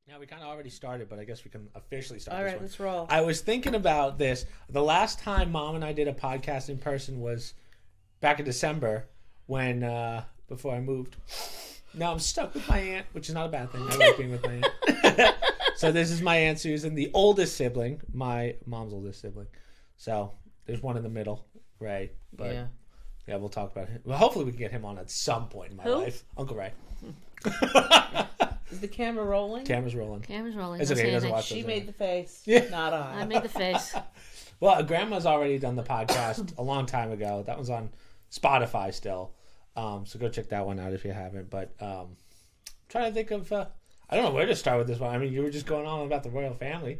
Now, we kind of already started, but I guess we can officially start All this right, one. let's roll. I was thinking about this. The last time Mom and I did a podcast in person was back in December when, before I moved. Now I'm stuck with my aunt, which is not a bad thing. I like being with my aunt. So this is my Aunt Susan, the oldest sibling, my mom's oldest sibling. So there's one in the middle, Ray. But yeah, we'll talk about him. Well, hopefully we can get him on at some point in my life. Uncle Ray. Is the camera rolling? Camera's rolling. It's okay. He doesn't watch She those made the face, not I. I made the face. Well, Grandma's already done the podcast a long time ago. That one's on Spotify still. So go check that one out if you haven't. But trying to think of... I don't know where to start with this one. I mean, you were just going on about the royal family.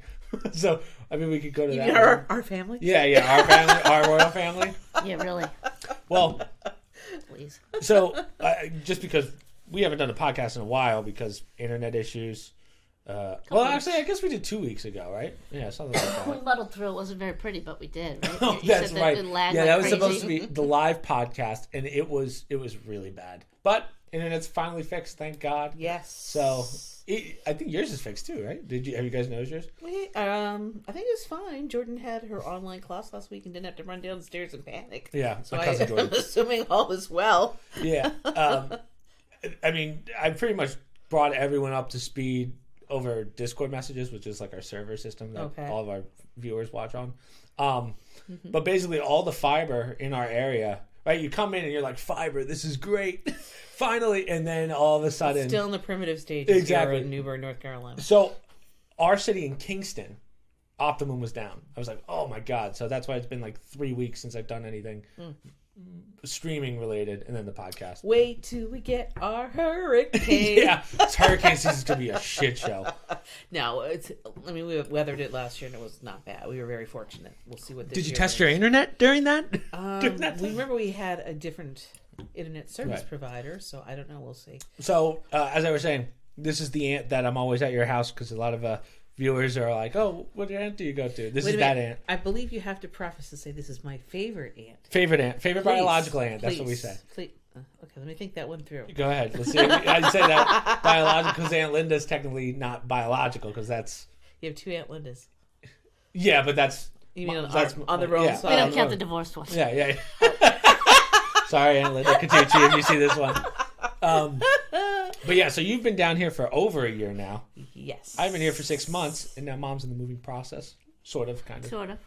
So, I mean, we could go to you that. mean our family? Yeah, our family, our royal family. Yeah, really. Well, Please. So, just because we haven't done a podcast in a while because internet issues. Well, actually, I guess we did 2 weeks ago, right? Yeah, something like that. We muddled through. It wasn't very pretty, but we did, right? Oh, You that's said right. That it lagged yeah, like that was crazy. supposed to be the live podcast, and it was really bad. But internet's finally fixed, thank God. Yes. So I think yours is fixed too, right? Have you guys noticed yours? I think it was fine. Jordan had her online class last week and didn't have to run downstairs and panic. Yeah, So my cousin Jordan. I'm assuming all is well. Yeah. I mean, I pretty much brought everyone up to speed over Discord messages, which is like our server system that all of our viewers watch on. But basically all the fiber in our area, right? You come in and you're like, fiber, this is great. Finally. And then all of a sudden... Still in the primitive stages Exactly. here in Newburgh, North Carolina. So our city in Kingston, Optimum was down. I was like, oh my God. So that's why it's been like 3 weeks since I've done anything streaming related, and then the podcast. Wait till we get our hurricane. Yeah, it's hurricane season's gonna be a shit show. No, we weathered it last year and it was not bad. We were very fortunate. We'll see what this year Did you test brings. your internet during that? We remember we had a different internet service provider, so I don't know. We'll see. So, as I was saying, this is the aunt that I'm always at your house because a lot of viewers are like, "Oh, what aunt do you go to?" This is that aunt. I believe you have to preface to say this is my favorite aunt. Favorite biological aunt. That's what we say. Please. Okay, let me think that one through. Go ahead. Let's see. I'd say that biological because Aunt Linda's technically not biological because that's. You have two Aunt Lindas. Yeah, but that's. You mean on the wrong side? We don't count the divorced one. Yeah. Sorry, Aunt Linda Catucci, if you see this one. But yeah, so you've been down here for over a year now. Yes. I've been here for 6 months, and now Mom's in the moving process. Sort of, kind of. Sort of.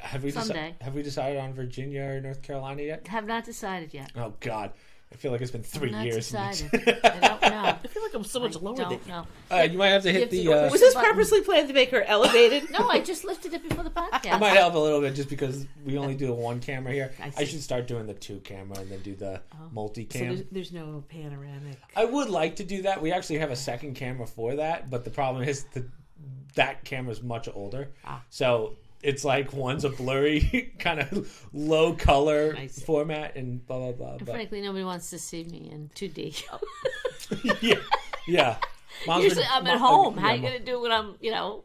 Have we Someday. Have we decided on Virginia or North Carolina yet? Have not decided yet. Oh, God. I feel like it's been 3 Not years. decided. I don't know. I feel like I'm so much lower than Don't know. You might have to hit the... Was this purposely planned to make her elevated? No, I just lifted it before the podcast. It might help a little bit just because we only do a one camera here. I I should start doing the 2 camera and then do the multi-cam. So there's no panoramic. I would like to do that. We actually have a second camera for that, but the problem is that camera's much older. So it's like one's a blurry kind of low color format and blah, blah, blah. And frankly, nobody wants to see me in 2D. Yeah. Usually I'm at home. How are you going to do when I'm,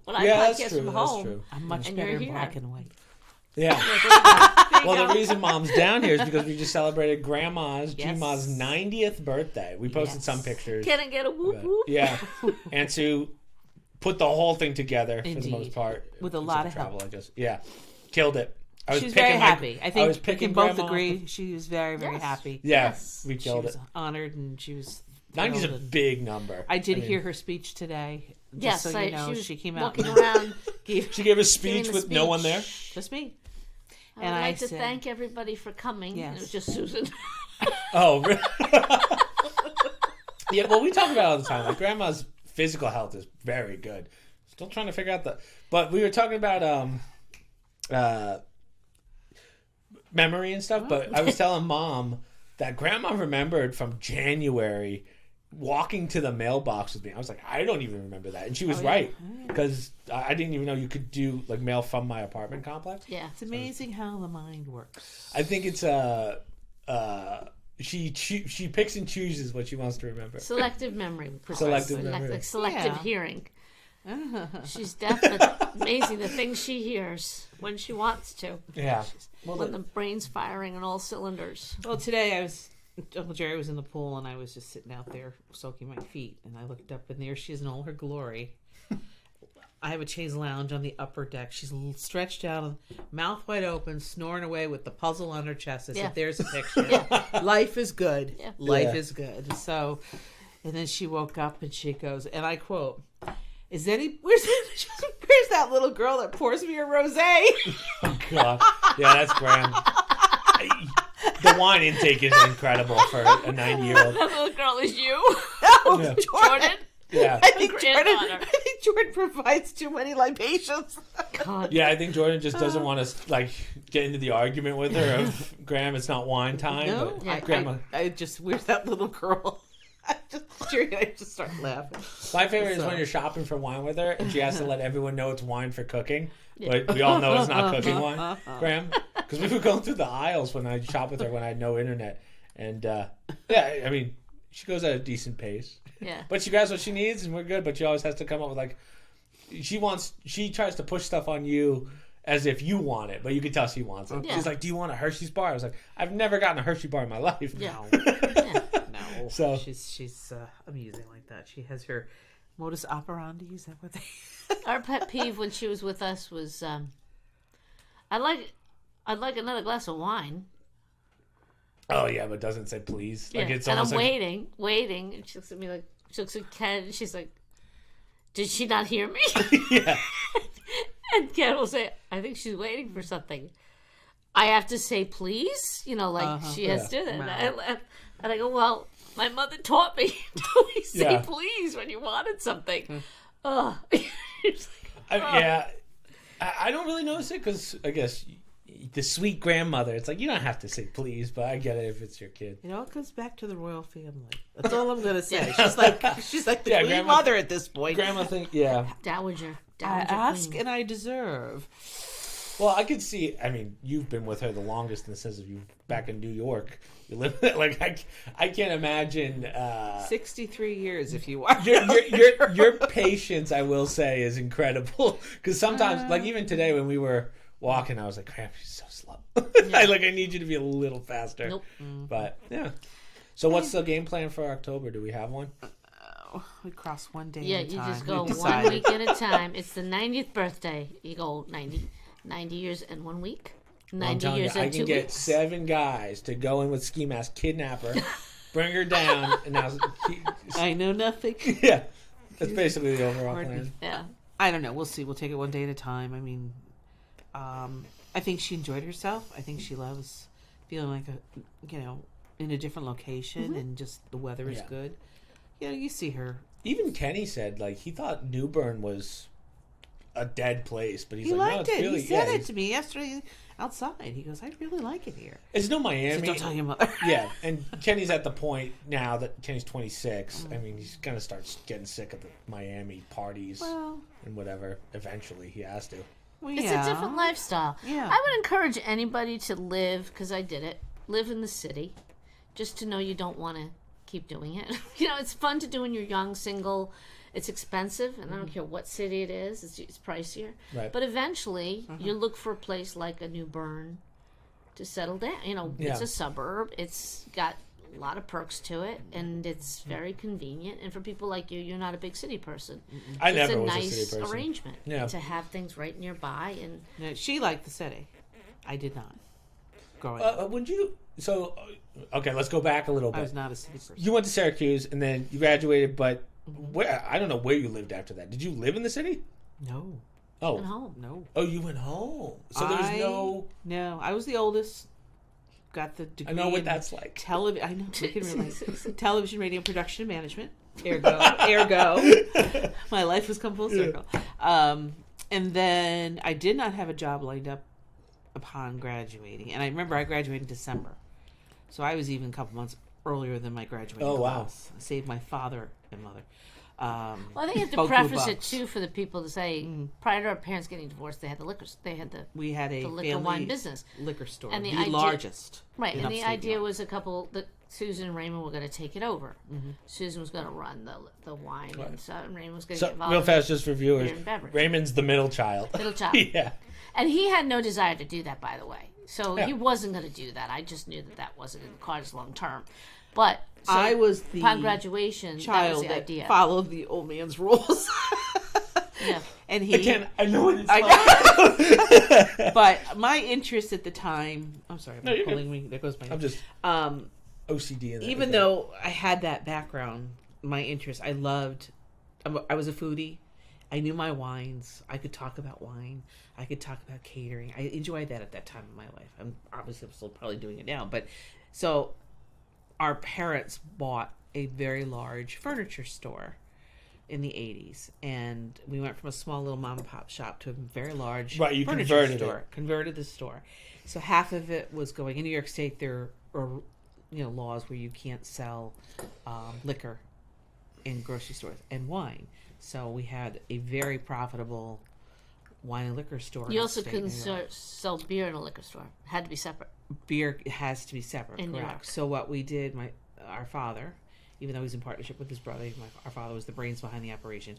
when I podcast from home? That's true. I'm much better in black and white. Yeah. Well, the reason Mom's down here is because we just celebrated Grandma's, G-Ma's 90th birthday. We posted some pictures. Can I get a whoop whoop? Yeah. And to put the whole thing together for the most part. With a lot of travel, help. Yeah. Killed it. She was very happy. I think we can both Grandma. agree she was very, very happy. Yeah, we killed it. She was honored and she was 90 is a big number. I did hear her speech today. Yes, so you know, she came out walking around. She gave a speech with no one there. Just me. I would like to thank everybody for coming. Yes. And it was just Susan. Oh, really? Yeah, well, we talk about it all the time. Like, Grandma's physical health is very good. Still trying to figure out but we were talking about memory and stuff, but I was telling Mom that Grandma remembered from January walking to the mailbox with me. I was like, I don't even remember that. And she was right, because I didn't even know you could do like mail from my apartment complex. Yeah. It's amazing how the mind works. I think it's she picks and chooses what she wants to remember. Selective memory. Selective memory. Like selective hearing. She's deaf, but amazing the things she hears when she wants to. Yeah. When the brain's firing on all cylinders. Well, today I was Uncle Jerry was in the pool, and I was just sitting out there soaking my feet, and I looked up, and there she is in all her glory. I have a chaise lounge on the upper deck. She's stretched out, mouth wide open, snoring away with the puzzle on her chest. I said, "There's a picture. Life is good. Yeah. Life is good." So, and then she woke up, and she goes, and I quote, "Where's that little girl that pours me a rosé?" Oh God, yeah, that's grand. The wine intake is incredible for a 90-year-old. That little girl is you. No, Yeah. Jordan. Yeah, I think Granddaughter. Jordan provides too many libations. God. yeah. I think Jordan just doesn't want to like get into the argument with her of Graham. It's not wine time. No, but Grandma. I just, where's that little girl? I just start laughing. My favorite is So- when you're shopping for wine with her and she has to let everyone know it's wine for cooking. But we all know it's not cooking wine, Graham. Because we were going through the aisles when I shop with her when I had no internet. And yeah, I mean, she goes at a decent pace. Yeah. But she grabs what she needs and we're good. But she always has to come up with like, she tries to push stuff on you as if you want it, but you can tell she wants it. Yeah. She's like, "Do you want a Hershey's bar?" I was like, "I've never gotten a Hershey bar in my life." Yeah. No. So- she's amusing like that. She has her modus operandi. Is that what they? Our pet peeve when she was with us was, I'd like another glass of wine. Oh yeah, but it doesn't say please. Like Yeah. it's And I'm almost like waiting, and she looks at me like, she looks at Ken, and she's like, "Did she not hear me?" yeah. And Ken will say, "I think she's waiting for something." I have to say please, like she has to. And I laugh, and I go, "Well, my mother taught me to always say Yeah. please when you wanted something." Yeah, I don't really notice it because I guess the sweet grandmother. It's like you don't have to say please, but I get it if it's your kid. It all comes back to the royal family. That's all I'm gonna say. She's like the Yeah, queen grandma- mother at this point. Grandma think, yeah. Dowager I ask queen. and I deserve. Well, I could see. I mean, you've been with her the longest in the sense of you back in New York. You live like I can't imagine. 63 years, if you want. Your patience, I will say, is incredible. Because sometimes, like even today when we were walking, I was like, "Crap, she's so slow." I need you to be a little faster. Nope. But yeah. So what's the game plan for October? Do we have one? We cross one day Yeah, at a you time. just go We've 1 decided. week at a time. It's the 90th birthday. You go 90 years and 1 week. I'm 90 telling you, years I and can 2 get weeks. 7 guys to go in with ski mask, kidnap her, bring her down, and now, I know nothing. yeah, that's basically the overall plan. Yeah. I don't know. We'll see. We'll take it one day at a time. I mean, I think she enjoyed herself. I think she loves feeling like in a different location and just the weather is Yeah. good. You see her. Even Kenny said he thought New Bern was a dead place, but he's He like, no, liked it's it. really He said yeah, it to me yesterday outside. He goes, "I really like it here." it's no So Miami. don't tell your mother. Yeah, and Kenny's at the point now that Kenny's 26. I mean, he's gonna start getting sick of the Miami parties Well, and whatever. Eventually, he has to. It's a different lifestyle. Yeah. I would encourage anybody to live, because I did it, live in the city, just to know you don't want to keep doing it. It's fun to do when you're young, single. It's expensive, and I don't care what city it is. It's pricier. Right. But eventually, you look for a place like a New Bern to settle down. It's Yeah. a suburb. It's got a lot of perks to it, and it's very convenient. And for people like you, you're not a big city person. I It's never a was a nice city person. arrangement Yeah. to have things right nearby. And No, she liked the city. I did not. Growing up, Would you? So, okay, let's go back a little I bit. was not a city person. You went to Syracuse and then you graduated, but where? I don't know where you lived after that. Did you live in the city? No, at Oh, home. no. oh, you went home. So there was no. No, I was the oldest. Got the degree. I know what in that's like. Television. I know. We can relate. Television, radio, production, management. Ergo. My life has come full circle. And then I did not have a job lined up upon graduating. And I remember I graduated in December. So I was even a couple months earlier than my graduating Oh, wow. class. I saved my father and mother. Well, I think you have to Both preface were it bucks. too for the people to say prior to our parents getting divorced, they had the liquor. They had the We had a the liquor family wine business, liquor store, And the the idea- largest. right? in And the upstate New idea York. was a couple that Susan and Raymond were going to take it over. Susan was going to run the wine, and so Raymond was going to So get involved. real in fast, just for viewers, beer and beverage. Raymond's the middle child. Middle child. Yeah. And he had no desire to do that, by the way. So Yeah. he wasn't going to do that. I just knew that wasn't in the cards long term. But so I was the upon graduation, that was child the that idea. followed the old man's rules. Yeah. And he, Again, I know what it's I like. but my interest at the time, I'm sorry, No, you're pulling me. There goes my. I'm just Um, OCD in that. even though I had that background, my interest, I was a foodie. I knew my wines. I could talk about wine. I could talk about catering. I enjoyed that at that time in my life. I'm still probably doing it now. But so our parents bought a very large furniture store in the 80s. And we went from a small little mom and pop shop to a very large you furniture converted store. it. Converted the store. So half of it was going in New York State. There are laws where you can't sell liquor in grocery stores and wine. So we had a very profitable wine and liquor store. You also couldn't sell beer in a liquor store. It had to be separate. Beer has to be separate, In New York. correct. So what we did, our father, even though he's in partnership with his brother, our father was the brains behind the operation.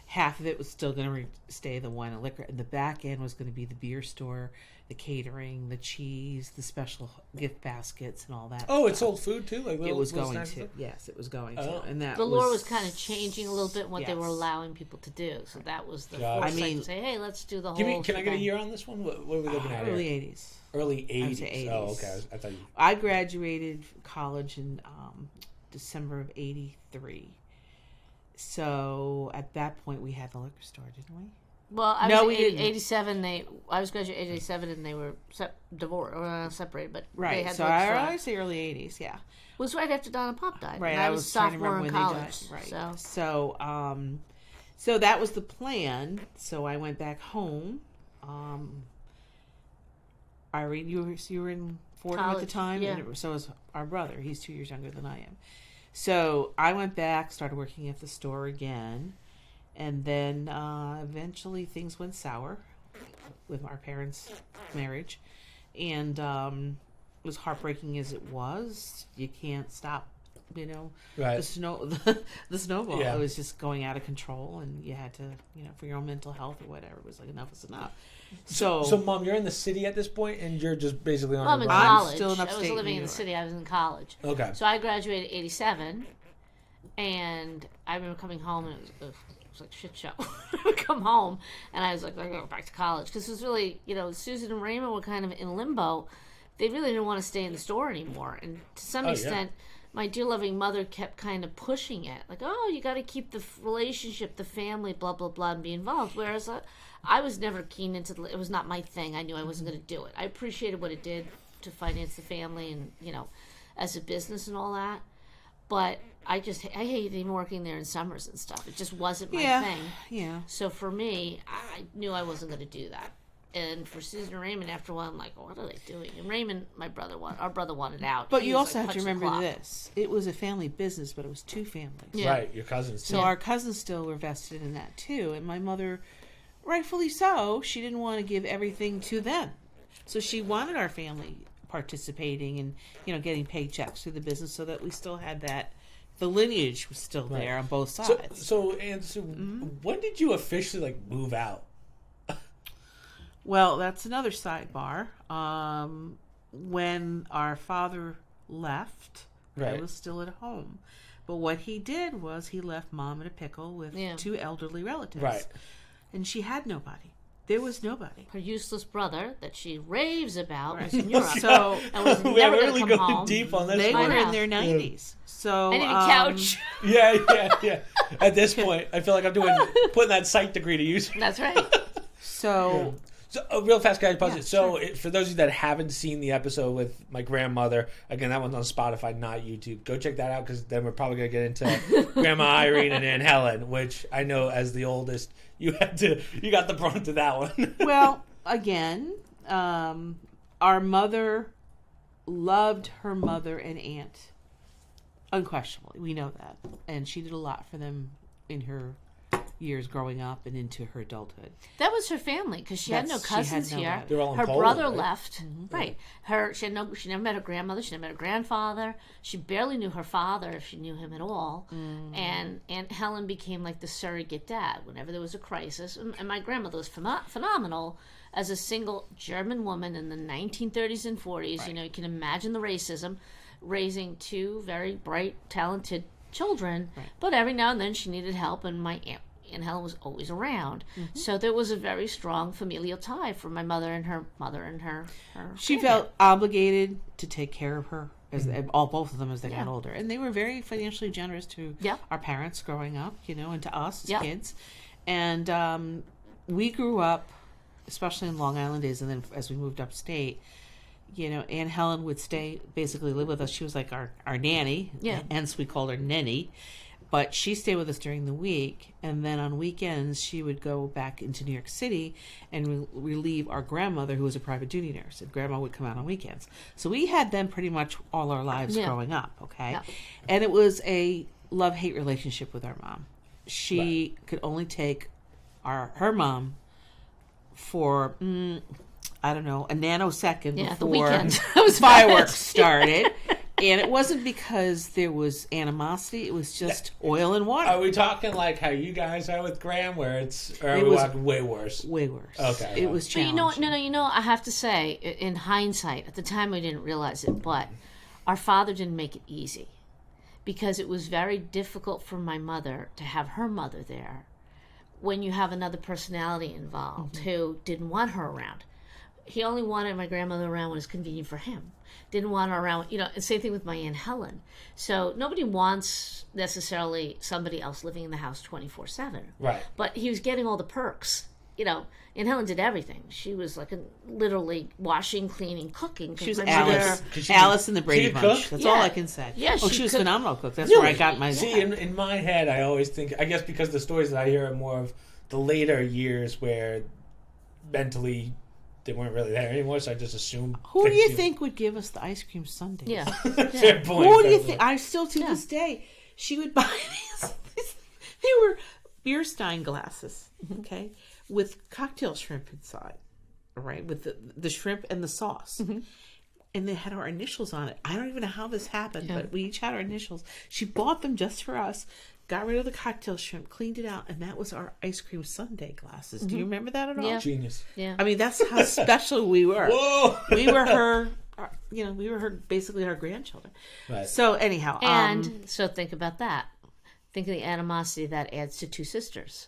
Half of it was still going to stay the wine and liquor, and the back end was going to be the beer store, the catering, the cheese, the special gift baskets, and all that. Oh, it stuff. sold food too. Like It was little going snacks to. and stuff? Yes, it was going Oh. to. And that The law was kind of changing a little bit what they were Yes. allowing people to do. So that was the Got it. foresight I mean, to say, hey, let's do the whole Can I get a shebang. year on this one? What are we looking at early here? 80s. Early I would 80s. say 80s. Oh, okay. I thought you. I graduated college in December of 83. So at that point, we had the liquor store, didn't we? Well, I No, was we 80, didn't. 87. I was graduating 87, and they were divorced or separated. But they Right. had So the liquor store. I say early 80s, yeah. It was right after Donna Pop died. Right. And I was trying to sophomore remember in when college. they died. Right. So So that was the plan. So I went back home. Irene, you were in Fordham at the College, time, yeah. and so was our brother. He's 2 years younger than I am. So I went back, started working at the store again, and then eventually things went sour with our parents' marriage, and as heartbreaking as it was, you can't stop. Right. The snowball. Yeah. It was just going out of control, and you had to, for your own mental health or whatever. It was like enough is enough. So, Mom, you're in the city at this point, and you're just basically on I'm your in own? college. still in I was upstate living New in the York. city. I was in college. Okay. So I graduated 87, and I remember coming home, and it was like a shit show. I would come home, and I was like, I gotta go back to college. Because it was really, Susan and Raymond were kind of in limbo. They really didn't want to stay in the store anymore. And to some extent, my dear loving mother kept kind of pushing it. Like, oh, you got to keep the relationship, the family, blah, blah, blah, and be involved. Whereas I was never keen into it. Was not my thing. I knew I wasn't going to do it. I appreciated what it did to finance the family and, as a business and all that. But I hated even working there in summers and stuff. It just wasn't my thing. Yeah. So for me, I knew I wasn't going to do that. And for Susan and Raymond, after a while, I'm like, what are they doing? And Raymond, our brother wanted out. But He you was also like, have to punch the remember clock. this. It was a family business, but it was two families. Yeah. Right, your cousins. So our cousins still were vested in that too. And my mother, rightfully so, she didn't want to give everything to them. So she wanted our family participating and, getting paychecks through the business so that we still had that. The lineage was still there on both sides. So when did you officially move out? Well, that's another sidebar. When our father left, I Right. was still at home. But what he did was he left Mom in a pickle with two elderly relatives. Right. And she had nobody. There was nobody. Her useless brother that she raves about Right. was in Europe. So and was We're never really going to come going home. deep on this they one. were know. in their 90s. So I need a couch. Yeah. At this point, I feel like I'm putting that psych degree to use. That's right. So So, real fast, guys, pause Yeah, it. So, for those of you that haven't seen the episode with my grandmother, again, that one's on Spotify, not YouTube. Go check that out because then we're probably going to get into Grandma Irene and Aunt Helen, which I know as the oldest, you got the brunt of that one. well, again, our mother loved her mother and aunt. Unquestionably. We know that. And she did a lot for them in her years growing up and into her adulthood. That was her family because she had no cousins here. They're all in Her Poland, brother right? left. Right. She never met her grandmother. She never met her grandfather. She barely knew her father, if she knew him at all. And Aunt Helen became like the surrogate dad whenever there was a crisis. And my grandmother was phenomenal as a single German woman in the 1930s and 40s. Right. You know, you can imagine the racism, raising two very bright, talented children. Right. But every now and then she needed help, and my Aunt Helen was always around. So there was a very strong familial tie for my mother and her mother and her She family. felt obligated to take care of her, as both of them as they got older. And they were very financially generous to our parents growing up, you know, and to us as kids. And we grew up, especially in Long Island days, and then as we moved upstate, you know, Aunt Helen would basically live with us. She was like our nanny, hence we called her Nenny. But she stayed with us during the week, and then on weekends she would go back into New York City and relieve our grandmother, who was a private duty nurse, and Grandma would come out on weekends. So we had them pretty much all our lives growing up, okay? Yeah. And it was a love-hate relationship with our mom. She could only take her mom for, I don't know, a nanosecond before the weekend. fireworks started. And it wasn't because there was animosity; it was just oil and water. Are we talking like how you guys are with Graham, where are we talking way worse? Way worse. Okay, it was challenging. But you know, I have to say, in hindsight, at the time we didn't realize it, but our father didn't make it easy, because it was very difficult for my mother to have her mother there when you have another personality involved who didn't want her around. He only wanted my grandmother around when it was convenient for him. Didn't want her around, you know, and same thing with my Aunt Helen. So nobody wants necessarily somebody else living in the house 24/7. Right. But he was getting all the perks. You know, Aunt Helen did everything. She was like literally washing, cleaning, cooking. She was my Alice. mother- Alice in the Brady she could Bunch. cook? That's Yeah. all I can say. Yeah, she was a phenomenal cook. That's where I got my... See, in my head, I always think, I guess because the stories that I hear are more of the later years where mentally they weren't really there anymore, so I just assume. Who do you think would give us the ice cream sundaes? Yeah. Fair point. Who do you fair think? point. I still to this day, she would buy these. They were beer stein glasses, okay, with cocktail shrimp inside, all right, with the shrimp and the sauce. And they had our initials on it. I don't even know how this happened, but we each had our initials. She bought them just for us, got rid of the cocktail shrimp, cleaned it out, and that was our ice cream sundae glasses. Do you remember that at all? Yeah. Genius. Yeah. I mean, that's how special we were. Whoa! We were her, we were her, basically her grandchildren. Right. So anyhow, And so think about that. Think of the animosity that adds to two sisters.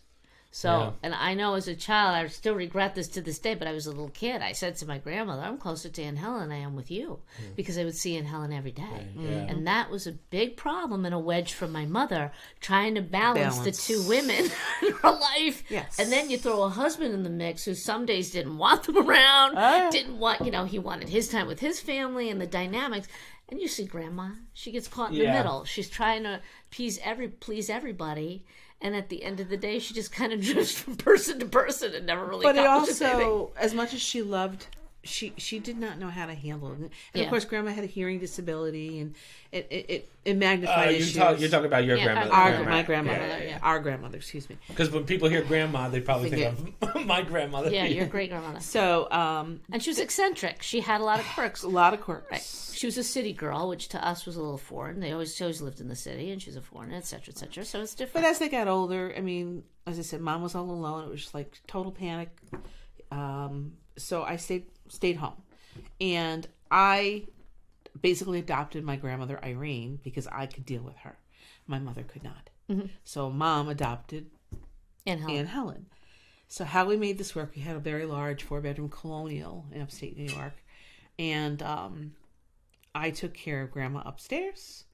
So, and I know as a child, I still regret this to this day, but I was a little kid. I said to my grandmother, I'm closer to Aunt Helen than I am with you, because I would see Aunt Helen every day. And that was a big problem and a wedge for my mother, trying to balance the two women in her life. Yes. And then you throw a husband in the mix who some days didn't want them around, didn't want, he wanted his time with his family and the dynamics. And you see Grandma, she gets caught in the middle. She's trying to please everybody. And at the end of the day, she just kind of drifts from person to person and never really. But it accomplishes anything. also, as much as she loved, she did not know how to handle it. And of course, Grandma had a hearing disability, and it magnified issues. You're talking about your grandmother. My grandmother, our grandmother, excuse me. Because when people hear grandma, they probably think of my grandmother. Yeah, your great grandmother. So, and she was eccentric. She had a lot of quirks. A lot of quirks. Right. She was a city girl, which to us was a little foreign. She always lived in the city, and she was a foreigner, etc., etc. So it's different. But as they got older, I mean, as I said, Mom was all alone. It was just like total panic. So I stayed home, and I basically adopted my grandmother Irene because I could deal with her. My mother could not. So Mom adopted Aunt Helen. So how we made this work, we had a very large 4-bedroom colonial in upstate New York, and I took care of Grandma upstairs,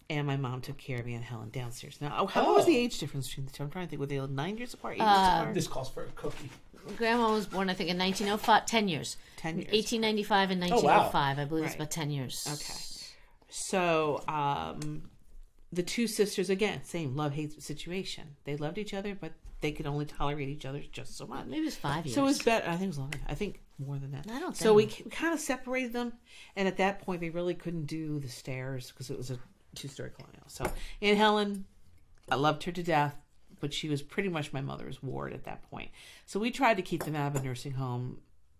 and my mom took care of Aunt Helen downstairs. Now, what was the age difference between the two? I'm trying to think. Were they 9 years apart, 8 years apart? This calls for a cookie. Grandma was born, I think, in 1905. 10 years. 10 years. 1895 and 1905. I believe it's about 10 years. Okay. So, the two sisters, again, same love-hate situation. They loved each other, but they could only tolerate each other just so much. Maybe it was 5 years. So it was better. I think it was longer. I think more than that. I don't think. So we kind of separated them, and at that point, they really couldn't do the stairs because it was a 2-story colonial. So Aunt Helen, I loved her to death, but she was pretty much my mother's ward at that point. So we tried to keep them out of a nursing home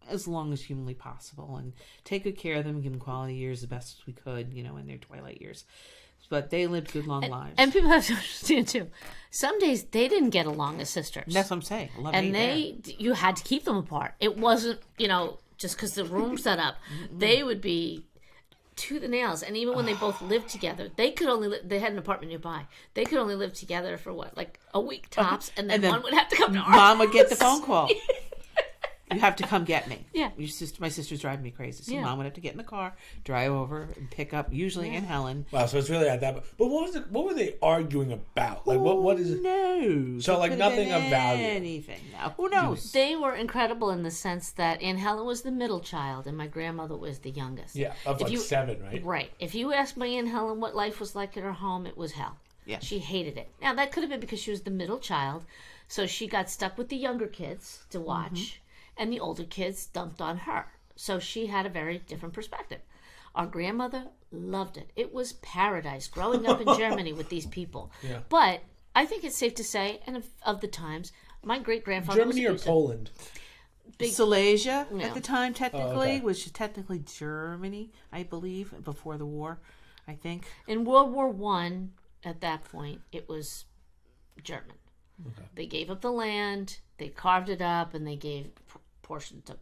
as long as humanly possible and take good care of them, give them quality years the best as we could, in their twilight years. But they lived good, long lives. And people have to understand, too, some days they didn't get along as sisters. That's what I'm saying. You had to keep them apart. It wasn't, just because the room set up. They would be to the nails. And even when they both lived together, they had an apartment nearby. They could only live together for a week tops. And then one would have to come to our Mom would get the house. phone call. You have to come get me. Yeah. My sister's driving me crazy. So Yeah. Mom would have to get in the car, drive over, and pick up, usually in Helen. Wow, so it's really at that. But what were they arguing about? Like, what is it? No. So, like, nothing of value. Anything. Now, who knows? They were incredible in the sense that Aunt Helen was the middle child and my grandmother was the youngest. Yeah, of like 7, right? Right. If you asked my Aunt Helen what life was like at her home, it was hell. Yeah. She hated it. Now, that could have been because she was the middle child, so she got stuck with the younger kids to watch, and the older kids dumped on her. So she had a very different perspective. Our grandmother loved it. It was paradise growing up in Germany with these people. Yeah. But I think it's safe to say, and of the times, my great-grandfather was Germany or abusive. Poland? Silesia No. at the time, technically, okay. was technically Germany, I believe, before the war, I think. In World War I, at that point, it was German. Okay. They gave up the land, they carved it up, and they gave portion to,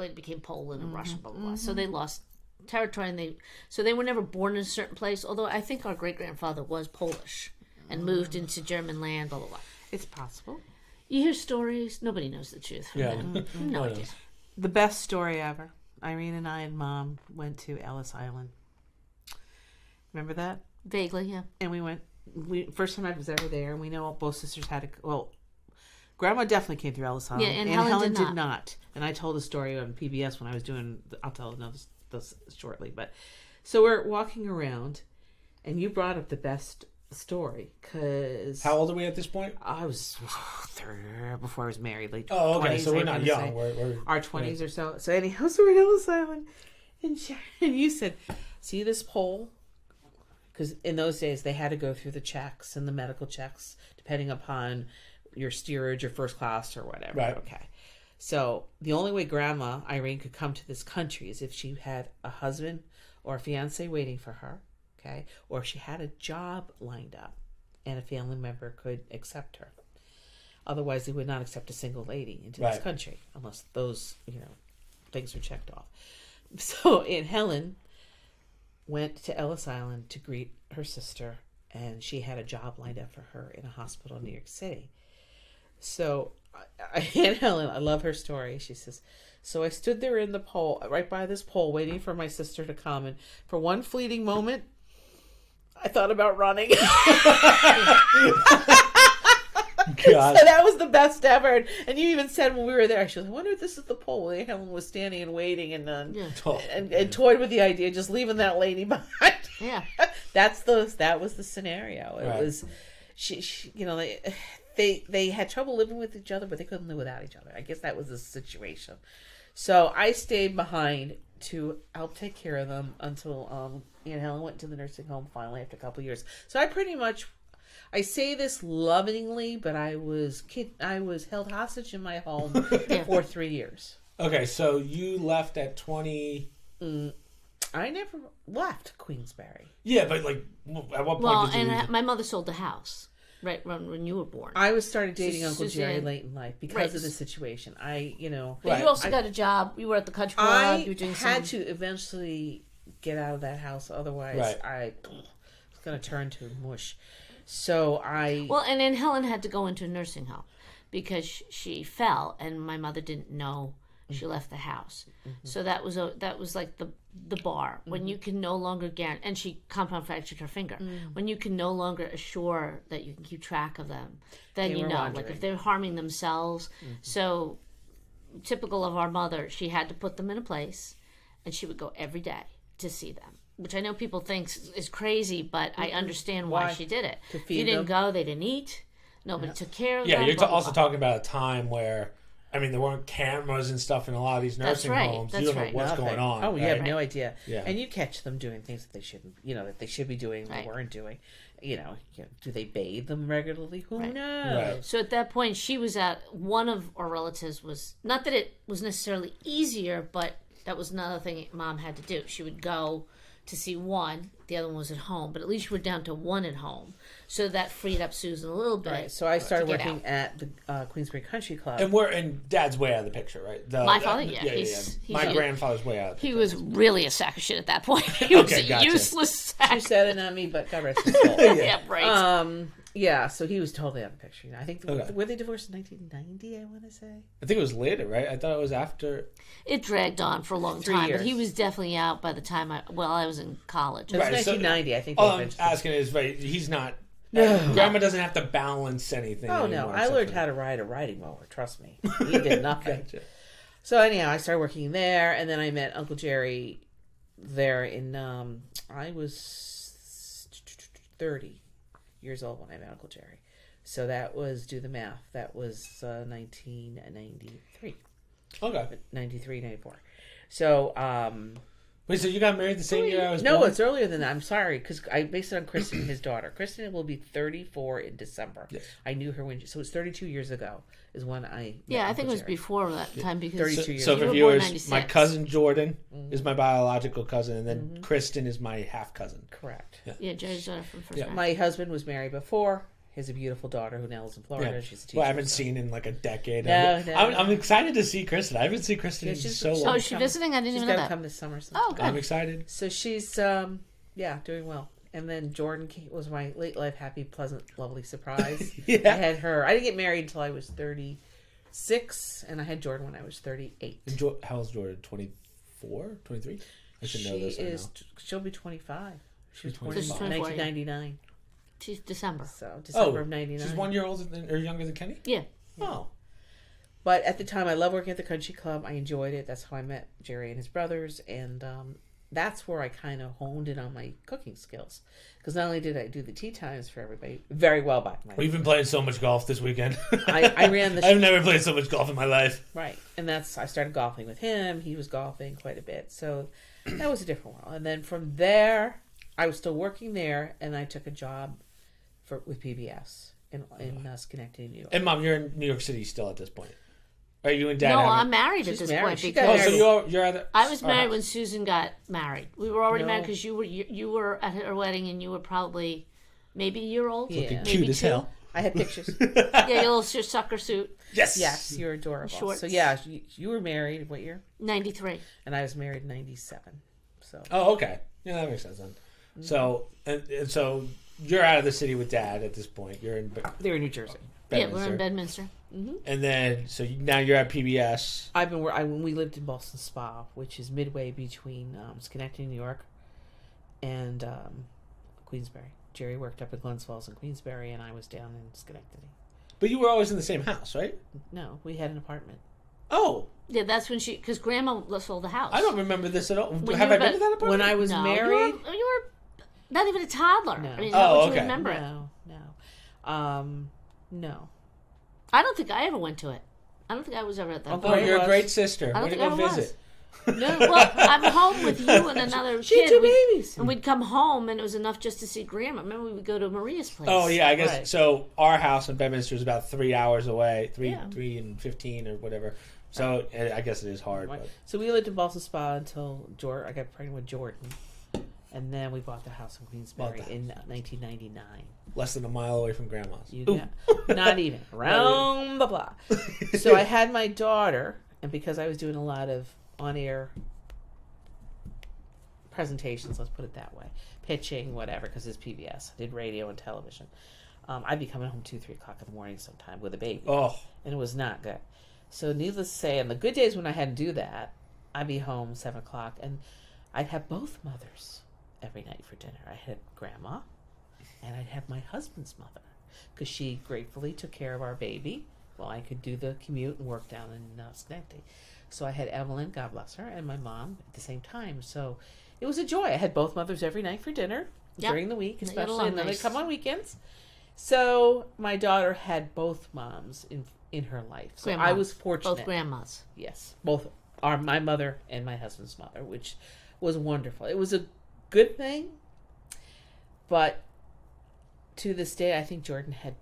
it became Poland and Russia, blah, blah, blah. So they lost territory, and they were never born in a certain place, although I think our great-grandfather was Polish and moved into German land, blah, blah, blah. It's possible. You hear stories, nobody knows the truth from Yeah. them. No idea. The best story ever. Irene and I and Mom went to Ellis Island. Remember that? Vaguely, yeah. And first time I was ever there, and we know both sisters had Grandma definitely came through Ellis Island. Yeah, and Helen did not. And I told a story on PBS when I was I'll tell this shortly. But so we're walking around, and you brought up the best story, because How old are we at this point? I was before I was married, late 20s. Oh, okay, so we're I'm not gonna young. say. We're Our 20s or so. So anyhow, so we're at Ellis Island, and you said, see this pole? Because in those days, they had to go through the checks and the medical checks, depending upon your steerage or first class or whatever. Right. Okay. So the only way Grandma Irene could come to this country is if she had a husband or a fiance waiting for her, okay, or if she had a job lined up and a family member could accept her. Otherwise, they would not accept a single lady into this country unless those, things were checked off. So Aunt Helen went to Ellis Island to greet her sister, and she had a job lined up for her in a hospital in New York City. So Aunt Helen, I love her story. She says, so I stood there in the pole, right by this pole, waiting for my sister to come, and for one fleeting moment, I thought about running. God. So that was the best ever. And you even said when we were there, she was, I wonder if this is the pole where Helen was standing and waiting and and toyed with the idea of just leaving that lady behind. Yeah. That was the scenario. It Right. was they had trouble living with each other, but they couldn't live without each other. I guess that was the situation. So I stayed behind to help take care of them until Aunt Helen went to the nursing home finally after a couple of years. So I say this lovingly, but I was held hostage in my home for 3 years. Okay, so you left at 20. I never left Queensberry. Yeah, but like, at what point Well, did you leave? and my mother sold the house right when you were born. I started dating Uncle Suzanne. Jerry late in life because of the situation. But Right. you also got a job. You were at the country club. I You were doing had to eventually get out of that house, otherwise Right. I was going to turn to mush. So Well, and then Helen had to go into a nursing home because she fell, and my mother didn't know she left the house. So that was like the bar when you can no longer guarantee, and she compound fractured her finger. When you can no longer assure that you can keep track of them, then They you were know, wandering. like if they're harming themselves. So typical of our mother, she had to put them in a place, and she would go every day to see them. Which I know people think is crazy, but I understand why she did it. To If feed you didn't them? go, they didn't eat. Nobody took care of Yeah, them. you're blah, blah, also blah. talking about a time where, I mean, there weren't cameras and stuff in a lot of these nursing right, homes. that's You don't know right. what's Nothing. going on. Oh, you right? have no idea. Yeah. And you catch them doing things that they shouldn't, that they should be doing, Right. they weren't doing. do they bathe them regularly? Who Right. knows? Right. So at that point, she was at one of our relatives was not that it was necessarily easier, but that was another thing Mom had to do. She would go to see one, the other one was at home, but at least we're down to one at home, so that freed up Susan a little bit. Right. So I started to get working at the Queensbury Country Club. And Dad's way out of the picture, right? My father, yeah, he's My grandfather's way out of the He picture. was really a sack of shit at that point. He was a gotcha. useless sack. She said it on me, but God rest his soul. Yeah, right. Yeah, so he was totally out of the picture. I think Okay. were they divorced in 1990? I want to say. I think it was later, right? I thought it was after. It dragged on for a long 3 time, years. but he was definitely out by the time I was in college. It was Right, so- 1990. I think. All they I'm eventually- asking is, right? He's not. No. Grandma doesn't have to balance anything. Oh no! anymore, I except learned for- how to ride a riding mower. Trust me, he did nothing. Gotcha. So anyhow, I started working there, and then I met Uncle Jerry there in. I was 30 years old when I met Uncle Jerry. So that was, do the math. That was 1993, Okay. 93, 94. So Wait, so you got married the same year I was no, born? it's earlier than that. I'm sorry, because I based it on Kristen, his daughter. Kristen will be 34 in December. Yes. I knew her so it's 32 years ago is when I met Yeah, I think it Uncle was Jerry. before that time because 32 years So ago. for you were born in viewers, 96. my cousin Jordan is my biological cousin, and then Kristen is my half cousin. Correct. Yeah, Jerry's daughter from first Yeah. marriage. My husband was married before. He has a beautiful daughter who now lives in Florida. Yeah. She's a teacher. Well, I haven't so- seen in like a decade. No, I'm excited to see Kristen. I haven't seen Kristen Yeah, in she's- so she's- long. Oh, is she visiting? I didn't She's even got know to that. come this summer. Oh, good. I'm excited. So she's, doing well. And then Jordan was my late life, happy, pleasant, lovely surprise. Yeah. I had her. I didn't get married until I was 36, and I had Jordan when I was 38. And how old's Jordan? 24? 23? I should know this. She'll be 25. She was She's born in 25. 1999. She's December. So December Oh, of 99. she's 1 year older or younger than Kenny? Yeah. Oh. But at the time, I loved working at the country club. I enjoyed it. That's how I met Jerry and his brothers. And that's where I kind of honed in on my cooking skills. Because not only did I do the tea times for everybody, very well by my We've been playing so much golf this weekend. I ran the... I've never played so much golf in my life. Right. And I started golfing with him. He was golfing quite a bit. So that was a different world. And then from there, I was still working there. And I took a job with PBS in Schenectady, New York. And Mom, you're in New York City still at this point. Are you and Dad? No, haven't- I'm married at She's this married. point She got Oh, because so you're at. I was married Oh. when Susan got married. We were already No. married because you were at her wedding and you were probably maybe a year old. Yeah. Looking maybe cute as 2. hell. I had pictures. Yeah, your little sucker suit. Yes. Yes, you're adorable. Shorts. So yeah, you were married what year? 93. And I was married in 97. So Oh, okay. Yeah, that makes sense then. So and so you're out of the city with Dad at this point. You're in they're in New Jersey. Yeah, we're in Bedminster. Bedminster. And then so now you're at PBS. I've been when we lived in Boston Spa, which is midway between Schenectady, New York, and Queensbury. Jerry worked up at Glens Falls in Queensbury, and I was down in Schenectady. But you were always in the same house, right? No, we had an apartment. Oh, Yeah, that's when because Grandma sold the house. I don't remember this at all. When Have you I were been to that apartment? When I was No, married, You were not even a toddler. No. I mean, Oh, would you okay. remember it? No. I don't think I ever went to it. I don't think I was ever at that. Uncle Oh, party. Ray you're a was. great sister. I Way don't to think go I was. visit. No, well, I'm home with you and another She kid. had two We- babies. And we'd come home, and it was enough just to see Grandma. Remember, we would go to Maria's place. Oh yeah, I guess Right. so. Our house in Bedminster is about 3 hours away, Yeah. 3 and 15 or whatever. So I guess it is hard. Right. But. So we lived in Boston Spa until I got pregnant with Jordan, and then we bought the house in Queensbury Bought the in 1999. Less than a mile away from Grandma's. You Ooh. know, not even around the block. So I had my daughter, and because I was doing a lot of on-air presentations, let's put it that way, pitching, whatever, because it's PBS. I did radio and television. I'd be coming home 2-3 o'clock in the morning sometime with a baby, Oh, and it was not good. So needless to say, on the good days when I had to do that, I'd be home 7 o'clock, and I'd have both mothers every night for dinner. I had Grandma, and I'd have my husband's mother, because she gratefully took care of our baby while I could do the commute and work down in Schenectady. So I had Evelyn, God bless her, and my mom at the same time. So it was a joy. I had both mothers every night for dinner during the week, They get especially, along and then nice. they'd come on weekends. So my daughter had both moms in her life. So Grandma. I was fortunate. Both grandmas. Yes, both are my mother and my husband's mother, which was wonderful. It was a good thing, but to this day, I think Jordan had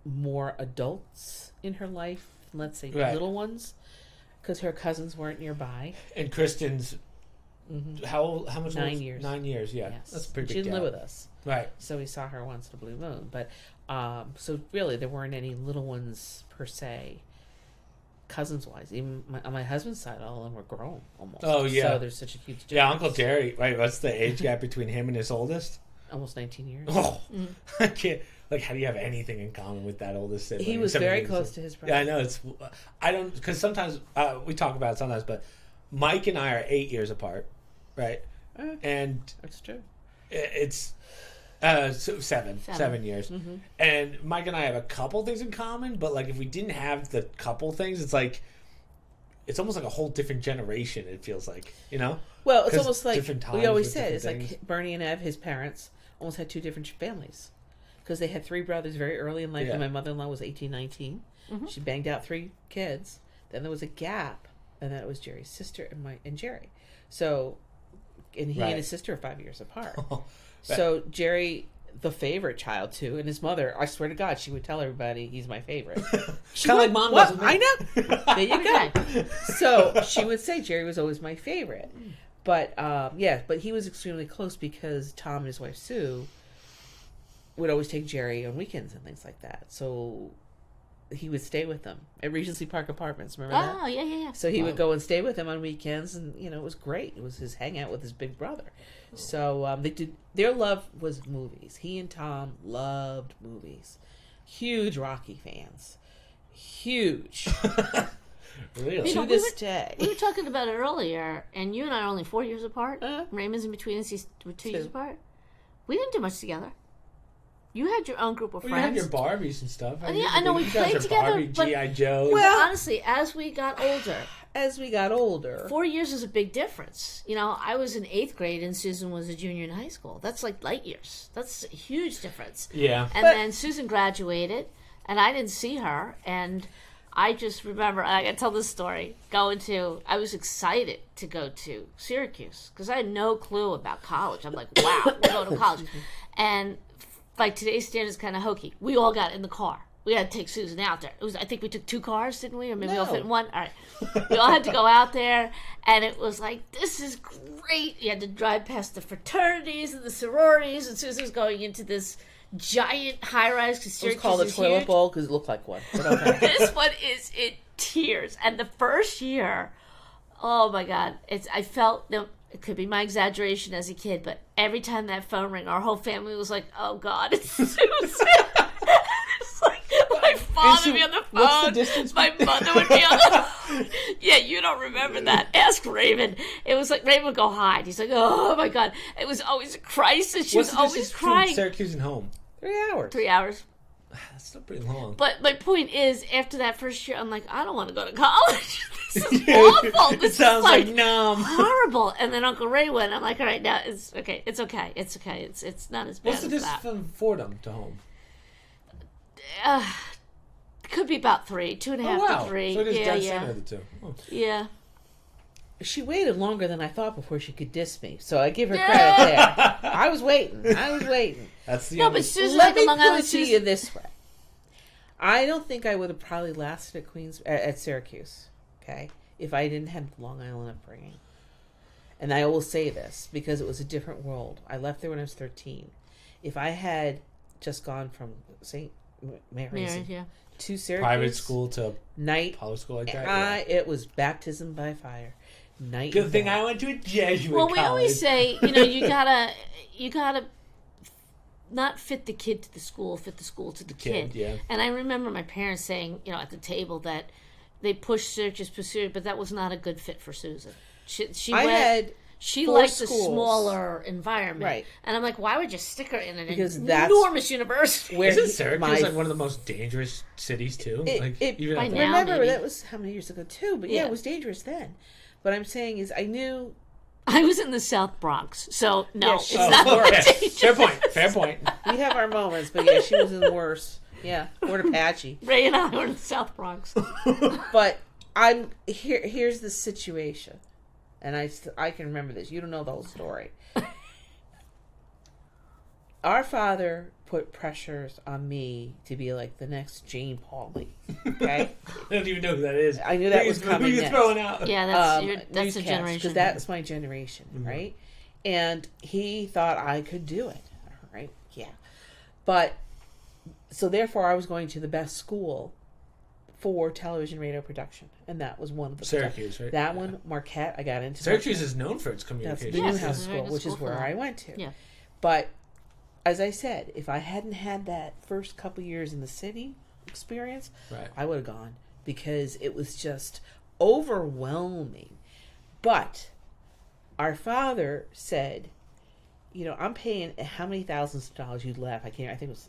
more adults in her life, let's say Right. little ones, because her cousins weren't nearby. And Kristen's how much? 9 years. 9 years, yeah. Yes. That's a pretty She big didn't gap. live with us. Right. So we saw her once in a blue moon. But so really, there weren't any little ones per se, cousins wise. Even on my husband's side, all of them were grown almost. Oh, yeah. So there's such a huge difference. Yeah, Uncle Jerry. Right. What's the age gap between him and his oldest? Almost 19 years. Oh, I can't. Like, how do you have anything in common with that oldest sibling? He was Except very for close to his brother. Yeah, I know. I don't, because sometimes we talk about it sometimes, but Mike and I are 8 years apart, right? And That's true. it's so 7 years. Mm-hmm. And Mike and I have a couple things in common, but like if we didn't have the couple things, it's almost like a whole different generation. It feels like, you know. Well, it's 'Cause almost like different times we always with said. different It's things. like Bernie and Ev, his parents, almost had two different families. Because they had three brothers very early in life. Yeah. When my mother-in-law was 18, 19. She banged out 3 kids. Then there was a gap. And then it was Jerry's sister and Jerry. So, and he Right. and his sister are 5 years apart. That- So Jerry, the favorite child too, and his mother, I swear to God, she would tell everybody he's my favorite. She Kinda would, like Mom what? does with me. I know. There you go. So she would say Jerry was always my favorite. But but he was extremely close because Tom and his wife Sue would always take Jerry on weekends and things like that. So he would stay with them at Regency Park Apartments. Remember that? Oh, yeah. So he would go and stay with him on weekends, and it was great. It was his hangout with his big brother. So they did. Their love was movies. He and Tom loved movies. Huge Rocky fans. Huge. Really? You know, To this day. We were talking about it earlier, and you and I are only 4 years apart. Uh-huh. Raymond's in between us. He's 2 years Two. apart. We didn't do much together. You had your own group of Well, you had friends. your Barbies and stuff. Yeah, I know, we You guys played are together, Barbie, but- G.I. Joe. Well- Honestly, as we got older, As we got older, 4 years is a big difference. I was in 8th grade and Susan was a junior in high school. That's like light years. That's a huge difference. Yeah. And then Susan graduated, and I didn't see her. And I just remember, I can tell this story, I was excited to go to Syracuse because I had no clue about college. I'm like, wow, we're going to college. And by today's standards, kind of hokey. We all got in the car. We had to take Susan out there. I think we took 2 cars, didn't we? Or maybe we all No. fit in one. All right. We all had to go out there, and it was like, this is great. You had to drive past the fraternities and the sororities, and Susan was going into this giant high-rise because it was Syracuse called a is toilet huge. bowl because it looked like one. But okay. This one is in tears. And the first year, oh my God, I felt, it could be my exaggeration as a kid, but every time that phone rang, our whole family was like, oh God, it's Susan. It's like my father would be on the phone. What's the distance My mother would be on the phone. Yeah, you don't remember that. Ask Raven. It was like Raven would go hide. He's like, oh my God. It was always a crisis. She What's was the always distance between crying. Syracuse and home? 3 hours. 3 hours. That's still pretty long. But my point is, after that first year, I'm like, I don't want to go to college. This is awful. This It sounds is like numb. horrible. And then Uncle Ray went. I'm like, all right, now it's okay. It's okay. It's okay. It's not as bad What's the as distance that. from Fordham to home? Could be about 3, 2.5 to 3. So it is yeah, dead yeah, center of the two. Oh. yeah. She waited longer than I thought before she could diss me, so I give her credit there. I was waiting. That's the No, only- but Susan, Let like a me Long put Island it to you Susan. this way. I don't think I would have probably lasted at Syracuse, okay, if I didn't have Long Island upbringing. And I will say this because it was a different world. I left there when I was 13. If I had just gone from St. Mary's Yeah. to Syracuse, private school to night, public school like that. Yeah. it was baptism by fire. Night. Good and thing day. I went to a Jesuit Well, college. we always say, you gotta not fit the kid to the school, fit the school to the kid. yeah. And I remember my parents saying, at the table that they pushed Syracuse Pursuit, but that was not a good fit for Susan. She I went. had She 4 liked schools. a smaller environment, Right. And I'm like, why would you stick her in an Because that's enormous university? where Isn't Syracuse my- like one of the most dangerous cities too? Even by up now, there? remember maybe. that was how many years ago too, but yeah, Yeah. it was dangerous then. What I'm saying is, I knew I was in the South Bronx, so no, Yeah, it's she- not Oh, okay. dangerous. Fair point. Fair point. we have our moments, but yeah, she was in the worst. Yeah, Fort Apache. Ray and I were in the South Bronx. But I'm here. Here's the situation, and I can remember this. You don't know the whole story. our father put pressures on me to be like the next Jane Pauley. Okay, I don't even know who that is. I knew that was Who coming you next. throwing out? Yeah, that's a generation. Because that's my generation, right? And he thought I could do it. Right? Yeah. But so therefore, I was going to the best school for television radio production, and that was one of the Syracuse, right? That one, Marquette. I got into Syracuse Marquette. is known for its That's communication. the Yes, Newhouse it's a very School, good which is school for where that. I went to. Yeah. But as I said, if I hadn't had that first couple years in the city experience, Right. I would have gone because it was just overwhelming. But our father said, you know, I'm paying how many thousands of dollars you left? I think it was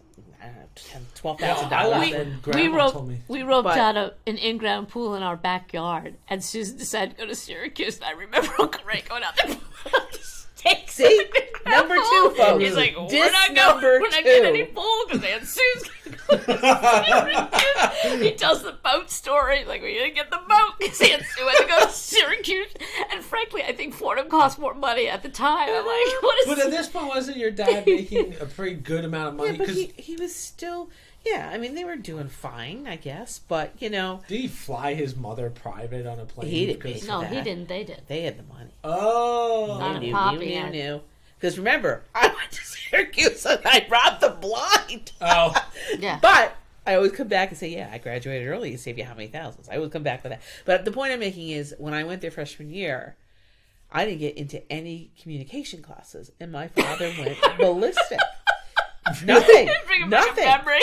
$12,000. We roped But- out an in-ground pool in our backyard, and Susan decided to go to Syracuse. And I remember Uncle Ray going out there pulling the stakes. See? in the in-ground Number pool. two, folks. He's like, Disc we're not number going. We're not getting two. any pool because Aunt Sue's going to go to Syracuse. He tells the boat story. Like, we didn't get the boat because Aunt Sue had to go to Syracuse. And frankly, I think Fordham cost more money at the time. I'm like, what is But at this point, wasn't your dad making a pretty good amount of money? Yeah, but 'Cause he was still, yeah, I mean, they were doing fine, I guess. But, you know, did he fly his mother private on a plane? He didn't 'Cause- pay No, for he that. didn't. They did. They had the money. Oh. Not They a Poppy knew. had. Because remember, I went to Syracuse and I robbed the blind. Oh. Yeah. But I always come back and say, yeah, I graduated early to save you how many thousands. I always come back with that. But the point I'm making is when I went there freshman year, I didn't get into any communication classes. And my father went ballistic. Nothing. Bring back a Nothing. memory.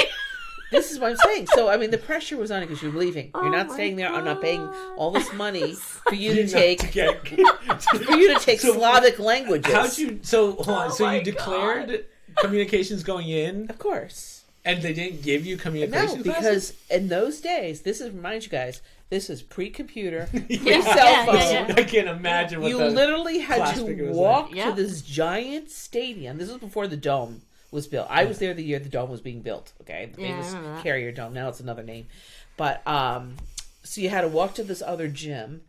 This is what I'm saying. So, I mean, the pressure was on it because you're leaving. You're not my staying there. I'm not paying God. all this money for you to Not take to get- for you to take So, Slavic languages. How'd you? So hold on. Oh So my you declared communications going in, Of course. and they didn't give you communications No, classes? because in those days, this is remind you guys, this is pre-computer, Yeah, pre-cell phone. yeah. I can't imagine what You the literally had class to figure was walk like. Yeah. to this giant stadium. This was before the dome was built. I was there the year the dome was being built. Okay, the Yeah, I famous remember that. Carrier Dome. Now it's another name, but so you had to walk to this other gym,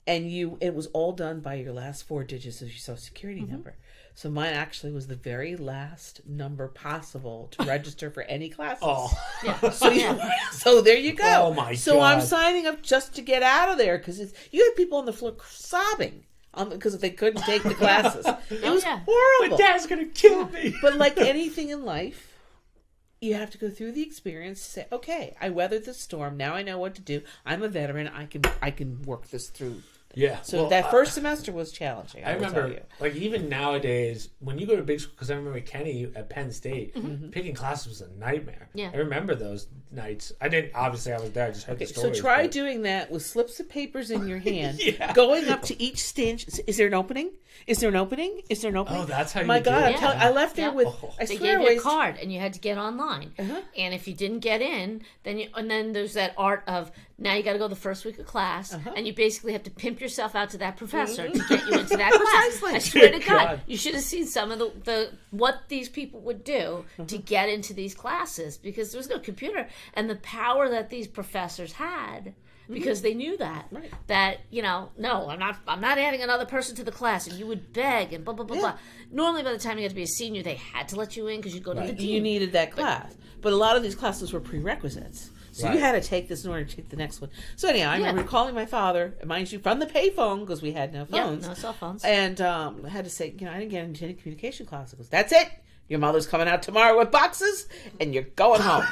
and it was all done by your last 4 digits of your social security Mm-hmm. number. So mine actually was the very last number possible to register for any classes. Oh. Yeah. So there you go. Oh, my So I'm God. signing up just to get out of there because you had people on the floor sobbing because they couldn't take the classes. It was yeah. My horrible. dad's gonna kill me. But like anything in life, you have to go through the experience to say, okay, I weathered the storm. Now I know what to do. I'm a veteran. I can work this through. Yeah. So well, that first semester was challenging. I will tell remember, you. like, even nowadays, when you go to big school, because I remember Kenny at Penn State, Mm-hmm. picking classes was a nightmare. Yeah. I remember those nights. I didn't, obviously, I was there. I just heard Okay, the so stories. try but- doing that with slips of papers in your hand, Yeah. going up to each stand. Is there an opening? Is there an opening? Is there an opening? Oh, that's how you My do God, it. I'm telling, I left there Yeah. with. Oh. I They swear, gave you a was card, and you had to get online. Uh-huh. And if you didn't get in, then there's that art of now you got to go the first week of class, and you basically have to pimp yourself out to that professor to get you into that class. Precisely. I swear to Good God, God. you should have seen some of the what these people would do to get into these classes because there was no computer, and the power that these professors had. Because they knew that Right. that no, I'm not adding another person to the class, and you would beg and blah blah blah blah. Normally, by the time you got to be a senior, they had to let you in because you'd go to the you dean. needed that class, but a lot of these classes were prerequisites. So Right. you had to take this in order to take the next one. So anyhow, I remember calling my father, mind you, from the payphone because we had no Yeah, phones. no cell phones. And I had to say, I didn't get into any communication class. He goes, that's it. Your mother's coming out tomorrow with boxes, and you're going home.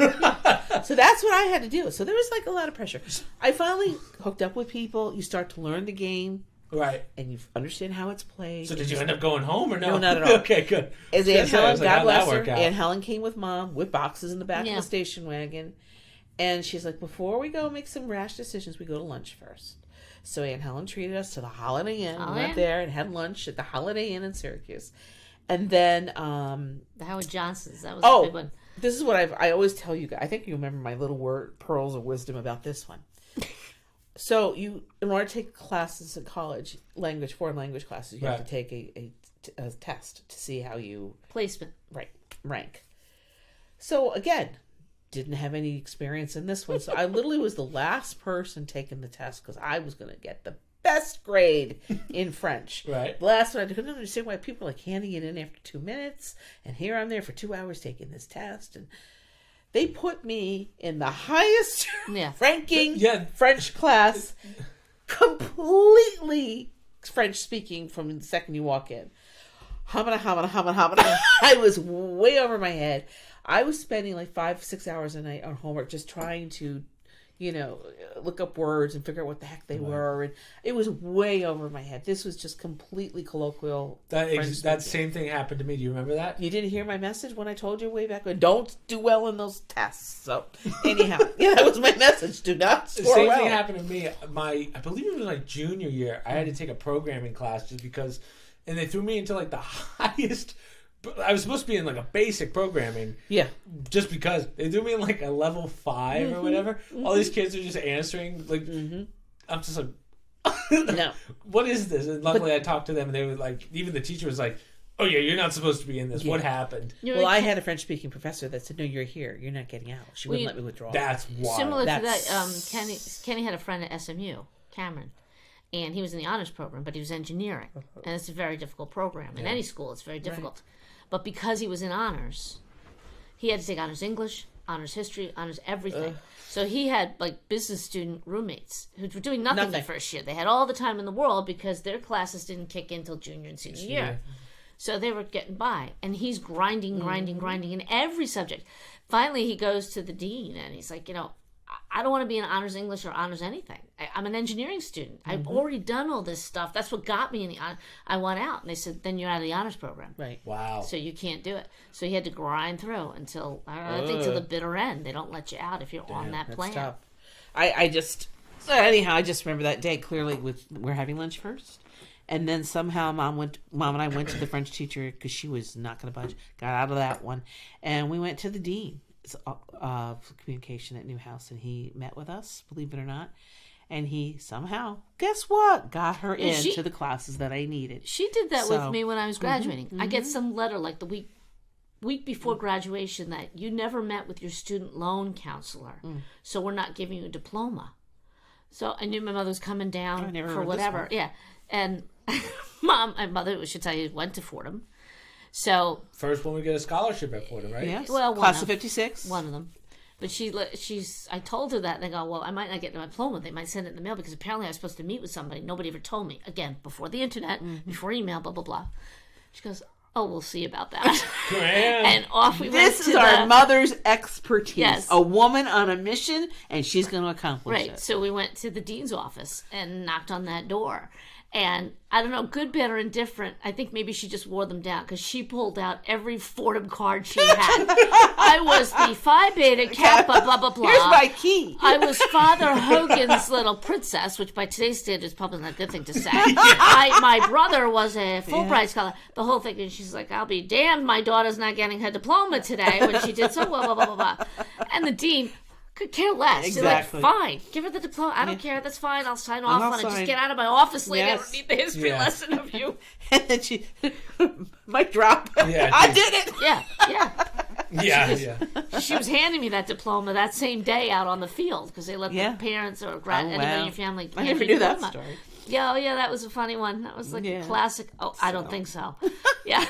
So that's what I had to do. So there was like a lot of pressure. I finally hooked up with people. You start to learn the game, Right. and you understand how it's played. So did you end up going home or no? No, not at all. Okay, good. As I Aunt was gonna Helen, say, I was like, God how'd bless that her, work out? Aunt Helen came with Mom with boxes in the back Yeah. of the station wagon. And she's like, before we go make some rash decisions, we go to lunch first. So Aunt Helen treated us to the Holiday Inn. Oh, We went yeah. there and had lunch at the Holiday Inn in Syracuse. And then, The Howard Johnsons, that was a big one. this is what I always tell you guys. I think you remember my little pearls of wisdom about this one. So in order to take classes in college, foreign language classes, you have Right. to take a test to see how you Placement. rank. So again, didn't have any experience in this one. So I literally was the last person taking the test because I was going to get the best grade in French. Right. The last one, I couldn't understand why people were like handing it in after 2 minutes. And here I'm there for 2 hours taking this test. And they put me in the highest ranking French class, completely French speaking from the second you walk in. Hamana. I was way over my head. I was spending like 5-6 hours a night on homework just trying to, look up words and figure out what the heck they were. And it was way over my head. This was just completely colloquial. That same thing happened to me. Do you remember that? You didn't hear my message when I told you way back when? Don't do well in those tests. So anyhow, that was my message. Do not score The same well. thing happened to me. I believe it was my junior year. I had to take a programming class just because, and they threw me into like the highest. I was supposed to be in like a basic programming. Yeah. Just because they threw me in like a level 5 or whatever. All these kids are just answering like, I'm just like, no. What is this? And luckily I talked to them and they were like, even the teacher was like, oh yeah, you're not supposed to be in this. What happened? Well, I had a French speaking professor that said, no, you're here. You're not getting out. She wouldn't let me withdraw. That's wild. Similar to that, Kenny had a friend at SMU, Cameron. And he was in the honors program, but he was engineering. And it's a very difficult program. In any school, it's very difficult. Right. But because he was in honors, he had to take honors English, honors history, honors everything. So he had like business student roommates who were doing nothing the first year. They had all the time in the world because their classes didn't kick in until junior and senior year. So they were getting by. And he's grinding in every subject. Finally, he goes to the dean and he's like, I don't want to be in honors English or honors anything. I'm an engineering student. I've already done all this stuff. That's what got me in the I want out. And they said, then you're out of the honors program. Right. Wow. So you can't do it. So he had to grind through until, I think till the bitter end. They don't let you out if you're on that plan. Tough. I just remember that day clearly. We're having lunch first. And then somehow Mom and I went to the French teacher because she was not going to budge. Got out of that one. And we went to the dean of communication at Newhouse, and he met with us, believe it or not, and he somehow, guess what, got her into the classes that I needed. She did that with me when I was graduating. I get some letter like the week before graduation that you never met with your student loan counselor, so we're not giving you a diploma. So I knew my mother was coming down for whatever. Yeah, and my mother, we should tell you, went to Fordham. So first one we get a scholarship at Fordham, right? Yes. Well, class of 56. One of them. But I told her that, and they go, well, I might not get my diploma. They might send it in the mail because apparently I was supposed to meet with somebody. Nobody ever told me. Again, before the internet, before email, blah, blah, blah. She goes, oh, we'll see about that. And off we went. This is our mother's expertise. Yes. A woman on a mission, and she's going to accomplish it. Right. So we went to the dean's office and knocked on that door. And I don't know, good, bad, or indifferent, I think maybe she just wore them down because she pulled out every Fordham card she had. I was the Phi Beta Kappa, blah, blah, blah. Here's my key. I was Father Hogan's little princess, which by today's standards is probably not a good thing to say. My brother was a Fulbright scholar, the whole thing. And she's like, I'll be damned, my daughter's not getting her diploma today when she did so well, blah, blah, blah, blah. And the dean could care less. Exactly. She's like, fine, give her the diploma. I don't care. That's fine. I'll sign off on it. Just get out of my office later. I don't need the history lesson of you. And then she might drop. Yeah, I did it. Yeah. She was handing me that diploma that same day out on the field because they let the parents or anybody in your family. I never knew that story. Yeah, that was a funny one. That was like a classic. Oh, I don't think so. Yeah.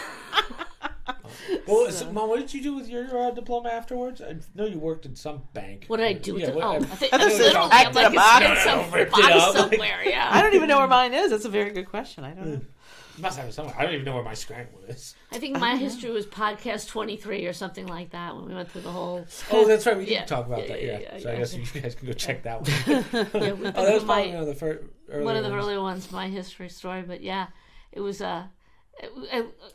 Well, so, Mom, what did you do with your diploma afterwards? I know you worked in some bank. What did I do with it? I think packed it up. Somewhere, yeah. I don't even know where mine is. That's a very good question. I don't know. You must have it somewhere. I don't even know where my scramble is. I think my history was podcast 23 or something like that when we went through the whole... Oh, that's right. We did talk about that. Yeah. So I guess you guys can go check that one. That was probably one of the one of the early ones, my history story. But yeah, it was...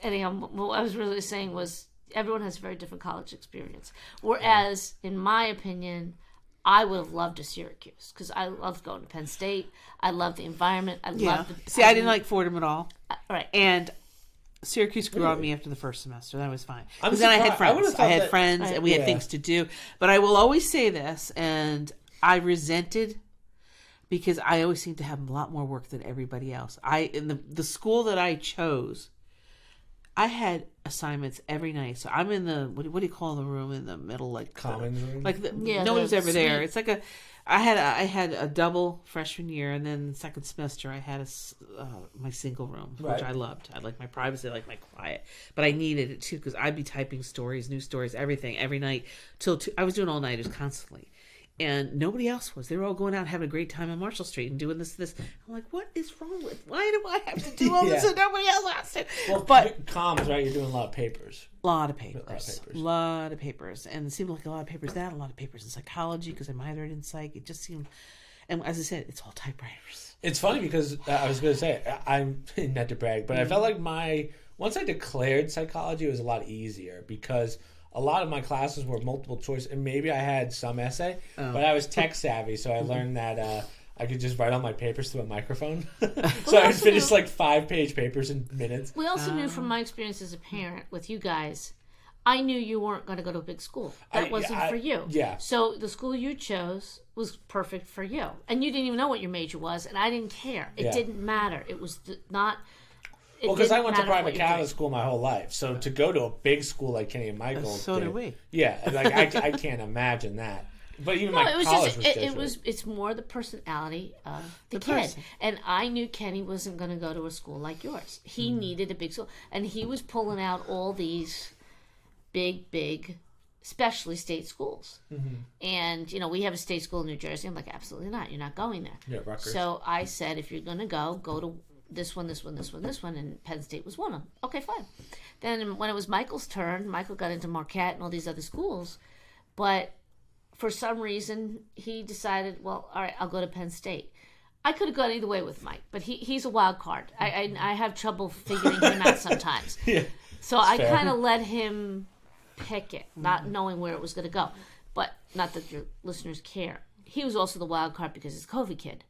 anyhow, what I was really saying was everyone has a very different college experience. Whereas, in my opinion, I would have loved a Syracuse because I loved going to Penn State. I loved the environment. I loved the... See, I didn't like Fordham at all. Right. And Syracuse grew on me after the first semester. That was fine. I'm Because then I had friends. I had friends, and we had things to do. But I will always say this, and I resented... because I always seemed to have a lot more work than everybody else. In the school that I chose, I had assignments every night. So I'm in the what do you call the room in the middle, like commons room? Like nobody was ever there. It's like I had a double freshman year, and then second semester I had my single room, which I loved. I like my privacy, I like my quiet, but I needed it too because I'd be typing stories, new stories, everything every night till 2. I was doing all-nighters constantly. And nobody else was. They were all going out having a great time on Marshall Street and doing this. I'm like, what is wrong with? Why do I have to do all this and nobody else has to? Well, but comms, right? You're doing a lot of papers. A lot of papers. And it seemed like a lot of papers a lot of papers in psychology because I'm minored in psych. It just seemed, and as I said, it's all typewriters. It's funny because I was going to say, I'm not to brag, but I felt like once I declared psychology, it was a lot easier because a lot of my classes were multiple choice, and maybe I had some essay, but I was tech savvy, so I learned that I could just write all my papers through a microphone. So I would finish like 5-page papers in minutes. We also knew from my experience as a parent with you guys, I knew you weren't going to go to a big school. That wasn't for you. Yeah. So the school you chose was perfect for you. And you didn't even know what your major was, and I didn't care. It didn't matter. It was not... Well, because I went to private Catholic school my whole life, so to go to a big school like Kenny and Michael, so did we. Yeah, like I can't imagine that. But even my college it's more the personality of the kid. Person. And I knew Kenny wasn't going to go to a school like yours. He needed a big school, and he was pulling out all these big, especially state schools. And we have a state school in New Jersey. I'm like, absolutely not. You're not going there. Yeah, Rutgers. So I said, if you're going to go to this one, and Penn State was one of them. Okay, fine. Then when it was Michael's turn, Michael got into Marquette and all these other schools, but for some reason he decided, well, all right, I'll go to Penn State. I could have gone either way with Mike, but he's a wild card. I have trouble figuring him out sometimes. So I kind of let him pick it, not knowing where it was going to go. But not that your listeners care. He was also the wild card because he's a COVID kid.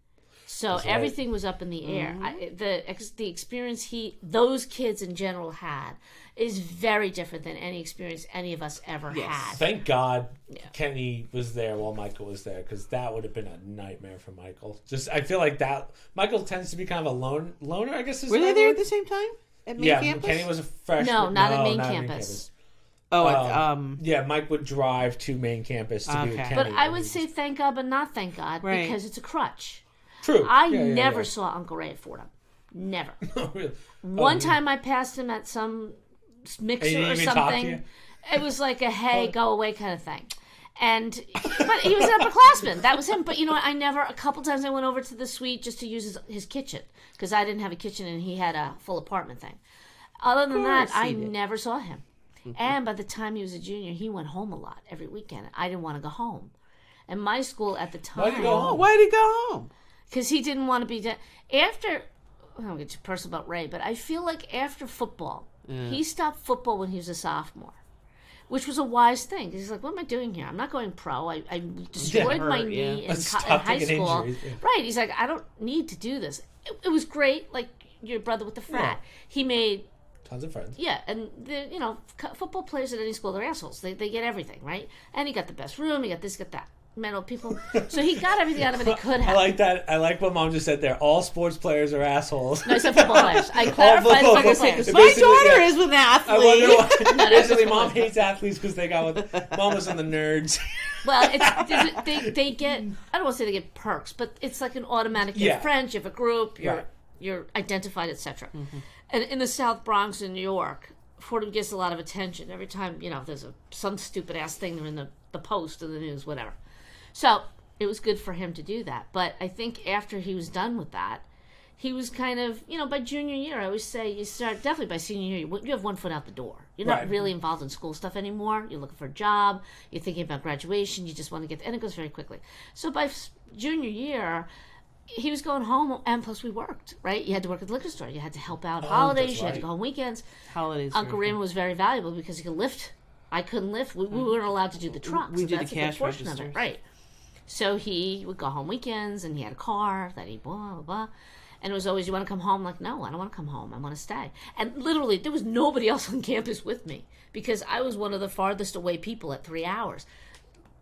So everything was up in the air. The experience those kids in general had is very different than any experience any of us ever had. Thank God Kenny was there while Michael was there, because that would have been a nightmare for Michael. I feel like that Michael tends to be kind of a loner, I guess. Were they there at the same time at main campus? Kenny was a freshman. No, not at main campus. Mike would drive to main campus to be with Kenny. But I would say thank God, but not thank God, because it's a crutch. True. I never saw Uncle Ray at Fordham. Never. Really? One time I passed him at some mixer or something. It was like a hey, go away kind of thing. But he was an upperclassman. That was him. But a couple times I went over to the suite just to use his kitchen, because I didn't have a kitchen and he had a full apartment thing. Other than that, I never saw him. And by the time he was a junior, he went home a lot every weekend. I didn't want to go home. And my school at the time... Why did he go home? Why did he go home? Because he didn't want to be... After... I don't get too personal about Ray, but I feel like after football, he stopped football when he was a sophomore, which was a wise thing. He's like, what am I doing here? I'm not going pro. I destroyed my knee in high school. Right. He's like, I don't need to do this. It was great. Like your brother with the frat. Yeah. He made... Tons of friends. Yeah, and football players at any school, they're assholes. They get everything, right? And he got the best room. He got this, got that. Mental people. So he got everything out of it he could have. I like that. I like what Mom just said there. All sports players are assholes. No, I said football players. I clarified football players. My daughter is an athlete. I wonder why. Basically, Mom hates athletes because they got with Mom was on the nerds. Well, they get, I don't want to say they get perks, but it's like an automatic. You're friends, you have a group, you're identified, etc. Mm-hmm. And in the South Bronx in New York, Fordham gets a lot of attention every time, there's some stupid ass thing in the Post or the news, whatever. So it was good for him to do that. But I think after he was done with that, he was kind of, by junior year, I always say you start, definitely by senior year, you have one foot out the door. You're not really involved in school stuff anymore. You're looking for a job. You're thinking about graduation. You just want to get, and it goes very quickly. So by junior year, he was going home, and plus we worked, right? You had to work at the liquor store. You had to help out holidays. You had to go on weekends. Holidays. Uncle Raymond was very valuable because he could lift. I couldn't lift. We weren't allowed to do the trucks. We did the cash register. Right. So he would go home weekends, and he had a car that he blah, blah, blah. And it was always, you want to come home? I'm like, no, I don't want to come home. I want to stay. And literally, there was nobody else on campus with me because I was one of the farthest away people at 3 hours.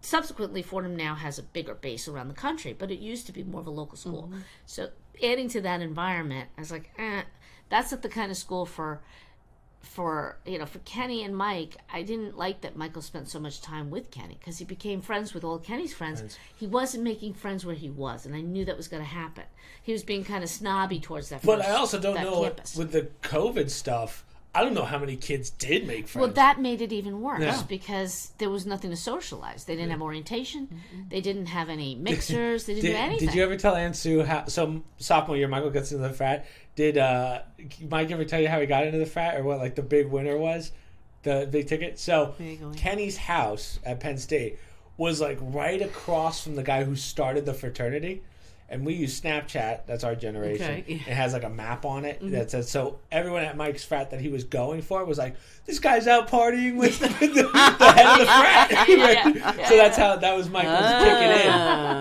Subsequently, Fordham now has a bigger base around the country, but it used to be more of a local school. Mm-hmm. So adding to that environment, I was like, that's not the kind of school for for Kenny and Mike, I didn't like that Michael spent so much time with Kenny because he became friends with all Kenny's friends. He wasn't making friends where he was, and I knew that was going to happen. He was being kind of snobby towards that. But I also don't know campus. with the COVID stuff. I don't know how many kids did make friends. Well, that made it even worse because there was nothing to socialize. They didn't have orientation. They didn't have any mixers. They didn't do anything. Did you ever tell Aunt Sue how? So sophomore year, Michael gets into the frat. Did Mike ever tell you how he got into the frat or what like the big winner was, the big ticket? So Kenny's house at Penn State was like right across from the guy who started the fraternity. And we use Snapchat. That's our generation. Okay. It has like a map on it that says, so everyone at Mike's frat that he was going for was like, this guy's out partying with the head of the frat. So that's how, that was Michael's ticket in.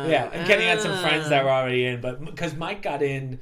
Yeah. And Kenny had some friends that were already in, but because Mike got in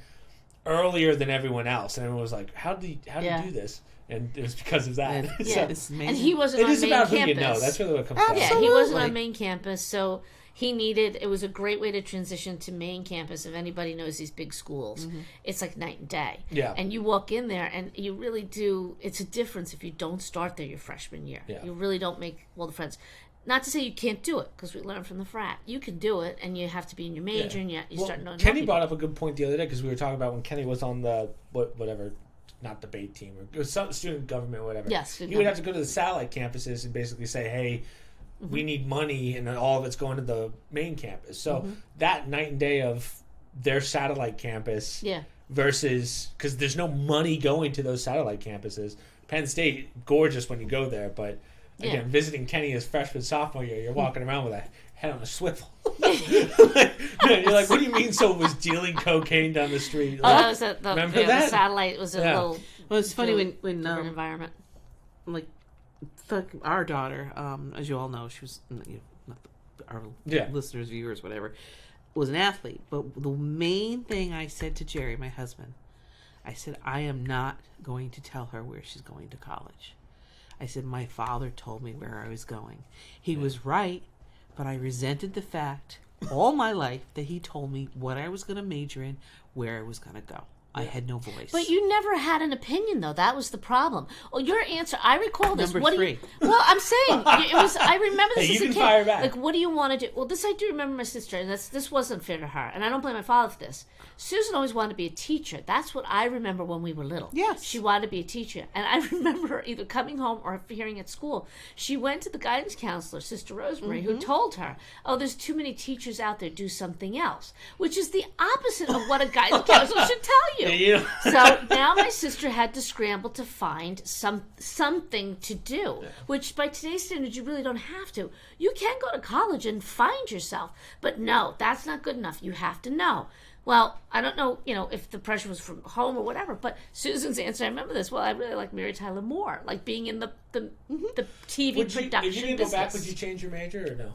earlier than everyone else. And everyone was like, how do you do this? And it was because of that. Yeah. And he wasn't on main campus. It is about who you know. That's really what it comes down to. Yeah, he wasn't on main campus, so it was a great way to transition to main campus. If anybody knows these big schools, it's like night and day. Yeah. And you walk in there and you really do, it's a difference if you don't start there your freshman year. Yeah. You really don't make all the friends. Not to say you can't do it, because we learned from the frat. You can do it, and you have to be in your major, and you start knowing Kenny brought up a good point the other day, because we were talking about when Kenny was on the, whatever, not debate team, or it was some student government or whatever. Yes. He would have to go to the satellite campuses and basically say, hey, we need money, and all of it's going to the main campus. So that night and day of their satellite campus versus, because there's no money going to those satellite campuses. Penn State, gorgeous when you go there, but again, visiting Kenny as freshman, sophomore year, you're walking around with a head on a swivel. You're like, what do you mean? So was dealing cocaine down the street? Like, that was remember that? The satellite was a little. Well, it's funny when environment. Like, our daughter, as you all know, she was not our listeners, viewers, whatever, was an athlete. But the main thing I said to Jerry, my husband, I said, I am not going to tell her where she's going to college. I said, my father told me where I was going. He was right, but I resented the fact all my life that he told me what I was going to major in, where I was going to go. I had no voice. But you never had an opinion, though. That was the problem. Well, your answer, I recall this. Number 3. Well, I'm saying, it was. I remember this as a kid. Fire back. Like, what do you want to do? Well, this I do remember my sister, and this wasn't fair to her, and I don't blame my father for this. Susan always wanted to be a teacher. That's what I remember when we were little. Yes. She wanted to be a teacher. And I remember her either coming home or hearing at school. She went to the guidance counselor, Sister Rosemary, who told her, oh, there's too many teachers out there, do something else. Which is the opposite of what a guidance counselor should tell you. So now my sister had to scramble to find something to do, which by today's standards, you really don't have to. You can go to college and find yourself. But no, that's not good enough. You have to know. Well, I don't know, if the pressure was from home or whatever, but Susan's answer, I remember this. Well, I really like Mary Tyler Moore, like being in the TV production If you didn't go back, would you change your major or no?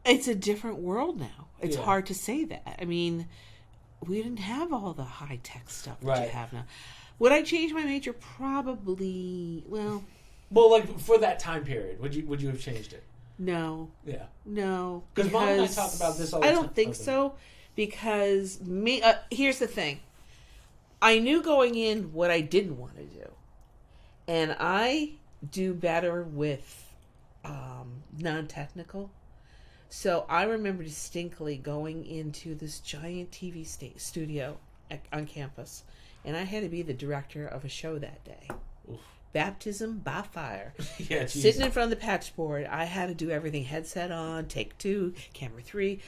It's a different world now. It's hard to say that. I mean, we didn't have all the high-tech stuff that you have now. Would I change my major? Probably, well, like, for that time period, would you have changed it? No. Yeah. No. Because Mom and I talk about this all the time. I don't think so. Because here's the thing. I knew going in what I didn't want to do. And I do better with non-technical. So I remember distinctly going into this giant TV studio on campus. And I had to be the director of a show that day. Oof. Baptism by fire. Sitting in front of the patch board, I had to do everything. Headset on, take 2, camera 3.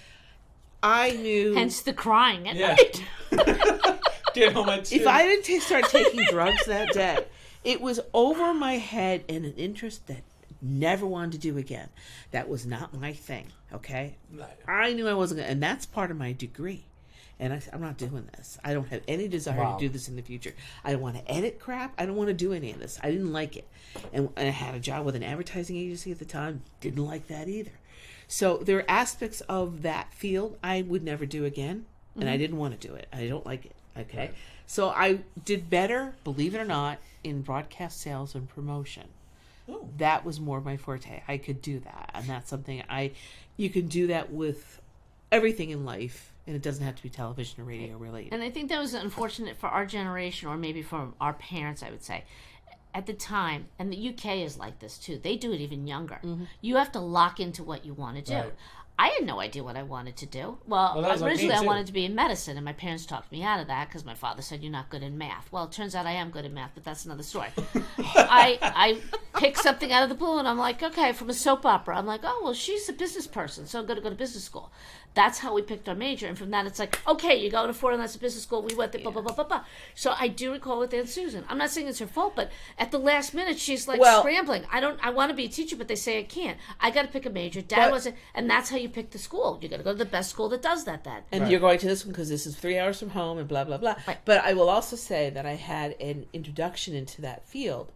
I knew. Hence the crying at night. If I didn't start taking drugs that day, it was over my head and an interest that never wanted to do again. That was not my thing. Okay, I knew I wasn't going to, and that's part of my degree. And I'm not doing this. I don't have any desire to do this in the future. I don't want to edit crap. I don't want to do any of this. I didn't like it. And I had a job with an advertising agency at the time. Didn't like that either. So there are aspects of that field I would never do again. And I didn't want to do it. I don't like it. Okay. Right. So I did better, believe it or not, in broadcast sales and promotion. Oh. That was more my forte. I could do that. And that's something you can do that with everything in life, and it doesn't have to be television or radio related. And I think that was unfortunate for our generation, or maybe for our parents, I would say. At the time, and the UK is like this too, they do it even younger. You have to lock into what you want to do. Right. I had no idea what I wanted to do. Well, that was like originally me, I too. wanted to be in medicine, and my parents talked me out of that because my father said, you're not good in math. Well, it turns out I am good in math, but that's another story. I picked something out of the blue, and I'm like, okay, from a soap opera. I'm like, oh, well, she's a business person, so I'm going to go to business school. That's how we picked our major, and from that it's like, okay, you go to Fordham, that's a business school, we went there, blah, blah, blah, blah, blah. So I do recall with Aunt Susan. I'm not saying it's her fault, but at the last minute, she's like scrambling. I want to be a teacher, but they say I can't. I got to pick a major. Dad wasn't, and that's how you pick the school. You got to go to the best school that does that then. And you're going to this one because this is 3 hours from home and blah, blah, blah. Right. But I will also say that I had an introduction into that field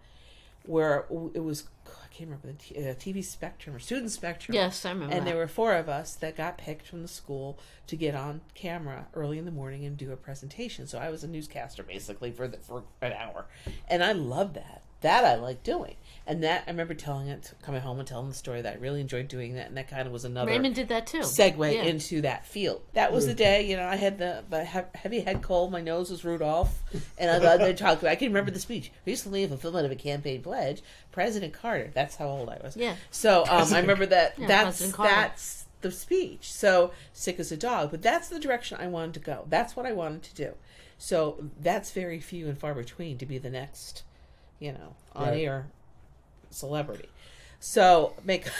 where it was, I can't remember, the TV Spectrum or Student Spectrum. Yes, I remember And that. there were 4 of us that got picked from the school to get on camera early in the morning and do a presentation. So I was a newscaster basically for an hour. And I loved that. That I like doing. And that, I remember coming home and telling the story that I really enjoyed doing that. And that kind of was another Raymond did that too. segue into that field. That was the day, I had the heavy head cold. My nose was Rudolph. And I talked about, I can remember the speech. Recently, a fulfillment of a campaign pledge, President Carter. That's how old I was. Yeah. So I remember that. Yeah, That's the speech. So sick as a dog. But that's the direction I wanted to go. That's what I wanted to do. So that's very few and far between to be the next, on-air celebrity. So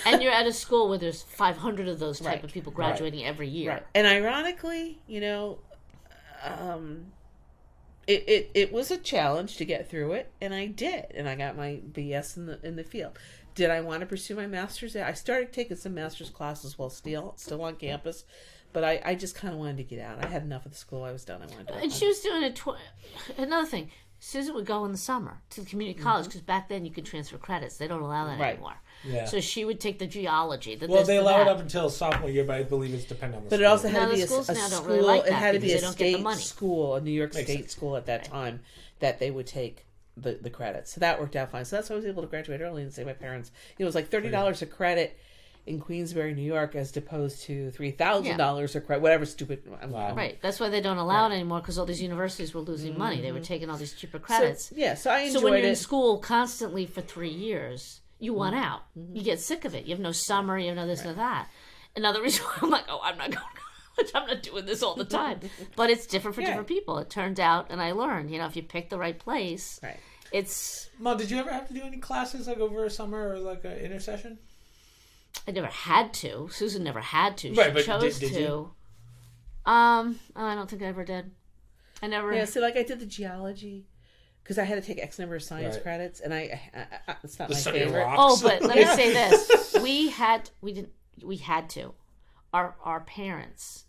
and you're at a school where there's 500 of those type Right. of people graduating every year. Right. And ironically, it was a challenge to get through it, and I did, and I got my BS in the field. Did I want to pursue my master's? I started taking some master's classes while still on campus, but I just kind of wanted to get out. I had enough of the school. I was done. I wanted to. And she was doing it. Another thing, Susan would go in the summer to the community college because back then you could transfer credits. They don't allow that Right. anymore. Yeah. So she would take the geology. Well, they allow it up until sophomore year, but I believe it's dependent on the But school. it also had No, to the be a schools now school. don't really like It that had to be because a they don't get the state money. school, a New York Makes State sense. school at that time, that they would take the credits. So that worked out fine. So that's why I was able to graduate early and save my parents. It was like $30 a credit in Queensbury, New York, as opposed to $3,000 a credit, whatever stupid. Wow. Right. That's why they don't allow it anymore because all these universities were losing money. They were taking all these cheaper credits. So I enjoyed So when you're in it. school constantly for 3 years, you want out. You get sick of it. You have no summer. You have no this, no that. Another reason why I'm like, I'm not going to college. I'm not doing this all the time. But it's different for different people. It turned out, and I learned, if you pick the right place, Right. it's... Mom, did you ever have to do any classes like over a summer or like an intersession? I never had to. Susan never had to. Right, She but chose did to. you? I don't think I ever did. I never... Yeah, so like I did the geology because I had to take X number of science Right. credits, and I it's not The my study of favorite. rocks. Oh, but let me say this: we had to. Our parents,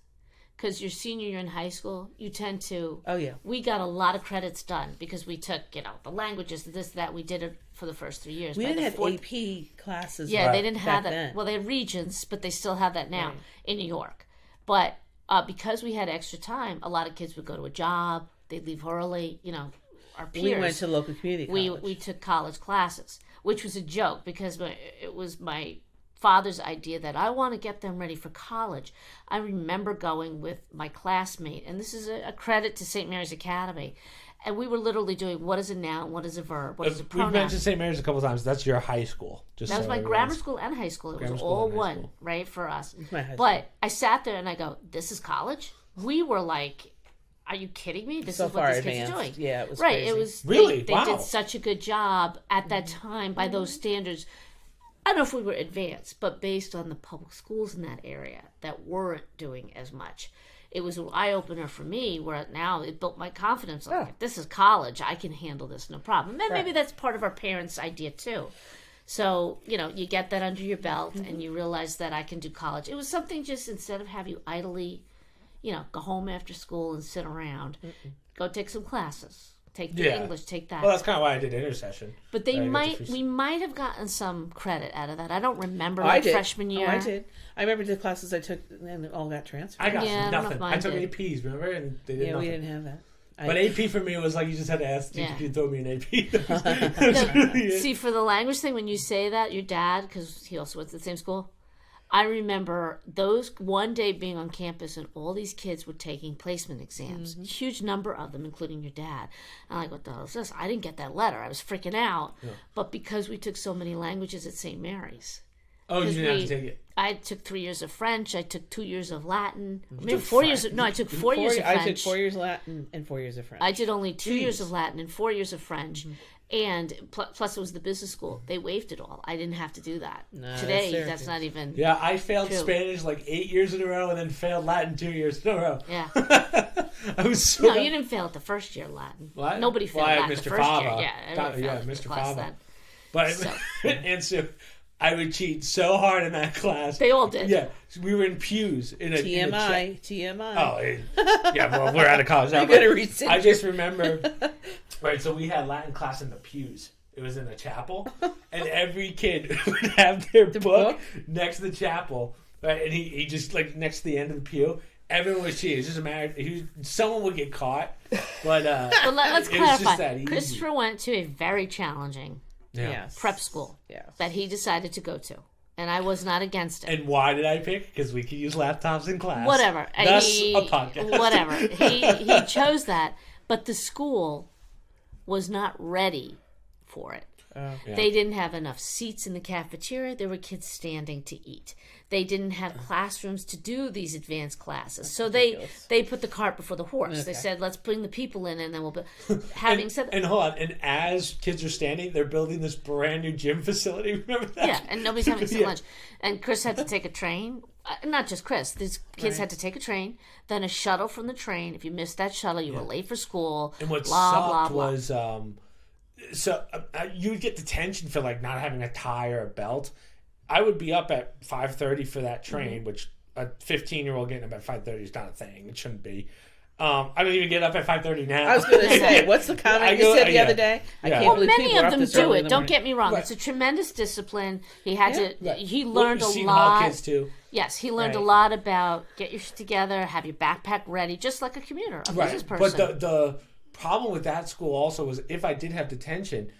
because your senior year in high school, you tend to. Oh yeah. We got a lot of credits done because we took the languages, this, that. We did it for the first 3 years. We By didn't the have fourth- AP classes. Yeah, they didn't have back that. then. Well, they had Regents, but they still have that now in New York. But because we had extra time, a lot of kids would go to a job. They'd leave early. Our peers. We went to local community college. We took college classes, which was a joke because it was my father's idea that I want to get them ready for college. I remember going with my classmate, and this is a credit to St. Mary's Academy, and we were literally doing what is a noun, what is a verb, what is a We've pronoun. mentioned St. Mary's a couple times. That's your high school. Just That was so my everyone's- grammar school and high school. It Grammar was school all and high one, school. right, for us. my high But I sat there and I go, this is college? We were like, are you kidding me? This So is what far these kids are doing. advanced. Yeah, it was right. crazy. It was Really? They Wow. did such a good job at that time by those standards. I don't know if we were advanced, but based on the public schools in that area that weren't doing as much, it was an eye opener for me. Where now it built my confidence. Like, if this is college, I can handle this no problem. And maybe that's part of our parents' idea too. So you get that under your belt, and you realize that I can do college. It was something just instead of have you idly, go home after school and sit around, go take some classes. Take the English, take that. Well, that's kind of why I did intercession. But we might have gotten some credit out of that. I don't remember I did. freshman year. Oh, I did. I remember the classes I took, and all got transferred. I got Yeah, I don't know if nothing. mine I took did. APs, remember? And they did Yeah, nothing. we didn't have that. But AP for me was like you just had to ask the Yeah. teacher to throw me an AP. See, for the language thing, when you say that, your dad, because he also went to the same school, I remember those one day being on campus and all these kids were taking placement exams. Huge number of them, including your dad. I'm like, what the hell is this? I didn't get that letter. I was freaking out. Yeah. But because we took so many languages at St. Mary's. Oh, you didn't have to take it? I took 3 years of French. I took 2 years of Latin. Maybe 4 years. I took 4 years of French. I took 4 years Latin and 4 years of French. I did only 2 years of Latin and 4 years of French. And plus it was the business school. They waived it all. I didn't have to do that. No, today, that's not even Yeah, I failed true. Spanish like 8 years in a row and then failed Latin 2 years in a row. Yeah. I was so... No, you didn't fail it the first year Latin. What? Nobody failed Latin the first year. Yeah, Mr. Fava. But, and so... I would cheat so hard in that class. They all did. Yeah, we were in pews. TMI. Oh, yeah. Well, we're out of college now. I just remember. Right, so we had Latin class in the pews. It was in the chapel, and every kid would have their book next to the chapel. Right, and he just like next to the end of the pew. Everyone was cheating. It's just a matter. Someone would get caught, but well, let's clarify. Christopher went to a very challenging. Prep school that he decided to go to. And I was not against it. And why did I pick? Because we could use laptops in class. Whatever. Thus a podcast. Whatever. He chose that, but the school was not ready for it. They didn't have enough seats in the cafeteria. There were kids standing to eat. They didn't have classrooms to do these advanced classes. So they put the cart before the horse. Okay. They said, let's bring the people in and then we'll... Having said that... And hold on. And as kids are standing, they're building this brand new gym facility. Remember that? Yeah, and nobody's having some lunch. And Chris had to take a train. Not just Chris. These kids had to take a train, then a shuttle from the train. If you missed that shuttle, you were late for school. And what sucked was... So you would get detention for like not having a tie or a belt. I would be up at 5:30 for that train, which a 15-year-old getting up at 5:30 is not a thing. It shouldn't be. I don't even get up at 5:30 now. I was going to say, what's the comment you said the other day? I can't believe many of them do it. Don't get me wrong. Right. It's a tremendous discipline. He had to. Right. He learned a lot. Kids too. Yes, he learned a lot about get your shit together, have your backpack ready, just like a commuter, a business person. But the problem with that school also was if I did have detention,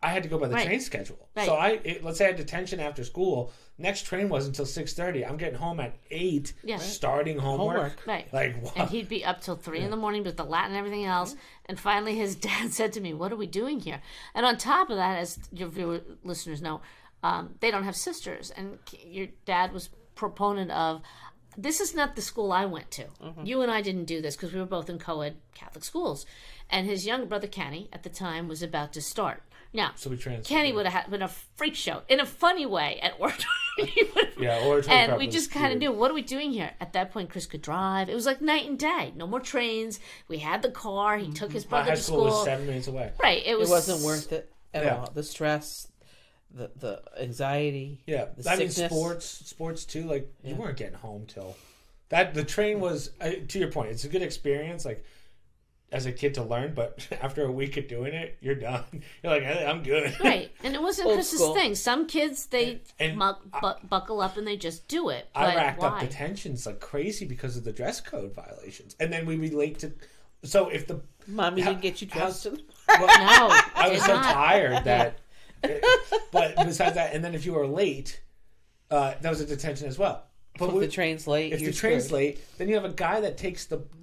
I had to go by the train schedule. Right. So let's say I had detention after school. Next train wasn't until 6:30. I'm getting home at 8. Yeah. Starting homework. Right. Like what? And he'd be up till 3 in the morning with the Latin and everything else. And finally, his dad said to me, "What are we doing here?" And on top of that, as your listeners know, they don't have sisters, and your dad was proponent of. This is not the school I went to. Mm-hmm. You and I didn't do this because we were both in co-ed Catholic schools. And his younger brother, Kenny, at the time, was about to start. Now, so Kenny would have been a freak show in a funny way at work. And we just kind of knew, what are we doing here? At that point, Chris could drive. It was like night and day. No more trains. We had the car. He took his brother to school. My high school was 7 minutes away. Right. It wasn't worth it at all. The stress, the anxiety. Yeah. The sickness. Mean, sports too. Like, you weren't getting home till... The train was, to your point, it's a good experience. Like, as a kid to learn, but after a week of doing it, you're done. You're like, I'm good. Right. And it wasn't Chris's thing. Some kids, they buckle up and they just do it. But I racked up detentions like crazy because of the dress code violations. And then we relate to... So if the... Mommy didn't get you dressed to... No. I was so tired that... But besides that, and then if you were late, that was a detention as well. But if the train's late, the train's late, then you have a guy that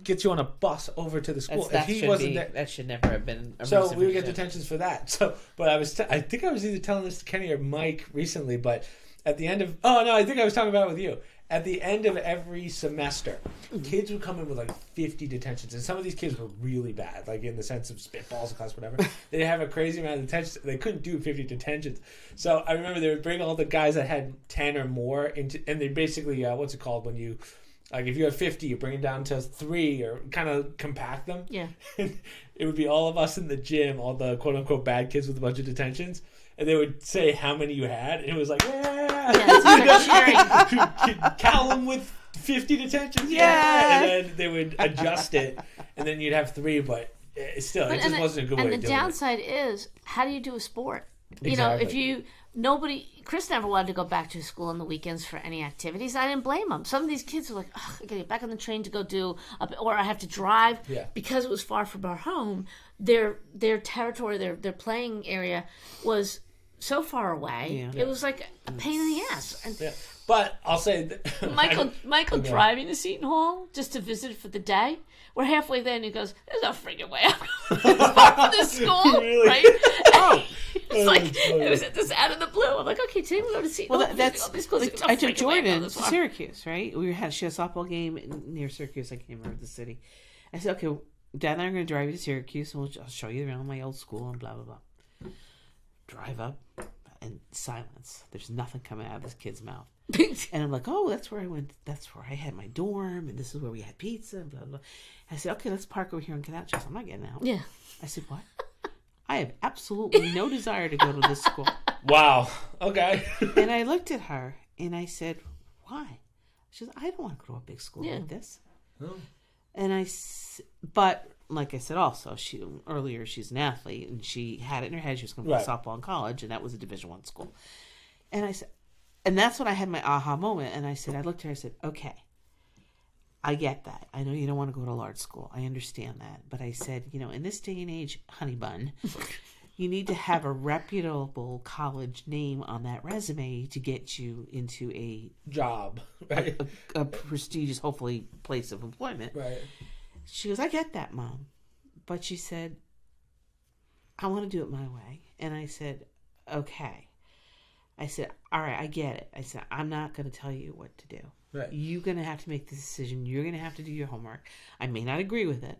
gets you on a bus over to the school. That should never have been. So we would get detentions for that. So, but I think I was either telling this to Kenny or Mike recently. But at the end of I think I was talking about it with you. At the end of every semester, kids would come in with like 50 detentions, and some of these kids were really bad, like in the sense of spitballs in class, whatever. They have a crazy amount of detentions. They couldn't do 50 detentions, so I remember they would bring all the guys that had 10 or more into, and they basically what's it called when you, like if you have 50, you bring it down to 3 or kind of compact them. Yeah, it would be all of us in the gym, all the quote unquote bad kids with a bunch of detentions. And they would say how many you had, and it was like, Callum with 50 detentions, and then they would adjust it, and then you'd have 3, but it just wasn't a good way to do it. And the downside is, how do you do a sport? Exactly. You know, Chris never wanted to go back to school on the weekends for any activities. I didn't blame him. Some of these kids were like, I gotta get back on the train to go do, or I have to drive because it was far from our home. Their territory, their playing area was so far away. It was like a pain in the ass. But I'll say that Michael driving to Seton Hall just to visit for the day. We're halfway there, and he goes, "There's no freaking way I'm going to this school, Really? right?" Oh, It's like it was just out of the blue. I'm like, "Okay, today we go to Seton Hall." well, that's. Like, I took Jordan to Syracuse, right? She had a softball game near Syracuse. I can't remember the city. I said, "Okay, Dad and I are going to drive you to Syracuse, and I'll show you around my old school and blah blah blah." Drive up, and silence. There's nothing coming out of this kid's mouth. And I'm like, oh, that's where I went. That's where I had my dorm, and this is where we had pizza, and blah, blah, blah. I said, okay, let's park over here and get out. She goes, I'm not getting out. Yeah. I said, what? I have absolutely no desire to go to this school. Wow. Okay. And I looked at her, and I said, why? She says, I don't want to go to a big school like this. Oh. And but like I said, also, earlier she's an athlete, and she had it in her head she was going to play softball in college, and that was a Division I school. And I said, and that's when I had my aha moment. And I looked at her, I said, okay, I get that. I know you don't want to go to a large school. I understand that. But I said, in this day and age, honey bun, you need to have a reputable college name on that resume to get you into a job, right? A prestigious, hopefully, place of employment. Right. She goes, I get that, Mom. But she said, I want to do it my way. And I said, okay. I said, all right, I get it. I said, I'm not going to tell you what to do. Right. You're going to have to make the decision. You're going to have to do your homework. I may not agree with it,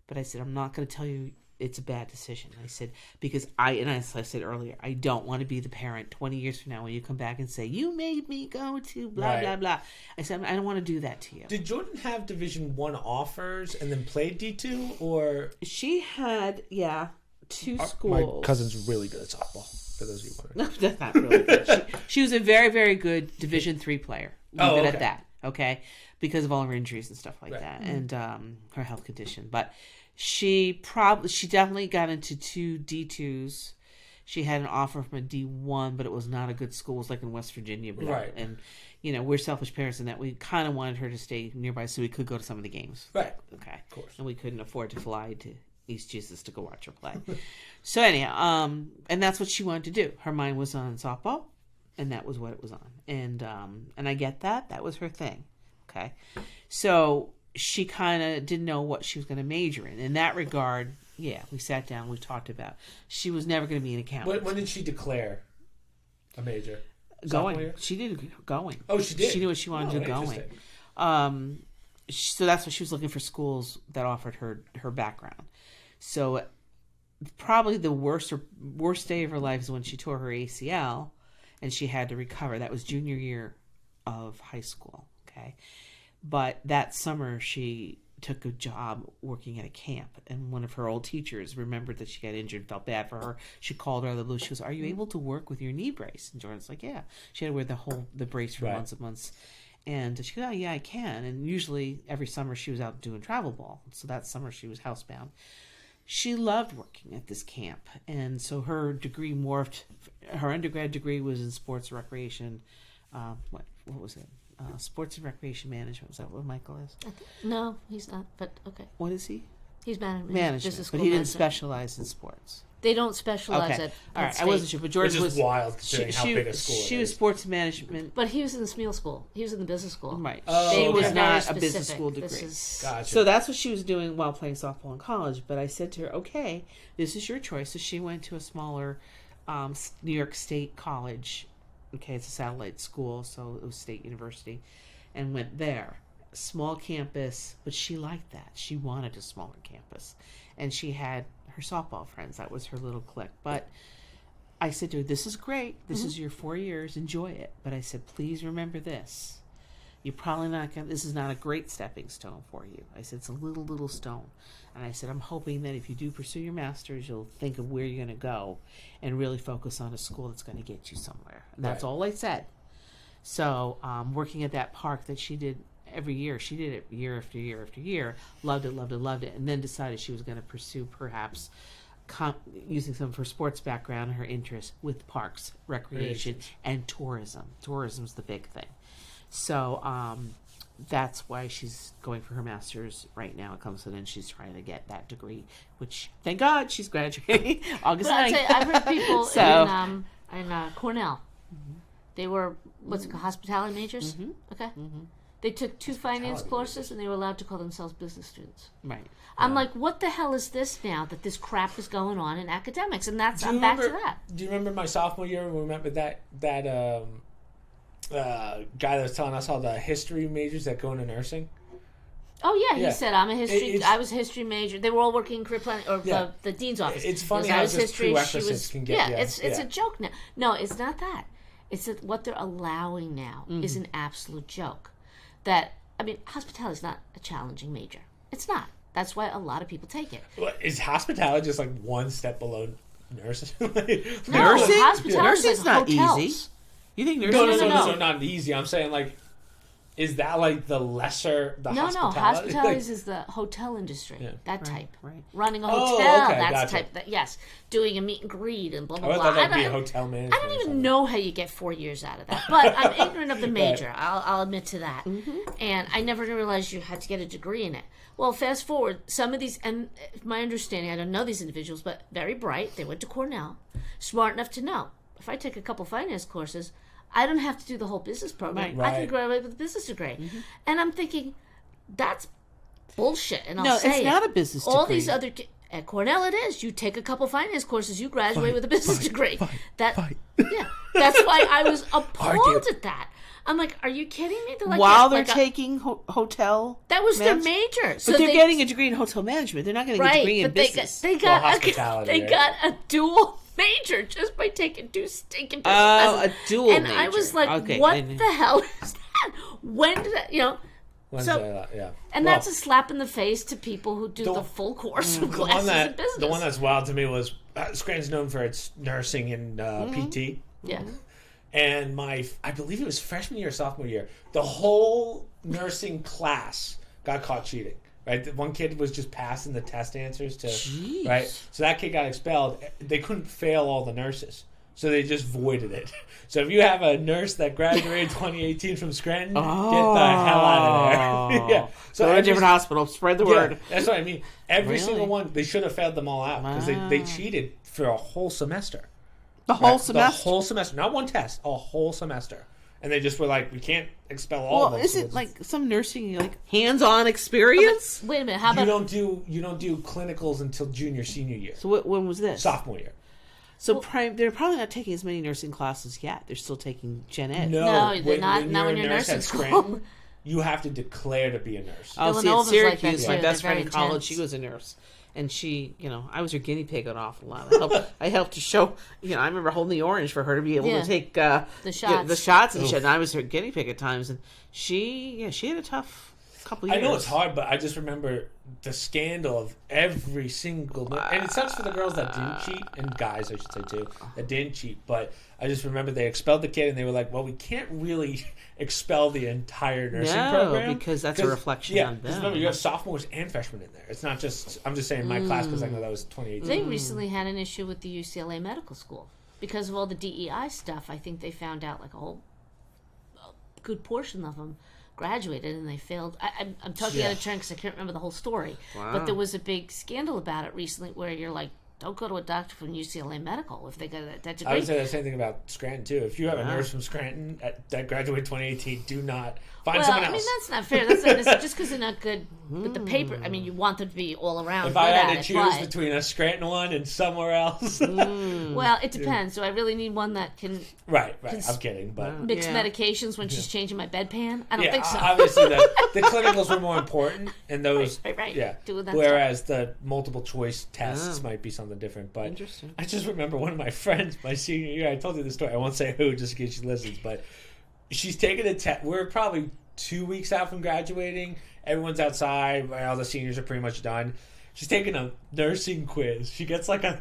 but I said, I'm not going to tell you it's a bad decision. I said, because as I said earlier, I don't want to be the parent 20 years from now when you come back and say, you made me go to blah, blah, blah. I said, I don't want to do that to you. Did Jordan have Division I offers and then played D2, or? She had, two schools. My cousin's really good at softball, for those of you wondering. No, that's not really good. She was a very, very good Division III player. Leave it at that, okay? Because of all her injuries and stuff like that, and her health condition. But she definitely got into 2 D2s. She had an offer from a D1, but it was not a good school. It was like in West Virginia. Right. And, we're selfish parents in that we kind of wanted her to stay nearby so we could go to some of the games. Right. Okay. Of course. And we couldn't afford to fly to East Jesus to go watch her play. So anyhow, and that's what she wanted to do. Her mind was on softball, and that was what it was on. And I get that. That was her thing. Okay. So she kind of didn't know what she was going to major in. In that regard, we sat down, we talked about. She was never going to be an accountant. When did she declare a major? Going. She did going. Oh, she did? She knew what she wanted to do going. So that's what she was looking for, schools that offered her background. So probably the worst day of her life is when she tore her ACL and she had to recover. That was junior year of high school. Okay. But that summer she took a job working at a camp, and one of her old teachers remembered that she got injured, felt bad for her. She called her out of the blue. She goes, are you able to work with your knee brace? And Jordan's like, yeah. She had to wear the brace for months and months. And she goes, oh, yeah, I can. And usually every summer she was out doing travel ball. So that summer she was housebound. She loved working at this camp. And so her degree morphed. Her undergrad degree was in sports recreation. What was it? Sports and recreation management. Is that what Michael is? No, he's not. But okay. What is he? He's management. But he didn't specialize in sports. They don't specialize at all right, I wasn't sure, but George was wild considering how big a school she was sports management. But he was in the SMEAL school. He was in the business school. Right. Oh, she was okay. not a business school degree. Gotcha. So that's what she was doing while playing softball in college. But I said to her, okay, this is your choice. So she went to a smaller New York State college. Okay, it's a satellite school, so it was State University, and went there. Small campus, but she liked that. She wanted a smaller campus. And she had her softball friends. That was her little clique. But I said to her, this is great. This is your 4 years. Enjoy it. But I said, please remember this. You're probably not going to, this is not a great stepping stone for you. I said, it's a little stone. And I said, I'm hoping that if you do pursue your master's, you'll think of where you're going to go and really focus on a school that's going to get you somewhere. And that's all I said. So working at that park that she did every year, she did it year after year after year, loved it, and then decided she was going to pursue perhaps using some of her sports background and her interest with parks, recreation, and tourism. Tourism's the big thing. So that's why she's going for her master's right now at Clemson, and she's trying to get that degree, which, thank God, she's graduating August 9th. I've heard people in Cornell. They were, what's it called, hospitality majors? Mm-hmm. Okay. They took 2 finance courses, and they were allowed to call themselves business students. Right. I'm like, what the hell is this now that this crap is going on in academics? And I'm back to that. Do you remember my sophomore year when we met with that guy that was telling us all the history majors that go into nursing? Oh yeah, he said I was a history major. They were all working in career planning or the dean's office. It's funny how just prerequisites can get you. It's a joke now. No, it's not that. It's that what they're allowing now is an absolute joke. That hospitality is not a challenging major. It's not. That's why a lot of people take it. Well, is hospitality just like one step below nursing? Nursing? Hospitality Nursing's is not like hotels. easy. You think nursing No, not easy. I'm saying like, is that like the lesser hospitality? Hospitality is the hotel industry. Yeah. That type. Right. Running a hotel. okay, that's gotcha. type. Yes. Doing a meet and greet and blah blah I blah. thought that'd be a hotel manager. I don't even know how you get 4 years out of that, but I'm ignorant of the major. I'll admit to that. And I never realized you had to get a degree in it. Well, fast forward, some of these, and my understanding, I don't know these individuals, but very bright. They went to Cornell, smart enough to know if I take a couple finance courses, I don't have to do the whole business program. Right. I can graduate with a business degree. And I'm thinking, that's bullshit. And No, it's not a business degree. All these other at Cornell, it is. You take a couple finance courses, you graduate with a business degree. That's why I was appalled at that. I'm like, are you kidding me? They're like, while they're taking hotel, that was their major. So but they're getting a degree in hotel management. They're not getting a degree in business. They got hospitality. They got a dual major just by taking 2 stinking business a classes. dual major. And I was like, what the hell is that? When did that, And that's a slap in the face to people who do the full course of classes in business. The one that's wild to me was Scranton's known for its nursing and PT. Yeah. And I believe it was freshman year or sophomore year, the whole nursing class got caught cheating. Right, the one kid was just passing the test answers to. Jeez. Right, so that kid got expelled. They couldn't fail all the nurses, so they just voided it. So if you have a nurse that graduated 2018 from Scranton, get the hell out of there. Yeah, so go to a different hospital. Spread the word. That's what I mean. Every single one, they should have failed them all out because they cheated for a whole semester. The whole semester? The whole semester. Not one test, a whole semester. And they just were like, we can't expel all of them. Well, is it like some nursing, like hands-on experience? Wait a minute. How about you don't do clinicals until junior, senior year. So when was this? Sophomore year. So they're probably not taking as many nursing classes yet. They're still taking gen ed. No, they're not. Not when you're nursing school. You have to declare to be a nurse. Oh, see, at Syracuse, my best friend in college, she was a nurse. And she, I was her guinea pig an awful lot. I helped to show, I remember holding the orange for her to be able to take the shots and shit. And I was her guinea pig at times. And she had a tough couple years. I know it's hard, but I just remember the scandal of every single... and it sucks for the girls that didn't cheat, and guys, I should say, too, that didn't cheat. But I just remember they expelled the kid, and they were like, well, we can't really expel the entire nursing program. Because that's a reflection on them. Remember, you have sophomores and freshmen in there. It's not just... I'm just saying my class, because I know that was 2018. They recently had an issue with the UCLA Medical School. Because of all the DEI stuff, I think they found out like a good portion of them graduated and they failed. I'm talking out of turn because I can't remember the whole story. Wow. But there was a big scandal about it recently where you're like, don't go to a doctor from UCLA Medical if they got that degree. I would say the same thing about Scranton, too. If you have a nurse from Scranton that graduated 2018, do not find someone else. I mean, that's not fair. That's not just because they're not good with the paper. I mean, you want them to be all around. If I had to choose between a Scranton one and somewhere else. Well, it depends. Do I really need one that can... Right. I'm kidding. But mix medications when she's changing my bedpan? I don't think so. Obviously, the clinicals were more important. And those... Right. Yeah. Whereas the multiple choice tests might be something different. But interesting. I just remember one of my friends, my senior year, I told you the story. I won't say who just in case she listens. But she's taking a test. We're probably 2 weeks out from graduating. Everyone's outside. All the seniors are pretty much done. She's taking a nursing quiz. She gets like a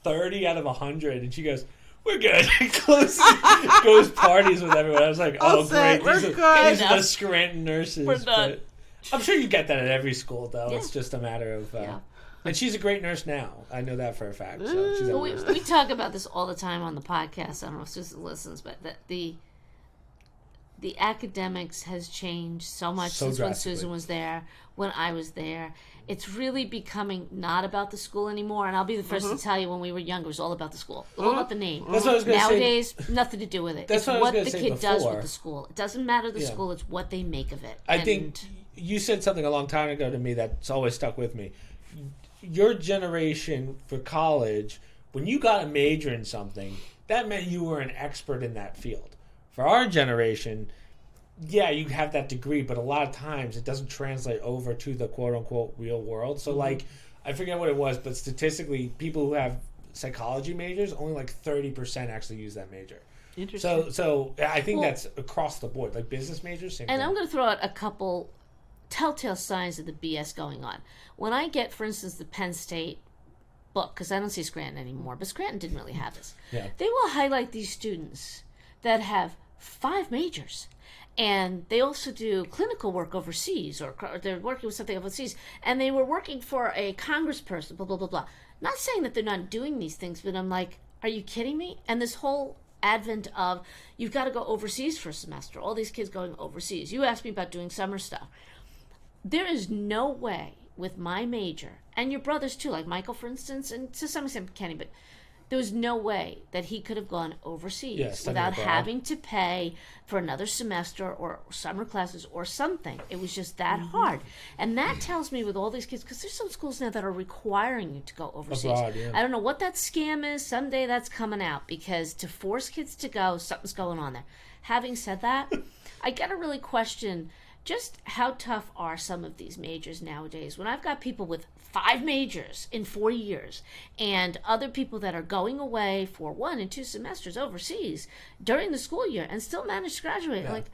30 out of 100, and she goes, "We're good." Goes parties with everyone. I was like, "Oh, great! These are the Scranton nurses." We're done. I'm sure you get that at every school, though. Yeah. It's just a matter of. And she's a great nurse now. I know that for a fact. So we talk about this all the time on the podcast. I don't know if Susan listens, but the the academics has changed so much So since when drastically. Susan was there, when I was there. It's really becoming not about the school anymore. And I'll be the 1st to tell you, when we were younger, it was all about the school. All about the name. That's what I was going to say. Nowadays, nothing to do with it. That's It's what I was what gonna the say kid does before. with the school. It doesn't matter the Yeah. school. It's what they make of it. I think you said something a long time ago to me that's always stuck with me. Your generation for college, when you got a major in something, that meant you were an expert in that field. For our generation, yeah, you have that degree, but a lot of times it doesn't translate over to the quote-unquote real world. So, like, I forget what it was, but statistically, people who have psychology majors, only like 30% actually use that major. Interesting. So I think that's across the board. Like business majors, same And thing. I'm going to throw out a couple telltale signs of the BS going on. When I get, for instance, the Penn State book, because I don't see Scranton anymore, but Scranton didn't really have this. Yeah. They will highlight these students that have 5 majors. And they also do clinical work overseas, or they're working with something overseas. And they were working for a congressperson, blah, blah, blah, blah. Not saying that they're not doing these things, but I'm like, are you kidding me? And this whole advent of, you've got to go overseas for a semester. All these kids going overseas. You asked me about doing summer stuff. There is no way with my major, and your brothers too, like Michael, for instance, and to some extent Kenny, but there was no way that he could have gone overseas studying without abroad. having to pay for another semester or summer classes or something. It was just that hard. And that tells me with all these kids, because there's some schools now that are requiring you to go overseas. Abroad, yeah. I don't know what that scam is. Someday that's coming out, because to force kids to go, something's going on there. Having said that, I got to really question just how tough are some of these majors nowadays. When I've got people with 5 majors in 4 years, and other people that are going away for 1 and 2 semesters overseas during the school year and still manage to graduate, like,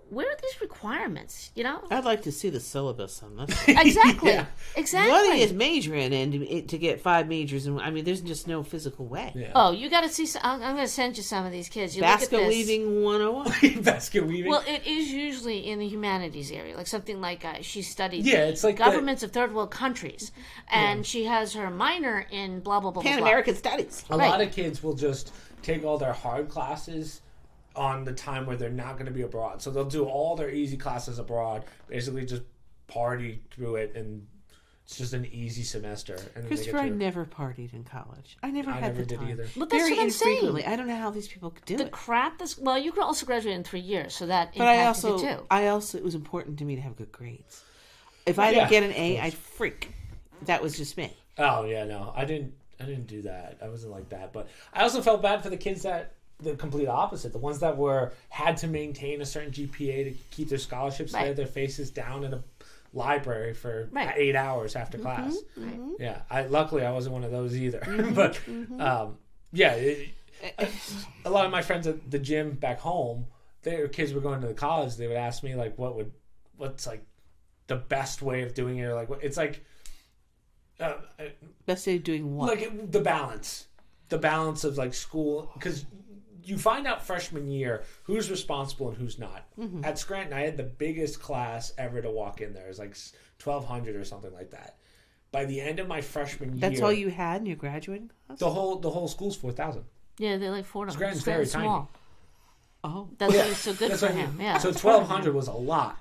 where are these requirements, you know? I'd like to see the syllabus on this. Exactly. Yeah. Exactly. What is majoring in to get 5 majors? And I mean, there's just no physical way. Yeah. Oh, you got to see. I'm going to send you some of these kids. You look at Basket this. weaving 101. Basket weaving. Well, it is usually in the humanities area, like something like she studied It's like governments of third world countries, and she has her minor in blah blah blah. Pan blah, blah. American Studies. a right. lot of kids will just take all their hard classes on the time where they're not going to be abroad. So they'll do all their easy classes abroad, basically just party through it, and it's just an easy semester. And then they get Christopher, I to, never partied in college. I never had never the did time. either. But that's Very what I'm saying. infrequently. I don't know how these people could do The it. crap. Well, you could also graduate in 3 years, so that But impacted you too. I also, it was important to me to have good grades. If I didn't get an A, I'd freak. That was just me. Oh yeah, no, I didn't do that. I wasn't like that. But I also felt bad for the kids that the complete opposite, the ones that had to maintain a certain GPA to keep their scholarships. They Right. had their faces down in a library for Right. 8 hours after class. Right. Yeah, luckily I wasn't one of those either. But a lot of my friends at the gym back home, their kids were going to the college. They would ask me like, what's like the best way of doing it? Or like, it's like, Best day of doing what? like the balance of like school, because you find out freshman year who's responsible and who's not. At Scranton, I had the biggest class ever to walk in there. It was like 1,200 or something like that. By the end of my freshman year, That's all you had in your graduating class? the whole school's 4,000. Yeah, they like 4 of them. Scranton's Scranton's very small. Oh. That's why it's so good That's for what I him. mean. Yeah. So 1,200 was a lot,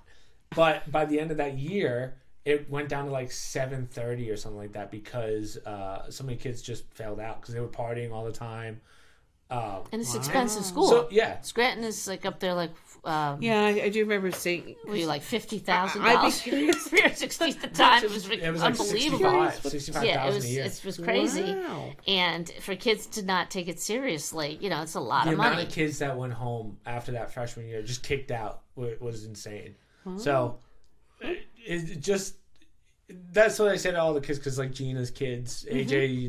but by the end of that year, it went down to like 730 or something like that, because so many kids just failed out because they were partying all the time. And it's expensive school. So yeah, Scranton is like up there, like Yeah, I do remember saying... were you like $50,000? I'd be curious. 360 at the time. It was like unbelievable. 65,000 Yeah, a year. it was crazy. Wow. And for kids to not take it seriously, you know, it's a lot The of amount money. of kids that went home after that freshman year, just kicked out, was insane. So it just, that's what I say to all the kids, because like Gina's kids, AJ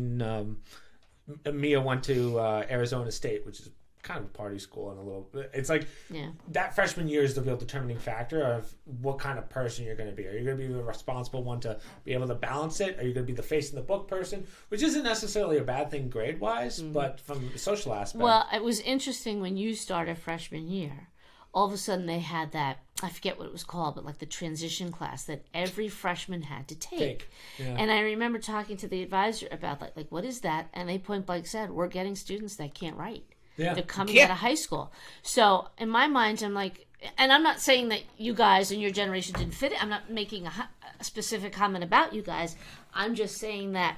and Mia went to Arizona State, which is kind of a party school, and a little, it's like Yeah. that freshman year is the real determining factor of what kind of person you're going to be. Are you going to be the responsible one to be able to balance it? Are you going to be the face in the book person, which isn't necessarily a bad thing grade wise, but from a social aspect. Well, it was interesting when you started freshman year. All of a sudden, they had that, I forget what it was called, but like the transition class that every freshman had to take. Yeah. And I remember talking to the advisor about like what is that? And they point blank said, we're getting students that can't write. Yeah. They're coming Yeah. out of high school. So in my mind, I'm like, and I'm not saying that you guys and your generation didn't fit it. I'm not making a specific comment about you guys. I'm just saying that,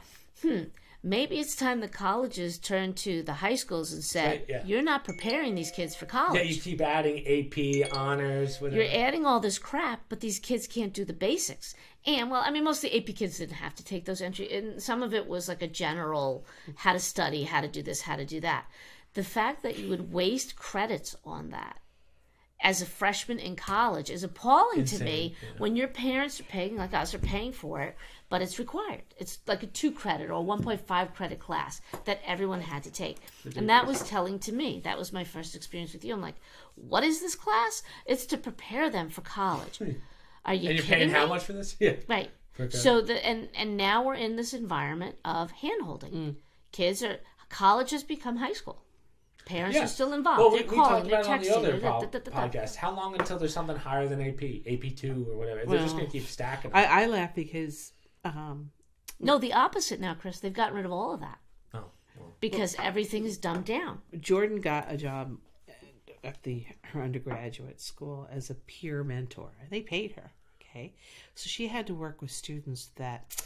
maybe it's time the colleges turn to the high schools and say, you're not preparing these kids for college. Yeah, you keep adding AP, honors, whatever. You're adding all this crap, but these kids can't do the basics. And, well, I mean, most of the AP kids didn't have to take those entry. And some of it was like a general how to study, how to do this, how to do that. The fact that you would waste credits on that as a freshman in college is appalling to me when your parents are paying, like us, are paying for it, but it's required. It's like a 2 credit or 1.5 credit class that everyone had to take. And that was telling to me. That was my first experience with you. I'm like, what is this class? It's to prepare them for college. Are you and you're kidding paying how me? much for this? Yeah. Right. So and now we're in this environment of hand-holding. College has become high school. Parents are still involved. Well, they're we calling, talked they're about it on the texting. other podcast. How long until there's something higher than AP2 or whatever? They're just going to keep stacking it. I laugh because... No, the opposite now, Chris. They've gotten rid of all of that. Oh. Well. Because everything is dumbed down. Jordan got a job at her undergraduate school as a peer mentor. They paid her, okay? So she had to work with students that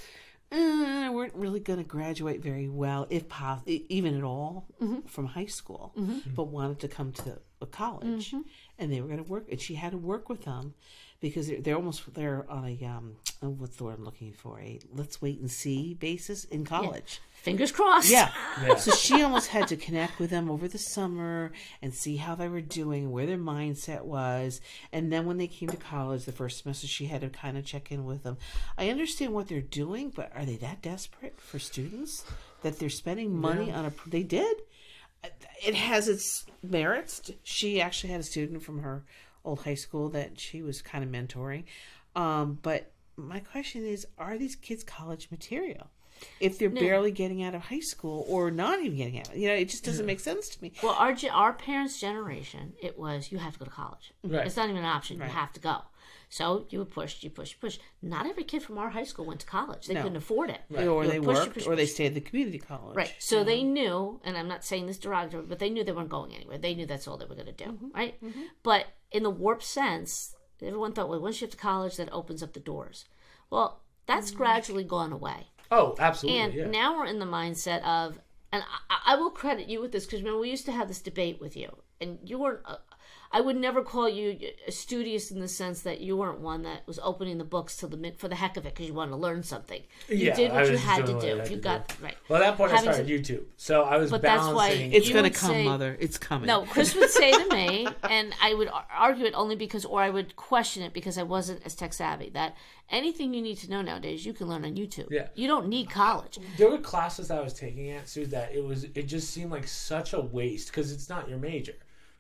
weren't really going to graduate very well, if possible, even at all, from high school, but wanted to come to a college, and they were going to work, and she had to work with them because they're on a what's the word I'm looking for, a let's wait and see basis in college. Yeah. Fingers crossed. Yeah. So she almost had to connect with them over the summer and see how they were doing, where their mindset was. And then when they came to college the first semester, she had to kind of check in with them. I understand what they're doing, but are they that desperate for students that they're spending money on They did. It has its merits. She actually had a student from her old high school that she was kind of mentoring. But my question is, are these kids college material? If they're barely getting out of high school or not even getting out, it just doesn't make sense to me. Well, our parents' generation, it was you have to go to college. Right. It's not even an option. You have to go. So you would push. Not every kid from our high school went to college. They couldn't afford it. Right. Or they worked, or they stayed at the community college. Right. So they knew, and I'm not saying this derogatory, but they knew they weren't going anywhere. They knew that's all they were going to do. Right. But in the warped sense, everyone thought, well, once you get to college, that opens up the doors. Well, that's gradually gone away. Oh, absolutely. And now we're in the mindset of, and I will credit you with this, because remember, we used to have this debate with you, and you weren't, I would never call you studious in the sense that you weren't one that was opening the books for the heck of it because you wanted to learn something. You did what you had to do. You got right. Well, at that point I started YouTube, so I was balancing. That's why it's going to come, Mother. It's coming. No, Chris would say to me, and I would argue it only because, or I would question it because I wasn't as tech savvy, that anything you need to know nowadays you can learn on YouTube. Yeah. You don't need college. There were classes that I was taking at Sue that it just seemed like such a waste because it's not your major.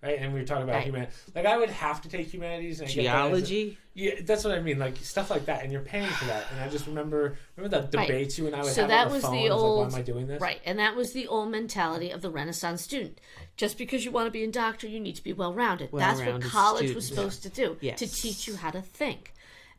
Right, and we were talking about humanities. Like, I would have to take humanities. And geology? Yeah, that's what I mean. Like, stuff like that. And you're paying for that. And I just remember the debates you and I would have on the phone. Like, why am I doing this? Right, and that was the old mentality of the Renaissance student. Just because you want to be a doctor, you need to be well-rounded. That's what college was supposed to do, to teach you how to think.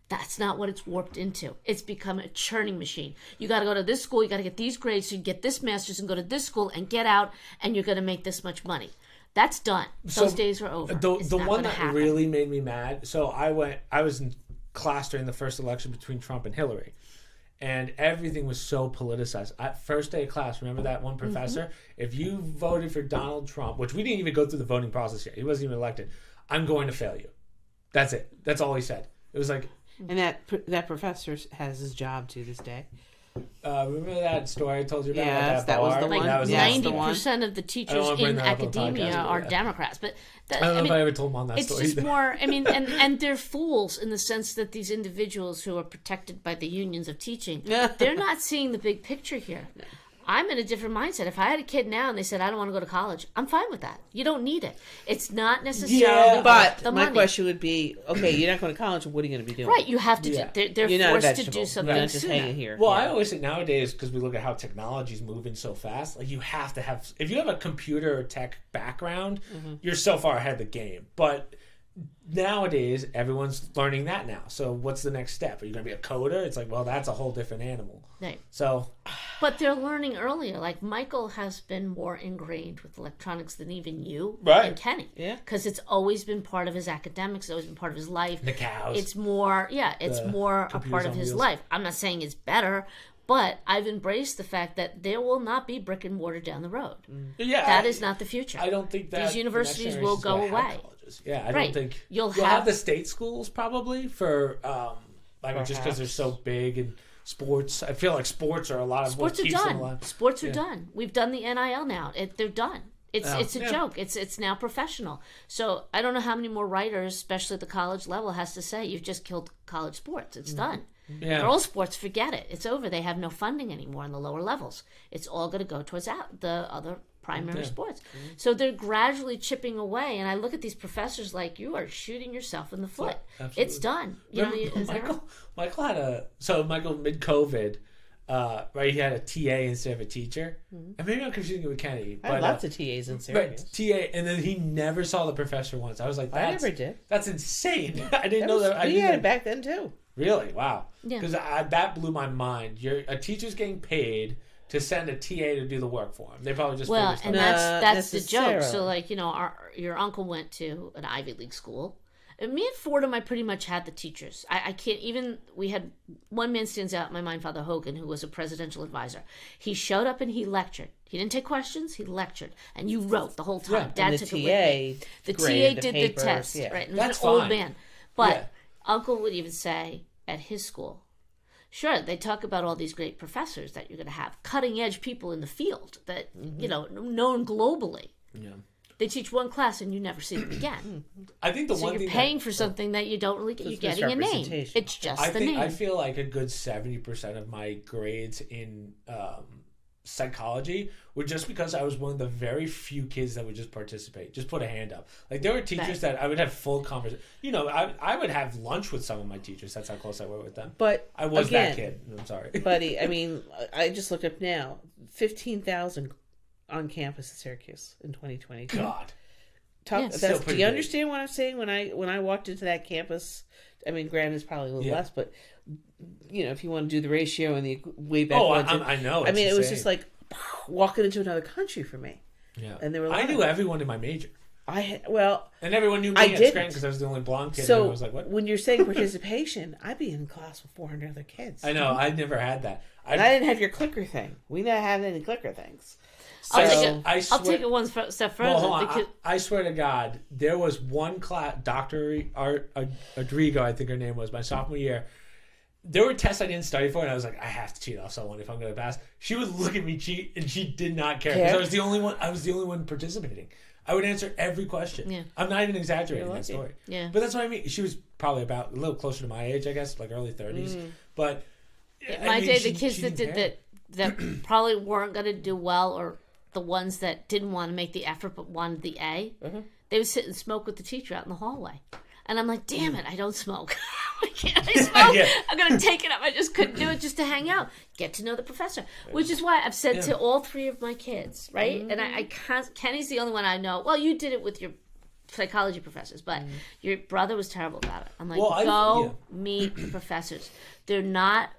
That's not what it's warped into. It's become a churning machine. You got to go to this school, you got to get these grades, so you get this master's and go to this school and get out, and you're going to make this much money. That's done. Those days are over. The one that really made me mad. So I was in class during the first election between Trump and Hillary, and everything was so politicized. At first day of class, remember that one professor? If you voted for Donald Trump, which we didn't even go through the voting process yet, he wasn't even elected, I'm going to fail you. That's it. That's all he said. It was like, and that professor has his job to this day. Remember that story I told you about? Yes, that was the one. Like 90% of the teachers in academia are Democrats. But I don't know if I ever told them on that story. It's just more, I mean, and they're fools in the sense that these individuals who are protected by the unions of teaching, they're not seeing the big picture here. I'm in a different mindset. If I had a kid now and they said, I don't want to go to college, I'm fine with that. You don't need it. It's not necessarily but the my money. question would be, okay, you're not going to college, what are you going to be doing? Right, you have to do, they're forced to do something you're not just hanging here. Well, I always say nowadays, because we look at how technology is moving so fast, like you have to have, if you have a computer or tech background, you're so far ahead of the game. But nowadays, everyone's learning that now. So what's the next step? Are you going to be a coder? It's like, well, that's a whole different animal. Right. So But they're learning earlier. Like Michael has been more ingrained with electronics than even you Right. and Kenny. Yeah. Because it's always been part of his academics. It's always been part of his life. The cows. It's more, it's The more a computers part of on his wheels. life. I'm not saying it's better, but I've embraced the fact that there will not be brick and mortar down the road. Yeah, That is not the future. I don't think that These the universities next will generation's go gonna have away. colleges. Yeah, I Right. don't think You'll have have- the state schools probably for just because they're so big and sports. I feel like sports are a lot of Sports what are keeps them done. alive. Sports are done. We've done the NIL now. They're done. It's a Yeah. joke. It's now professional. So I don't know how many more writers, especially at the college level, has to say you've just killed college sports. It's done. Yeah. Girls sports, forget it. It's over. They have no funding anymore in the lower levels. It's all going to go towards the other primary sports. So they're gradually chipping away. And I look at these professors like, you are shooting yourself in the foot. absolutely. It's done. Michael had Michael mid-COVID, right? He had a TA instead of a teacher. And maybe I'm confusing it with Kenny. I had lots of TAs in Syracuse. But TA, and then he never saw the professor once. I was like, I never did. That's insane. I didn't know that. We had it back then too. Really? Wow. Yeah. Because that blew my mind. A teacher's getting paid to send a TA to do the work for him. They probably just Well, figured and stuff out. that's the joke. necessarily. So, like, your uncle went to an Ivy League school. And me and Fordham, I pretty much had the teachers. I can't even. We had one man stands out in my mind, Father Hogan, who was a presidential advisor. He showed up and he lectured. He didn't take questions. He lectured, and you wrote the whole time. Dad And took the it with me. The TA graded the did papers, the test, yeah. right? And That's he was an old fine. man, but Yeah. Uncle would even say at his school. Sure, they talk about all these great professors that you're going to have, cutting edge people in the field that known globally. Yeah. They teach one class and you never see them again. I think the So one you're thing paying for something that you don't really get. You're It's getting a name. misrepresentation. It's just I the think name. I feel like a good 70% of my grades in psychology were just because I was one of the very few kids that would just participate, just put a hand up. Like there were teachers Right. that I would have full conversation. I would have lunch with some of my teachers. That's how close I were with them. But I was again, that kid. I'm sorry, buddy. I mean, I just looked up now. 15,000 on campus in Syracuse in 2022. God. Yeah. Still Do pretty you big. understand what I'm saying when I walked into that campus? I mean, granted, it's probably a little less, but if you want to do the ratio and the way back, I know. I mean, it was insane. just like walking into another country for me. Yeah. And they were. I knew everyone in my major, and and everyone knew me I at didn't. Scranton because I was the only blonde kid. So and I was like, what? when you're saying participation, I'd be in class with 400 other kids. I know. I never had that. And I didn't have your clicker thing. We never had any clicker things. I'll, So- I'll take it one step further. Well, hold on. because- I swear to God, there was one class, Dr. Rodrigo, I think her name was, my sophomore year. There were tests I didn't study for, and I was like, I have to cheat off someone if I'm going to pass. She would look at me cheat, and she did not care because I was the only one. I was the only one participating. I would answer every question. Yeah. I'm not even exaggerating You're that lucky. story. Yeah. But that's what I mean. She was probably about a little closer to my age, I guess, like early 30s. But my day, the kids that did that probably weren't going to do well, or the ones that didn't want to make the effort but wanted the A, they would sit and smoke with the teacher out in the hallway. And I'm like, damn it, I don't smoke. Why can't I smoke? Yeah. I'm going to take it up. I just couldn't do it just to hang out. Get to know the professor. Which is why I've said to all three of my kids, right? And I can't, Kenny's the only one I know. Well, you did it with your psychology professors, but your brother was terrible about it. I'm like, go meet the professors. They're not,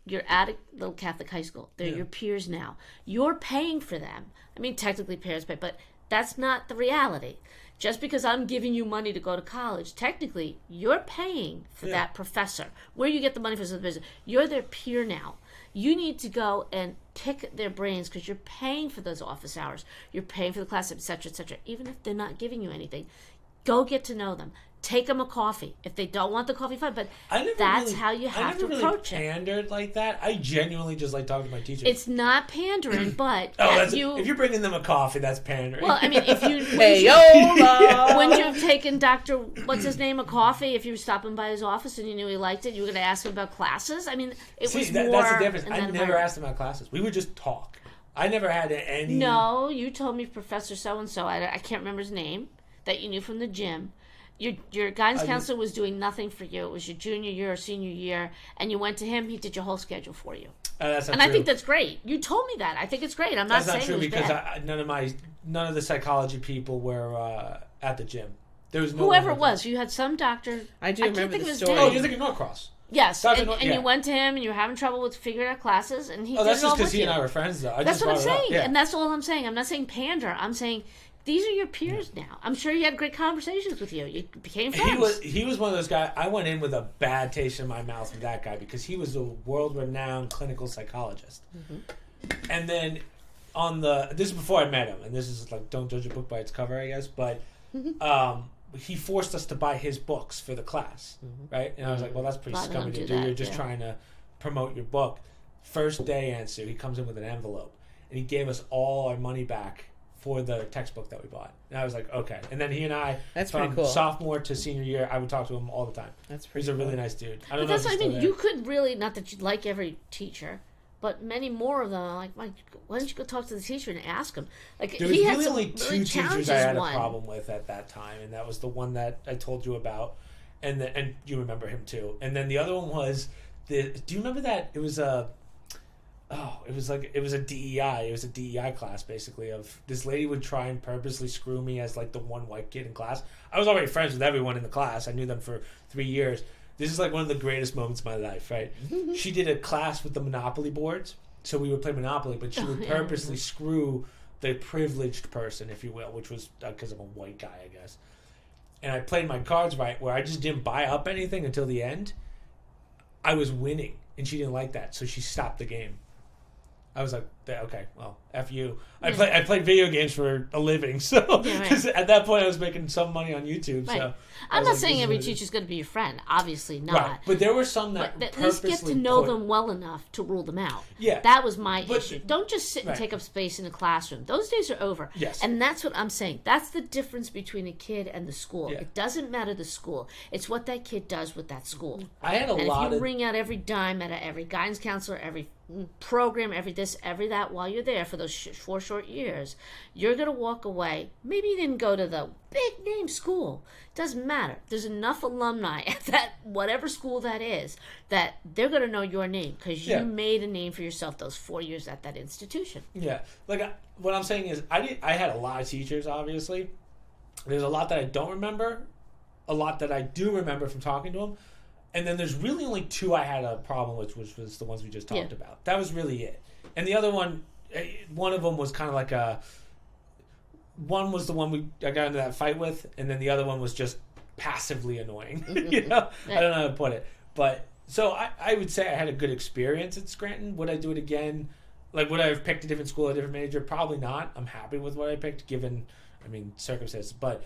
you're at a little Catholic high school. They're your peers now. You're paying for them. I mean, technically parents pay, but that's not the reality. Just because I'm giving you money to go to college, technically, you're paying for that professor. Where you get the money for the business, you're their peer now. You need to go and pick their brains because you're paying for those office hours. You're paying for the class, etc., etc. Even if they're not giving you anything, go get to know them. Take them a coffee. If they don't want the coffee, fine. But that's how you have to approach it. I never really pandered like that. I genuinely just like talking to my teachers. It's not pandering, but if you're bringing them a coffee, that's pandering. Well, I mean, if you wouldn't you have taken Dr. What's his name a coffee if you were stopping by his office and you knew he liked it? You were going to ask him about classes. I mean, it was more. That's the difference. in I that never environment. asked him about classes. We would just talk. I never had any. No, you told me Professor so and so. I can't remember his name that you knew from the gym. Your guidance counselor was doing nothing for you. It was your junior year or senior year, and you went to him. He did your whole schedule for you. That's not and true. I think that's great. You told me that. I think it's great. I'm not That's not saying true it was because bad. none of the psychology people were at the gym. There was no Whoever one it was, you had some doctor. I do can't remember think the of his story. name. Oh, you're thinking Norcross. Yes, Dr. and Norton, you yeah. went to him, and you were having trouble with figuring out classes, and he Oh, did that's it all just because with he you. and I were friends, though. That's what I'm saying, Yeah. and that's all I'm saying. I'm not saying pander. I'm saying these are your peers now. I'm sure you had great conversations with you. You became friends. He was one of those guys. I went in with a bad taste in my mouth with that guy because he was a world-renowned clinical psychologist. And then this is before I met him, and this is like, don't judge a book by its cover, I guess, but he forced us to buy his books for the class, right? And I was like, well, that's pretty A lot of scummy them to do do. that, You're just yeah. trying to promote your book. First day answer, he comes in with an envelope, and he gave us all our money back for the textbook that we bought. And I was like, okay. And then he and I, That's from pretty cool. sophomore to senior year, I would talk to him all the time. That's pretty He's a really cool. nice dude. I But don't know that's if what I he's mean. still You could really, not that you'd like every teacher, but many more of them are like, why don't you go talk to the teacher and ask him? Like, there was he had really some only really two teachers challenges I had a one. problem with at that time, and that was the one that I told you about, and you remember him too. And then the other one was do you remember that it was a DEI. It was a DEI class, basically, of this lady would try and purposely screw me as like the one white kid in class. I was already friends with everyone in the class. I knew them for 3 years. This is like one of the greatest moments of my life, right? She did a class with the Monopoly boards, so we would play Monopoly, but she would purposely screw the privileged person, if you will, which was because I'm a white guy, I guess. And I played my cards right, where I just didn't buy up anything until the end. I was winning, and she didn't like that, so she stopped the game. I was like, okay, well, F you. I played video games for a living, so Yeah, right. because at that point I was making some money on YouTube. Right. So I I'm was not like, saying this is every what it is. teacher's going to be your friend. Obviously not. Right, but there were some that But at least get to purposely know put- them well enough to rule them out. Yeah. That was my But- issue. Don't just sit and right. take up space in a classroom. Those days are over. Yes. And that's what I'm saying. That's the difference between a kid and the school. Yeah. It doesn't matter the school. It's what that kid does with that school. I had a And lot if you of wring out every dime out of every guidance counselor, every program, every this, every that, while you're there for those 4 short years, you're going to walk away. Maybe you didn't go to the big name school. Doesn't matter. There's enough alumni at that, whatever school that is, that they're going to know your name because you Yeah. made a name for yourself those 4 years at that institution. Yeah, like what I'm saying is, I had a lot of teachers. Obviously, there's a lot that I don't remember, a lot that I do remember from talking to them, and then there's really only 2 I had a problem with, which was the ones we just talked Yeah. about. That was really it. And the other one of them was kind of like one was the one I got into that fight with, and then the other one was just passively annoying. You know, I don't know how to put it, but so I would say I had a good experience at Scranton. Would I do it again? Like, would I have picked a different school, a different major? Probably not. I'm happy with what I picked, given, circumstances. But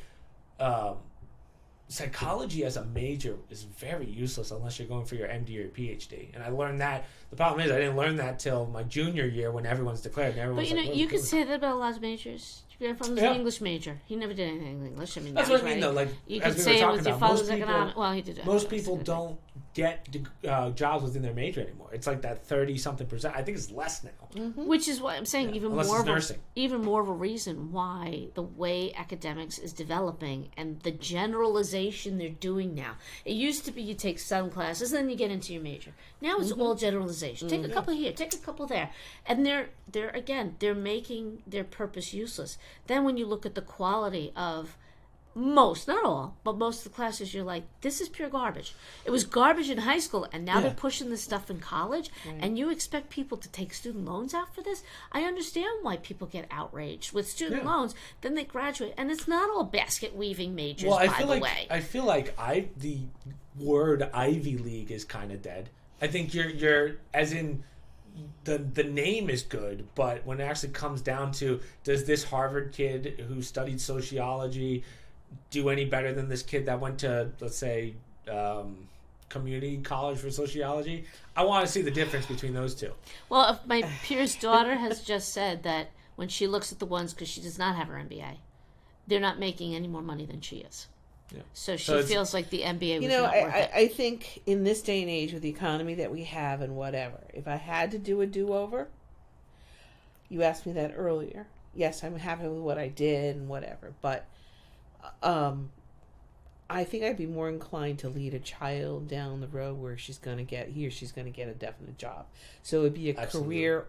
psychology as a major is very useless unless you're going for your MD or your PhD. And I learned that. The problem is I didn't learn that till my junior year when everyone's declared. And But everyone's you know, like, you "What could is say that about a lot of majors. Your grandfather was Yeah. an English major. He never did anything in English. That's now what he's I mean, writing. though. Like, You as could we say were it talking with your about, father's economic. Well, he did. most people don't get jobs within their major anymore. It's like that 30-something%. I think it's less now. Which is what I'm saying. Yeah, Even unless more it's of nursing. even more of a reason why the way academics is developing and the generalization they're doing now. It used to be you take some classes and then you get into your major. Now it's all generalization. Take a couple here, take a couple there, and they're making their purpose useless. Then when you look at the quality of most, not all, but most of the classes, you're like, this is pure garbage. It was garbage in high school, and now Yeah. they're pushing this stuff in college, and you expect people to take student loans out for this? I understand why people get outraged with student Yeah. loans. Then they graduate, and it's not all basket weaving majors, Well, by the way. I feel like the word Ivy League is kind of dead. I think you're as in the name is good, but when it actually comes down to, does this Harvard kid who studied sociology do any better than this kid that went to, let's say, community college for sociology? I want to see the difference between those two. Well, if my peer's daughter has just said that when she looks at the ones, because she does not have her MBA, they're not making any more money than she is. Yeah. So she So it's- feels like the MBA was You know, not worth it. I think in this day and age with the economy that we have and whatever, if I had to do a do-over, you asked me that earlier. Yes, I'm happy with what I did and whatever, but I think I'd be more inclined to lead a child down the road where she's going to get a definite job. So it'd be a Absolutely. career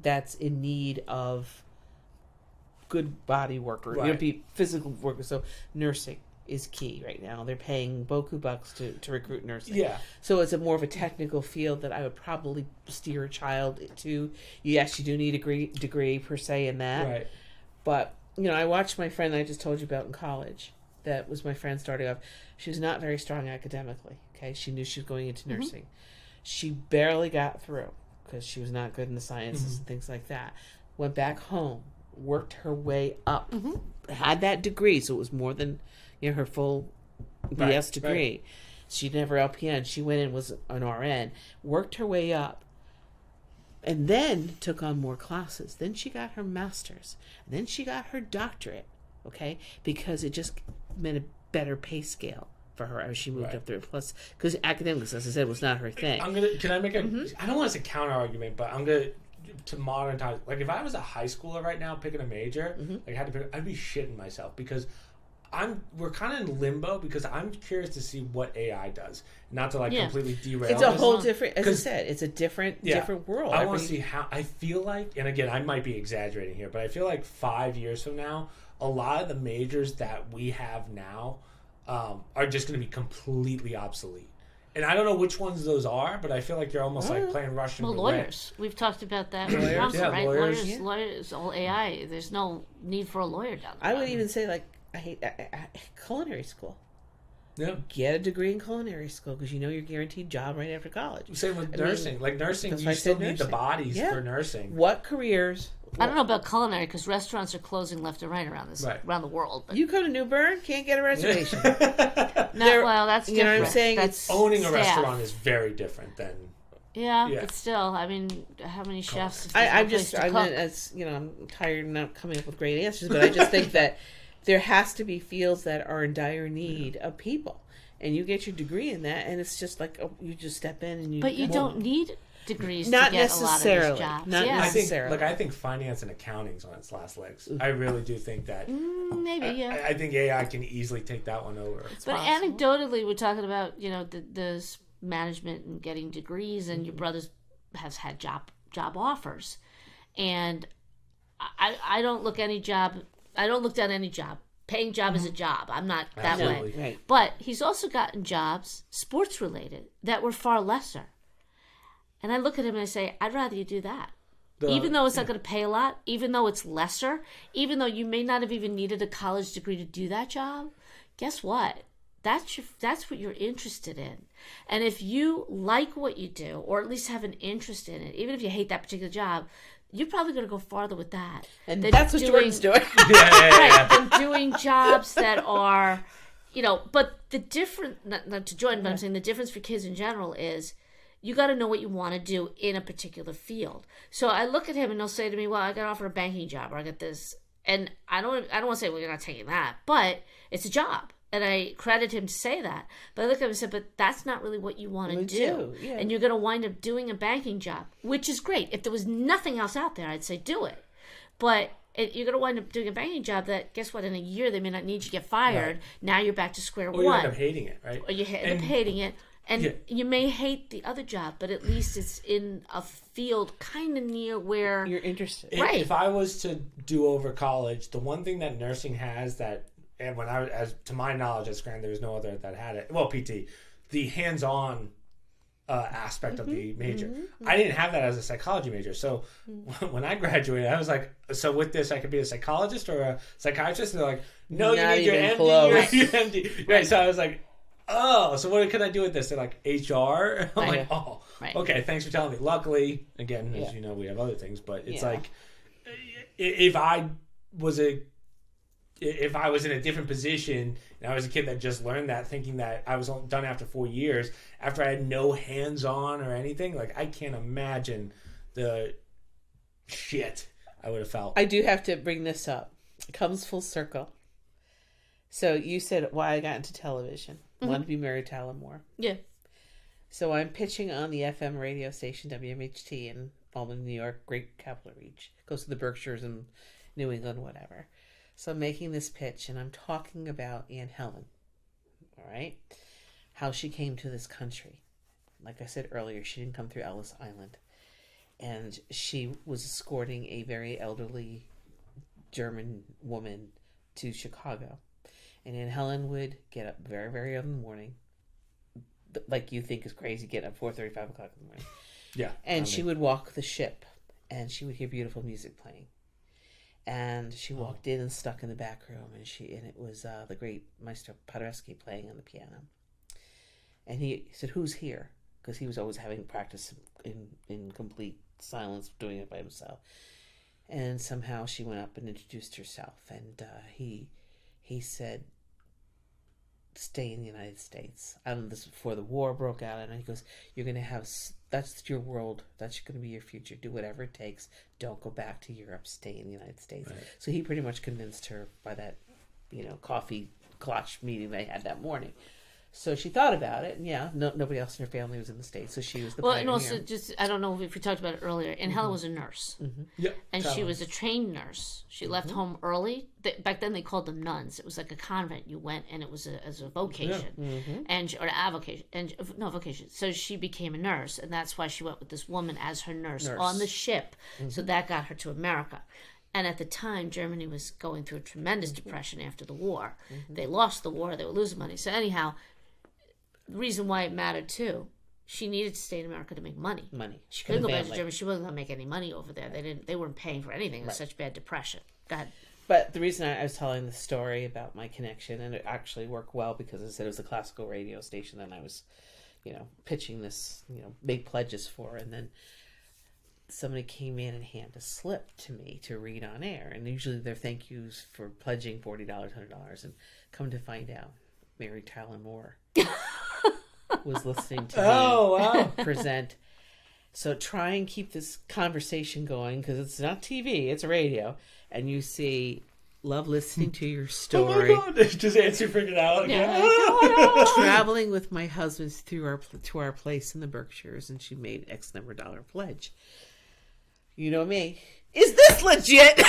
that's in need of good body worker. Right. It'd be physical worker, so nursing. is key right now. They're paying boku bucks to recruit nursing. Yeah. So it's a more of a technical field that I would probably steer a child to. Yes, you do need a degree per se in that. Right. But, I watched my friend I just told you about in college. That was my friend starting off. She was not very strong academically. Okay. She knew she was going into nursing. She barely got through because she was not good in the sciences and things like that. Went back home, worked her way up, had that degree. So it was more than her full BS degree. Right. She didn't have her LPN. She went in, was an RN, worked her way up, and then took on more classes. Then she got her master's. And then she got her doctorate, okay? Because it just meant a better pay scale for her as she moved up there. Plus, because academics, as I said, was not her thing. Can I make a, I don't want to say counter argument, but I'm going to modern times. Like, if I was a high schooler right now picking a major, like, I'd be shitting myself because we're kind of in limbo because I'm curious to see what AI does. Not to completely derail. It's a whole different, as I said, it's a different world. I want to see how, I feel like, and again, I might be exaggerating here, but I feel like 5 years from now, a lot of the majors that we have now are just going to be completely obsolete. And I don't know which ones those are, but I feel like you're almost like playing Russian roulette. Lawyers. We've talked about that. Lawyers, right? lawyers, lawyers, all AI. There's no need for a lawyer down there. I would even say, like, I hate culinary school. Yeah. Get a degree in culinary school because you're guaranteed job right after college. Same with nursing. Like nursing, you still need the bodies for nursing. What careers? I don't know about culinary because restaurants are closing left and right around around the world. But you come to New Bern, can't get a reservation. Well, that's different. You know what I'm saying? That's owning a restaurant is very different than. Yeah, but still, I mean, how many chefs? I'm tired of not coming up with great answers, but I just think that there has to be fields that are in dire need of people, and you get your degree in that, and it's just like you just step in and you. But you don't need degrees not to get a lot of these jobs. Not necessarily. I think finance and accounting's on its last legs. I really do think that. Maybe, I think AI can easily take that one over. But anecdotally, we're talking about the management and getting degrees, and your brothers has had job offers, and I don't look any job. I don't look down any job. Paying job is a job. I'm not that way. Right. But he's also gotten jobs, sports related, that were far lesser. And I look at him and I say, I'd rather you do that. Even though it's not going to pay a lot, even though it's lesser, even though you may not have even needed a college degree to do that job, guess what? That's what you're interested in. And if you like what you do, or at least have an interest in it, even if you hate that particular job, you're probably going to go farther with that. And that's what Jordan's doing. Right, than doing jobs that are, but the difference, not to Jordan, but I'm saying the difference for kids in general is you got to know what you want to do in a particular field. So I look at him and he'll say to me, well, I got offered a banking job or I got this. And I don't want to say, well, you're not taking that, but it's a job. And I credit him to say that. But I look at him and said, but that's not really what you want to do. Yeah. And you're going to wind up doing a banking job, which is great. If there was nothing else out there, I'd say do it. But you're going to wind up doing a banking job that, guess what, in a year they may not need you to get fired. Right. Now you're back to square one. Or you end up hating it, right? Or you end up hating it. And you may hate the other job, but at least it's in a field kind of near where you're interested. Right. If I was to do over college, the one thing that nursing has that, and when as to my knowledge at Scranton, there was no other that had it. Well, PT, the hands-on aspect of the major. I didn't have that as a psychology major. So when I graduated, I was like, so with this, I could be a psychologist or a psychiatrist? And they're like, no, not you need your MD. Your MD. Right. So I was like, oh, so what can I do with this? They're like, HR? I'm like, oh, okay, thanks for telling me. Luckily, again, as you know, we have other things, but it's like, if I was in a different position and I was a kid that just learned that, thinking that I was done after 4 years, after I had no hands-on or anything, like, I can't imagine the shit I would have felt. I do have to bring this up. It comes full circle. So you said why I got into television. Wanted to be married to Alan Moore. Yeah. So I'm pitching on the FM radio station WMHT in Albany, New York, Great Capital Reach. Goes to the Berkshires and New England, whatever. So I'm making this pitch and I'm talking about Aunt Helen. All right? How she came to this country. Like I said earlier, she didn't come through Ellis Island. And she was escorting a very elderly German woman to Chicago. And Aunt Helen would get up very, very early in the morning, like you think is crazy, get up 4:30, 5 o'clock in the morning. Yeah. And she would walk the ship, and she would hear beautiful music playing. And she walked in and stuck in the back room, and it was the great Maestro Paderewski playing on the piano. And he said, "Who's here?" Because he was always having practice in complete silence, doing it by himself. And somehow she went up and introduced herself, and he said, "Stay in the United States." This was before the war broke out, and he goes, "You're going to have, that's your world, that's going to be your future. Do whatever it takes. Don't go back to Europe. Stay in the United States." Right. So he pretty much convinced her by that, coffee clutch meeting they had that morning. So she thought about it, and nobody else in her family was in the States, so she was the pioneer. And also, I don't know if we talked about it earlier, and Helen was a nurse. Mm-hmm. Yep. And she was a trained nurse. She left home early. Back then they called them nuns. It was like a convent. You went, and it was as a vocation, vocation. So she became a nurse, and that's why she went with this woman as her nurse. On the ship. So that got her to America. And at the time, Germany was going through a tremendous depression after the war. They lost the war. They were losing money. So anyhow, the reason why it mattered too, she needed to stay in America to make money. She couldn't go back to Germany. She wasn't going to make any money over there. They weren't paying for anything. It was such bad depression. Go ahead. But the reason I was telling the story about my connection, and it actually worked well because I said it was a classical radio station, and I was, pitching this, big pledges for, and then somebody came in and handed a slip to me to read on air, and usually they're thank yous for pledging $40, $100, and come to find out, Mary Tyler Moore was listening to me present. So try and keep this conversation going, because it's not TV, it's radio, and you see, love listening to your story. Oh my God! Just answer figured out again. Traveling with my husband to our place in the Berkshires, and she made X number dollar pledge. You know me. Is this legit? This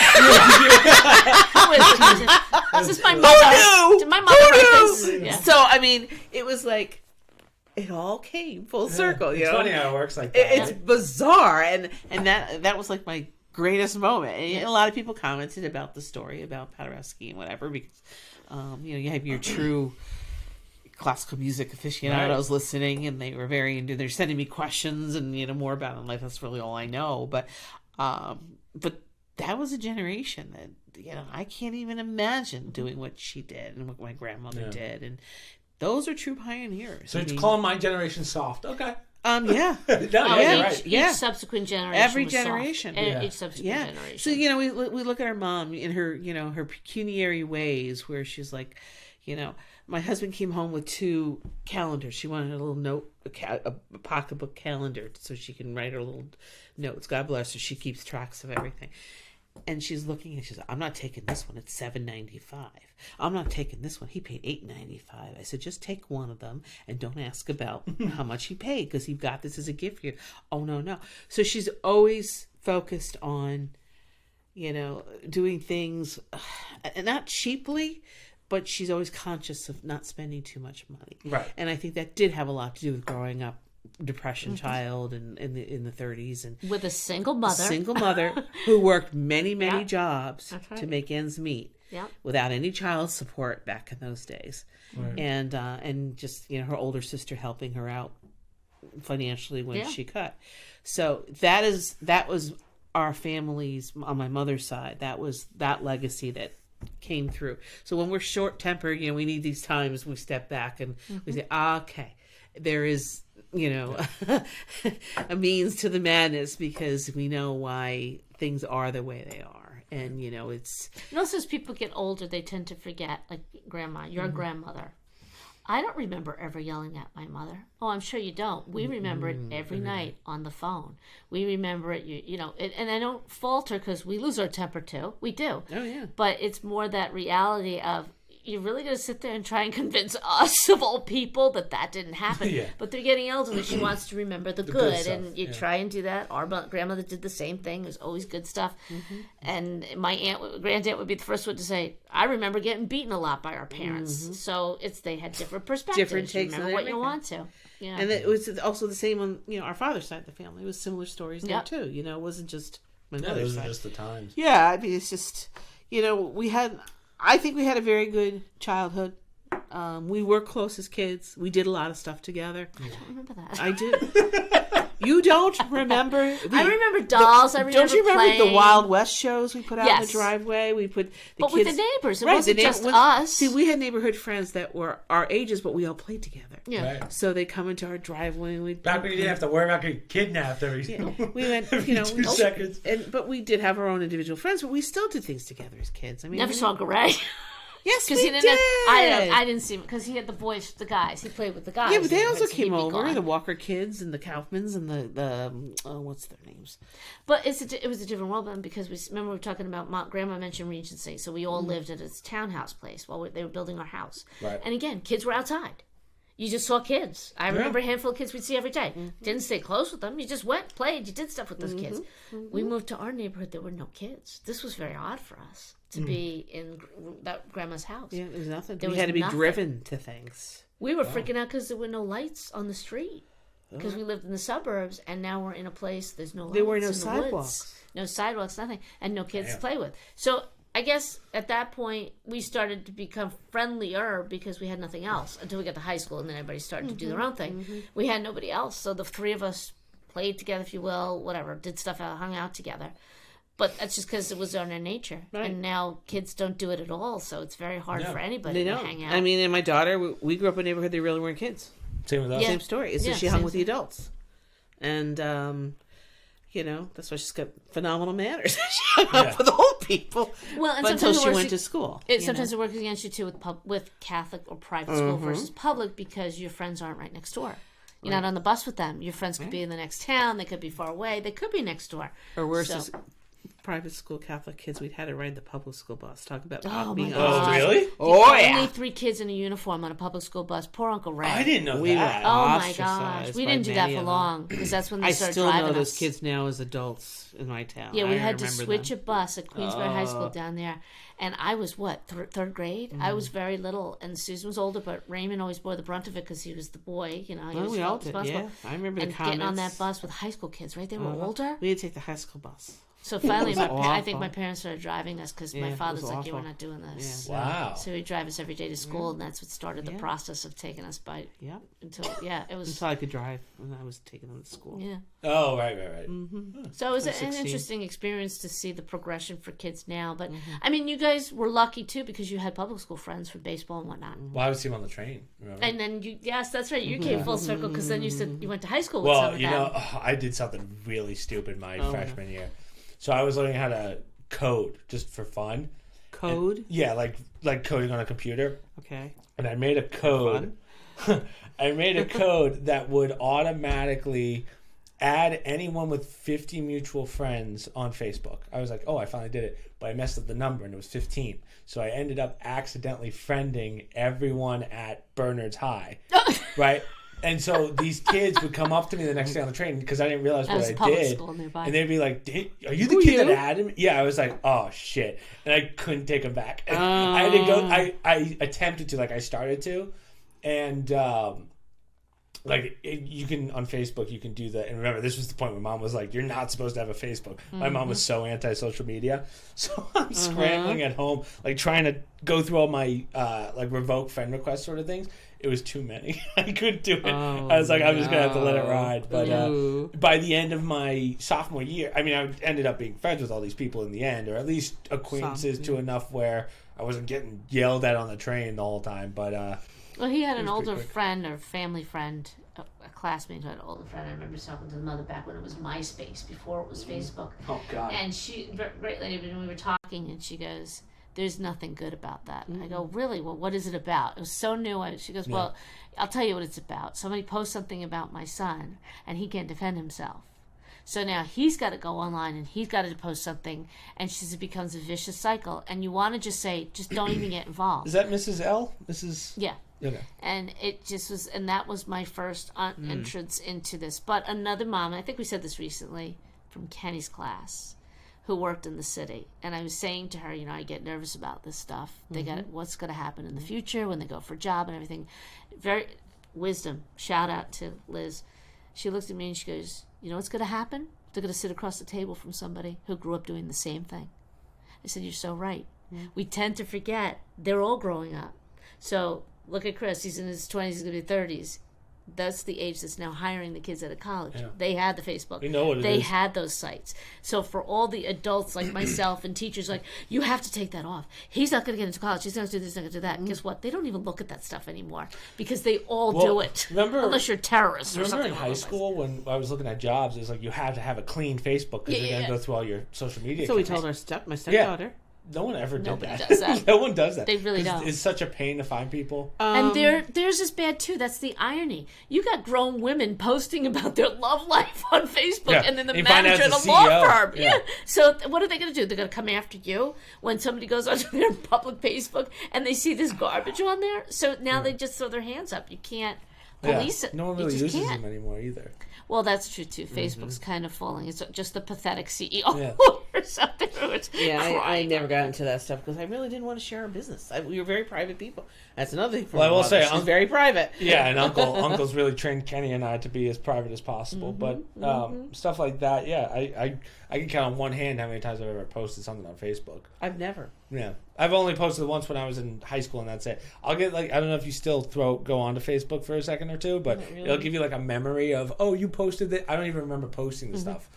is my mother. Did my mother write this? Yeah. So, I mean, it was like, it all came full circle. It's funny how it works like that. It's bizarre. And that was like my greatest moment. And a lot of people commented about the story about Paderewski and whatever, because, you have your true classical music aficionados listening, and they were very into. They're sending me questions and more about it. Like, that's really all I know. But that was a generation that I can't even imagine doing what she did and what my grandmother did, and those are true pioneers. So it's calling my generation soft. Okay. Yeah. Each subsequent generation. Every generation. Each subsequent generation. So we look at our mom in her her pecuniary ways, where she's like, my husband came home with 2 calendars. She wanted a little note, a pocketbook calendar, so she can write her little notes. God bless her. She keeps tracks of everything. And she's looking, and she's like, "I'm not taking this one. It's $7.95. I'm not taking this one. He paid $8.95." I said, "Just take one of them and don't ask about how much he paid, because he got this as a gift for you." "Oh, no." So she's always focused on, doing things, not cheaply, but she's always conscious of not spending too much money. Right. And I think that did have a lot to do with growing up depression child and in the 30s, and with a single mother who worked many jobs to make ends meet without any child support back in those days. Right. And just her older sister helping her out financially when she cut. So that was our family's, on my mother's side, that was that legacy that came through. So when we're short-tempered, we need these times we step back and we say, okay, there is a means to the madness, because we know why things are the way they are. And it's also, as people get older, they tend to forget, like grandma, your grandmother. I don't remember ever yelling at my mother. Oh, I'm sure you don't. We remember it every night on the phone. We remember it, and I don't falter, because we lose our temper too. We do. Oh, yeah. But it's more that reality of, you're really going to sit there and try and convince us of all people that didn't happen. But they're getting elderly. She wants to remember the good stuff, and you try and do that. Our grandmother did the same thing. There's always good stuff. And my grandaunt would be the first one to say, "I remember getting beaten a lot by our parents." So they had different perspectives. Different takes. Remember what you want to. Yeah. And it was also the same on our father's side of the family. It was similar stories there too. It wasn't just my mother's those side. are just the times. Yeah, I mean, it's just we had. I think we had a very good childhood. We were close as kids. We did a lot of stuff together. I don't remember that. I do. You don't remember? I remember dolls. I remember Don't you remember playing. the Wild West shows we put out in Yes. the driveway? We put the But kids with the neighbors. It Right, wasn't the just when- us. See, we had neighborhood friends that were our ages, but we all played together. Yeah. Right. So they come into our driveway and we Back when you didn't have to worry about getting kidnapped every, we went, every 2 seconds. but we did have our own individual friends, but we still did things together as kids. I mean, Never saw Gray. Yes, we Because he did. didn't. I didn't see him because he had the boys, the guys. He played with the guys. Yeah, but they and also he'd came be over. gone. The Walker kids and the Kaufmans and the what's their names? But it was a different world then because remember we were talking about Grandma mentioned Regency, so we all lived at his townhouse place while they were building our house. Right. And again, kids were outside. You just saw kids. I remember a handful of kids we'd see every day. Didn't stay close with them. You just went, played, you did stuff with those kids. We moved to our neighborhood. There were no kids. This was very odd for us to be in that grandma's house. Yeah, there was nothing. There We was had to be nothing. driven to things. We were freaking out because there were no lights on the street. Because we lived in the suburbs, and now we're in a place there's no lights. There were no in the sidewalks. woods. No sidewalks, nothing, and no kids to Damn. play with. So I guess at that point we started to become friendlier because we had nothing else until we got to high school, and then everybody started to do their own thing. We had nobody else, so the three of us played together, if you will, whatever, did stuff, hung out together. But that's just because it was on our nature. Right. And now kids don't do it at all, so it's very hard No. for anybody They to don't. hang out. I mean, and my daughter, we grew up in a neighborhood. They really weren't kids. Same with us. Yeah. Same story. It's Yeah, just she hung same with the adults, and that's why she's got phenomenal manners. She hung up with old people. Well, and but until sometimes it she works went to school. Sometimes it works against you too with Catholic or private school versus public because your friends aren't right next door. You're not on the bus with them. Your friends could be in the next town. They could be far away. They could be next door. Or worse So- is private school Catholic kids. We'd had to ride the public school bus. Talk about Oh, being my Oh, God. really? Oh Only yeah. 3 kids in a uniform on a public school bus. Poor Uncle Ray. I didn't know We that. were- Oh my ostracized gosh, we by didn't do that many for of them. long because that's when they I started still driving know those us. kids now as adults in my town. Yeah, we I had to remember switch them. a bus at Queensbury High School down there, and I was third grade. I was very little, and Susan was older, but Raymond always bore the brunt of it because he was the boy. You know, he Oh, was we all did. responsible. Yeah, I remember And the comments. getting on that bus with high school kids, right? They were older. We had to take the high school bus. So finally, It was I think awful. my parents started driving us because Yeah, my it father's was like, "Yeah, we're awful. not doing this." Yeah. Wow. So he'd drive us every day to school, and that's what started the Yeah. process of taking us by Yep. until it was Until I could drive when I was taking them to school. yeah. Oh, right. So it was I an 16. interesting experience to see the progression for kids now. But Mm-hmm. I mean, you guys were lucky too because you had public school friends for baseball and whatnot. Well, I would see him on the train. Remember? And then yes, that's right. You came full circle because then you said you went to high school with some Well, of you them. know, I did something really stupid my Oh, freshman year. So I was learning how to code just for fun. Code? Yeah, like coding on a computer. Okay. And I made a code. I made a code that would automatically add anyone with 50 mutual friends on Facebook. I was like, oh, I finally did it. But I messed up the number and it was 15. So I ended up accidentally friending everyone at Bernard's High. Right? And so these kids would come up to me the next day on the train because I didn't realize That what was I a public did. school nearby. And they'd be like, are you the Who kid that you? added me? Yeah, I was like, oh, shit. And I couldn't take them back. And I had to go. I attempted to, I started to. And, you can, on Facebook, you can do that. And remember, this was the point where Mom was like, you're not supposed to have a Facebook. My mom was so anti-social media. So I'm scrambling at home, trying to go through all my, revoke friend request sort of things. It was too many. I couldn't do it. Oh, I was like, I'm just going to have to let it ride. But Ooh. by the end of my sophomore year, I mean, I ended up being friends with all these people in the end, or at least acquaintances to enough where I wasn't getting yelled at on the train the whole time. But Well, he had an was pretty older quick. friend or family friend, a classmate who had an older friend. I remember talking to the mother back when it was MySpace, before it was Facebook. oh god, And she, great lady, but we were talking, and she goes, "There's nothing good about that." I go, "Really? Well, what is it about?" It was so new. She goes, "Well, I'll tell you what it's about. Somebody posts something about my son, and he can't defend himself. So now he's got to go online, and he's got to post something, and she says it becomes a vicious cycle. And you want to just say, just don't even get involved." is that Mrs. L? Mrs. Yeah. Okay. And it just was, and that was my first entrance into this. But another mom, and I think we said this recently, from Kenny's class, who worked in the city, and I was saying to her, I get nervous about this stuff. They got what's going to happen in the future when they go for a job and everything. Very wisdom. Shout out to Liz. She looked at me and she goes, "You know what's going to happen? They're going to sit across the table from somebody who grew up doing the same thing." I said, "You're so right." we tend to forget they're all growing up. So look at Chris. He's in his 20s. He's going to be 30s. That's the age that's now hiring the kids out of college. Yeah. They had the Facebook. We know what it they is. had those sites. So for all the adults like myself and teachers, like, you have to take that off. He's not going to get into college. He's not going to do this, he's not going to do that. Guess what? They don't even look at that stuff anymore because they all do it. Unless you're terrorists or something. Remember in high school when I was looking at jobs, it was like you had to have a clean Facebook because you're going to go through all your social media. So we told my stepdaughter. No one ever did Nobody that. does that. No one does that. They really 'Cause don't. It's such a pain to find people. And theirs is bad too. That's the irony. You got grown women posting about their love life on Facebook, and then the You find out manager it's of the the law CEO. firm. Yeah. So what are they going to do? They're going to come after you when somebody goes onto their public Facebook and they see this garbage on there. So now they just throw their hands up. You can't police it. No one You really just uses can't. them anymore either. Well, that's true too. Facebook's kind of falling. It's just the pathetic CEO Yeah. or something. Who's Yeah, I crying. never got into that stuff because I really didn't want to share our business. We were very private people. That's another thing. Well, I will say, she's very private. Yeah, and Uncle's really trained Kenny and I to be as private as possible. But stuff like that, yeah, I can count on one hand how many times I've ever posted something on Facebook. I've never. Yeah, I've only posted once when I was in high school, and that's it. I'll get I don't know if you still go onto Facebook for a second or two, but really. it'll give you a memory of, oh, you posted it. I don't even remember posting the stuff.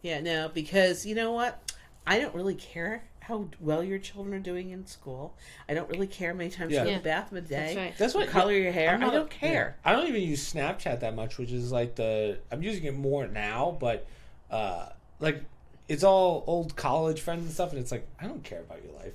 Yeah, no, because you know what? I don't really care how well your children are doing in school. I don't really care how many times you go to the bathroom a day. That's right. That's what color your hair. I don't care. Yeah. I don't even use Snapchat that much, which is I'm using it more now, but it's all old college friends and stuff, and it's I don't care about your life.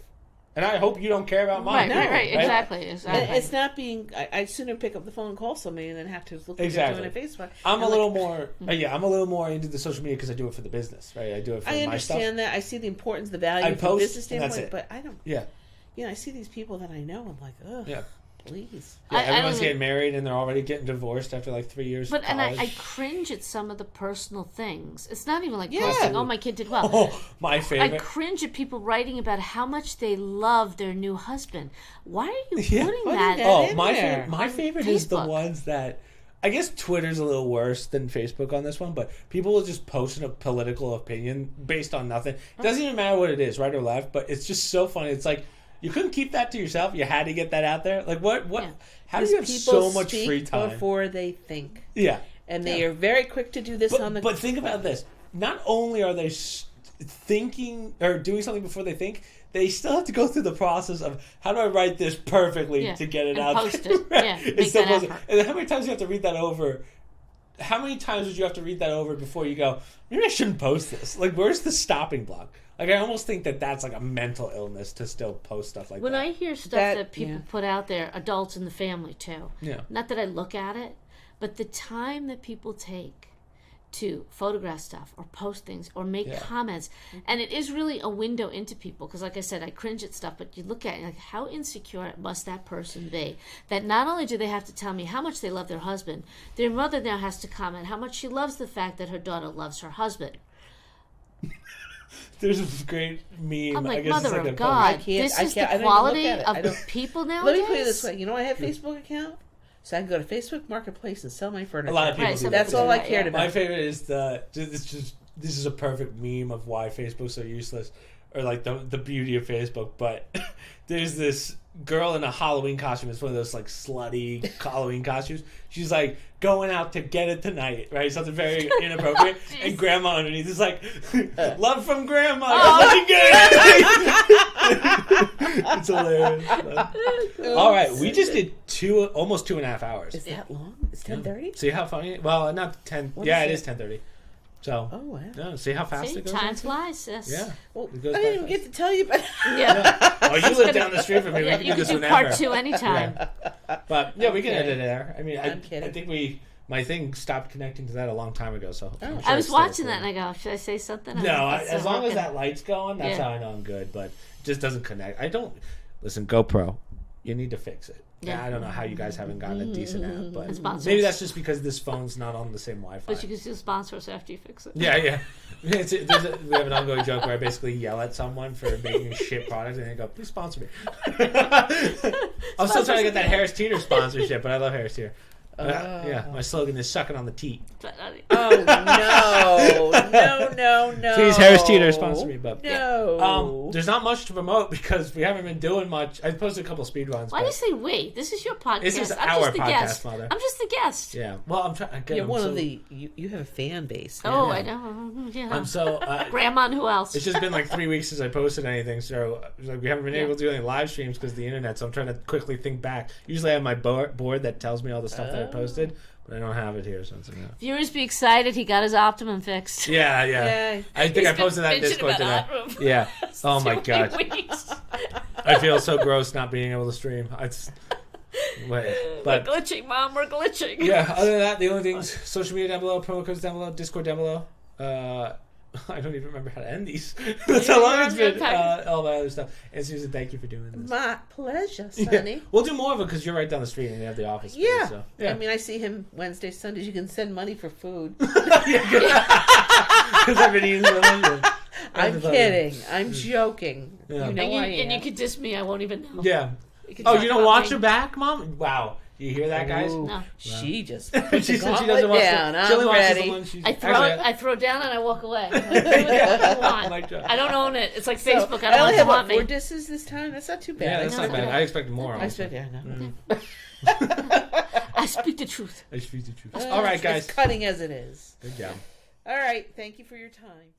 And I hope you don't care about mine. Right, exactly. And it's not being. I'd sooner pick up the phone and call somebody and then have to look at what they're doing on Facebook. I'm a little more. I'm a little more into the social media because I do it for the business, right? I do it for my stuff. I understand that. I see the importance, the value from a business standpoint, but I don't. Yeah. I see these people that I know. I'm like, ugh. Yeah. Please. Yeah, everyone's getting married and they're already getting divorced after 3 years. But of college. I cringe at some of the personal things. It's not even posting, oh, my kid did well. Oh, my favorite. I cringe at people writing about how much they love their new husband. Why are you putting that? Oh, my favorite is the ones that. I guess Twitter's a little worse than Facebook on this one, but people will just post a political opinion based on nothing. It doesn't even matter what it is, right or left, but it's just so funny. It's you couldn't keep that to yourself. You had to get that out there. What? Yeah. How do you have so much free time? Before they think. Yeah. And they are very quick to do this on the... But think about this. Not only are they thinking or doing something before they think, they still have to go through the process of how do I write this perfectly to get it out post there. It. Yeah, make that effort. And then how many times do you have to read that over? How many times would you have to read that over before you go, maybe I shouldn't post this? Where's the stopping block? I almost think that's a mental illness to still post stuff like that. When I hear stuff that people put out there, adults in the family too. Yeah. Not that I look at it, but the time that people take to photograph stuff or post things or make comments, and it is really a window into people. Because, like I said, I cringe at stuff, but you look at it how insecure must that person be that not only do they have to tell me how much they love their husband, their mother now has to comment how much she loves the fact that her daughter loves her husband. There's a great meme. I'm I guess mother it's of God, this is the quality of people nowadays. Let me put it this way. I have a Facebook account, so I can go to Facebook Marketplace and sell my furniture. A lot of people do That's all I cared about. My favorite is this is a perfect meme of why Facebook's so useless, or the beauty of Facebook. But there's this girl in a Halloween costume. It's one of those slutty Halloween costumes. She's going out to get it tonight, right? Something very inappropriate. And grandma underneath is love from grandma. Looking good. It's hilarious. All right, we just did almost 2.5 hours. Is that long? It's 10:30. See how funny? Well, not 10. It is 10:30. So, oh wow! No, see how fast it goes. Time flies, sis. Yeah. Well, I didn't even get to tell you, but Oh, you live down the street from me. We can do this whenever. Part 2 anytime. Yeah. But we can edit it there. I mean, I'm kidding. I think my thing stopped connecting to that a long time ago. So I'm sure I was watching that and I go, should I say something? No, as long as that light's going, that's how I know I'm good. But it just doesn't connect. Listen, GoPro, you need to fix it. Yeah, I don't know how you guys haven't gotten a decent app, but maybe that's just because this phone's not on the same Wi-Fi. But you can still sponsor us after you fix it. Yeah. We have an ongoing joke where I basically yell at someone for making a shit product, and they go, "Please sponsor me." I'm still trying to get that Harris Teeter sponsorship, but I love Harris Teeter. Yeah, my slogan is sucking on the teat. Oh no! Please, Harris Teeter, sponsor me. But no, there's not much to promote because we haven't been doing much. I posted a couple speed runs. Why do you say wait? This is your podcast. This is I'm our just the podcast, guest. Mother. I'm just the guest. Yeah. Well, I'm trying. You're one of the. You have a fan base. Oh, Yeah. I know. Yeah. I'm so. Grandma and who else? It's just been like 3 weeks since I posted anything, so like we haven't been able to do any live streams because of the internet. So I'm trying to quickly think back. Usually I have my board that tells me all the stuff that I posted, but I don't have it here. So it's Viewers be excited. He got his Optimum fixed. Yeah. I think I posted that in Discord today. Yeah. Oh my god. I feel so gross not being able to stream. We're glitching, Mom. We're glitching. Yeah. Other than that, the only things: social media down below, promo codes down below, Discord down below. I don't even remember how to end these. That's how long it's been. All that other stuff. And Susan, thank you for doing this. My pleasure, Sonny. Yeah. We'll do more of it because you're right down the street and you have the office. Space, Yeah. So. I mean, I see him Wednesdays, Sundays. You can send money for food. Because I've been eating so much. I'm kidding. I'm joking. Yeah. You know I am. And you could diss me. I won't even know. Yeah. You Oh, you don't watch your back, Mom? Wow. You hear that, guys? Ooh, No. She just She put said she the gauntlet doesn't watch down. She only I'm watches ready. the one she's... I throw down and I walk away. I'm like, do whatever you want. My God. I don't own it. It's like So, Facebook. I I don't only want have to want 4 me. disses this time. That's not too bad. Yeah, that's not bad. I expected more. I expect, yeah, no. I speak the truth. I speak the truth. All right, guys. As cutting as it is. Good job. All right. Thank you for your time.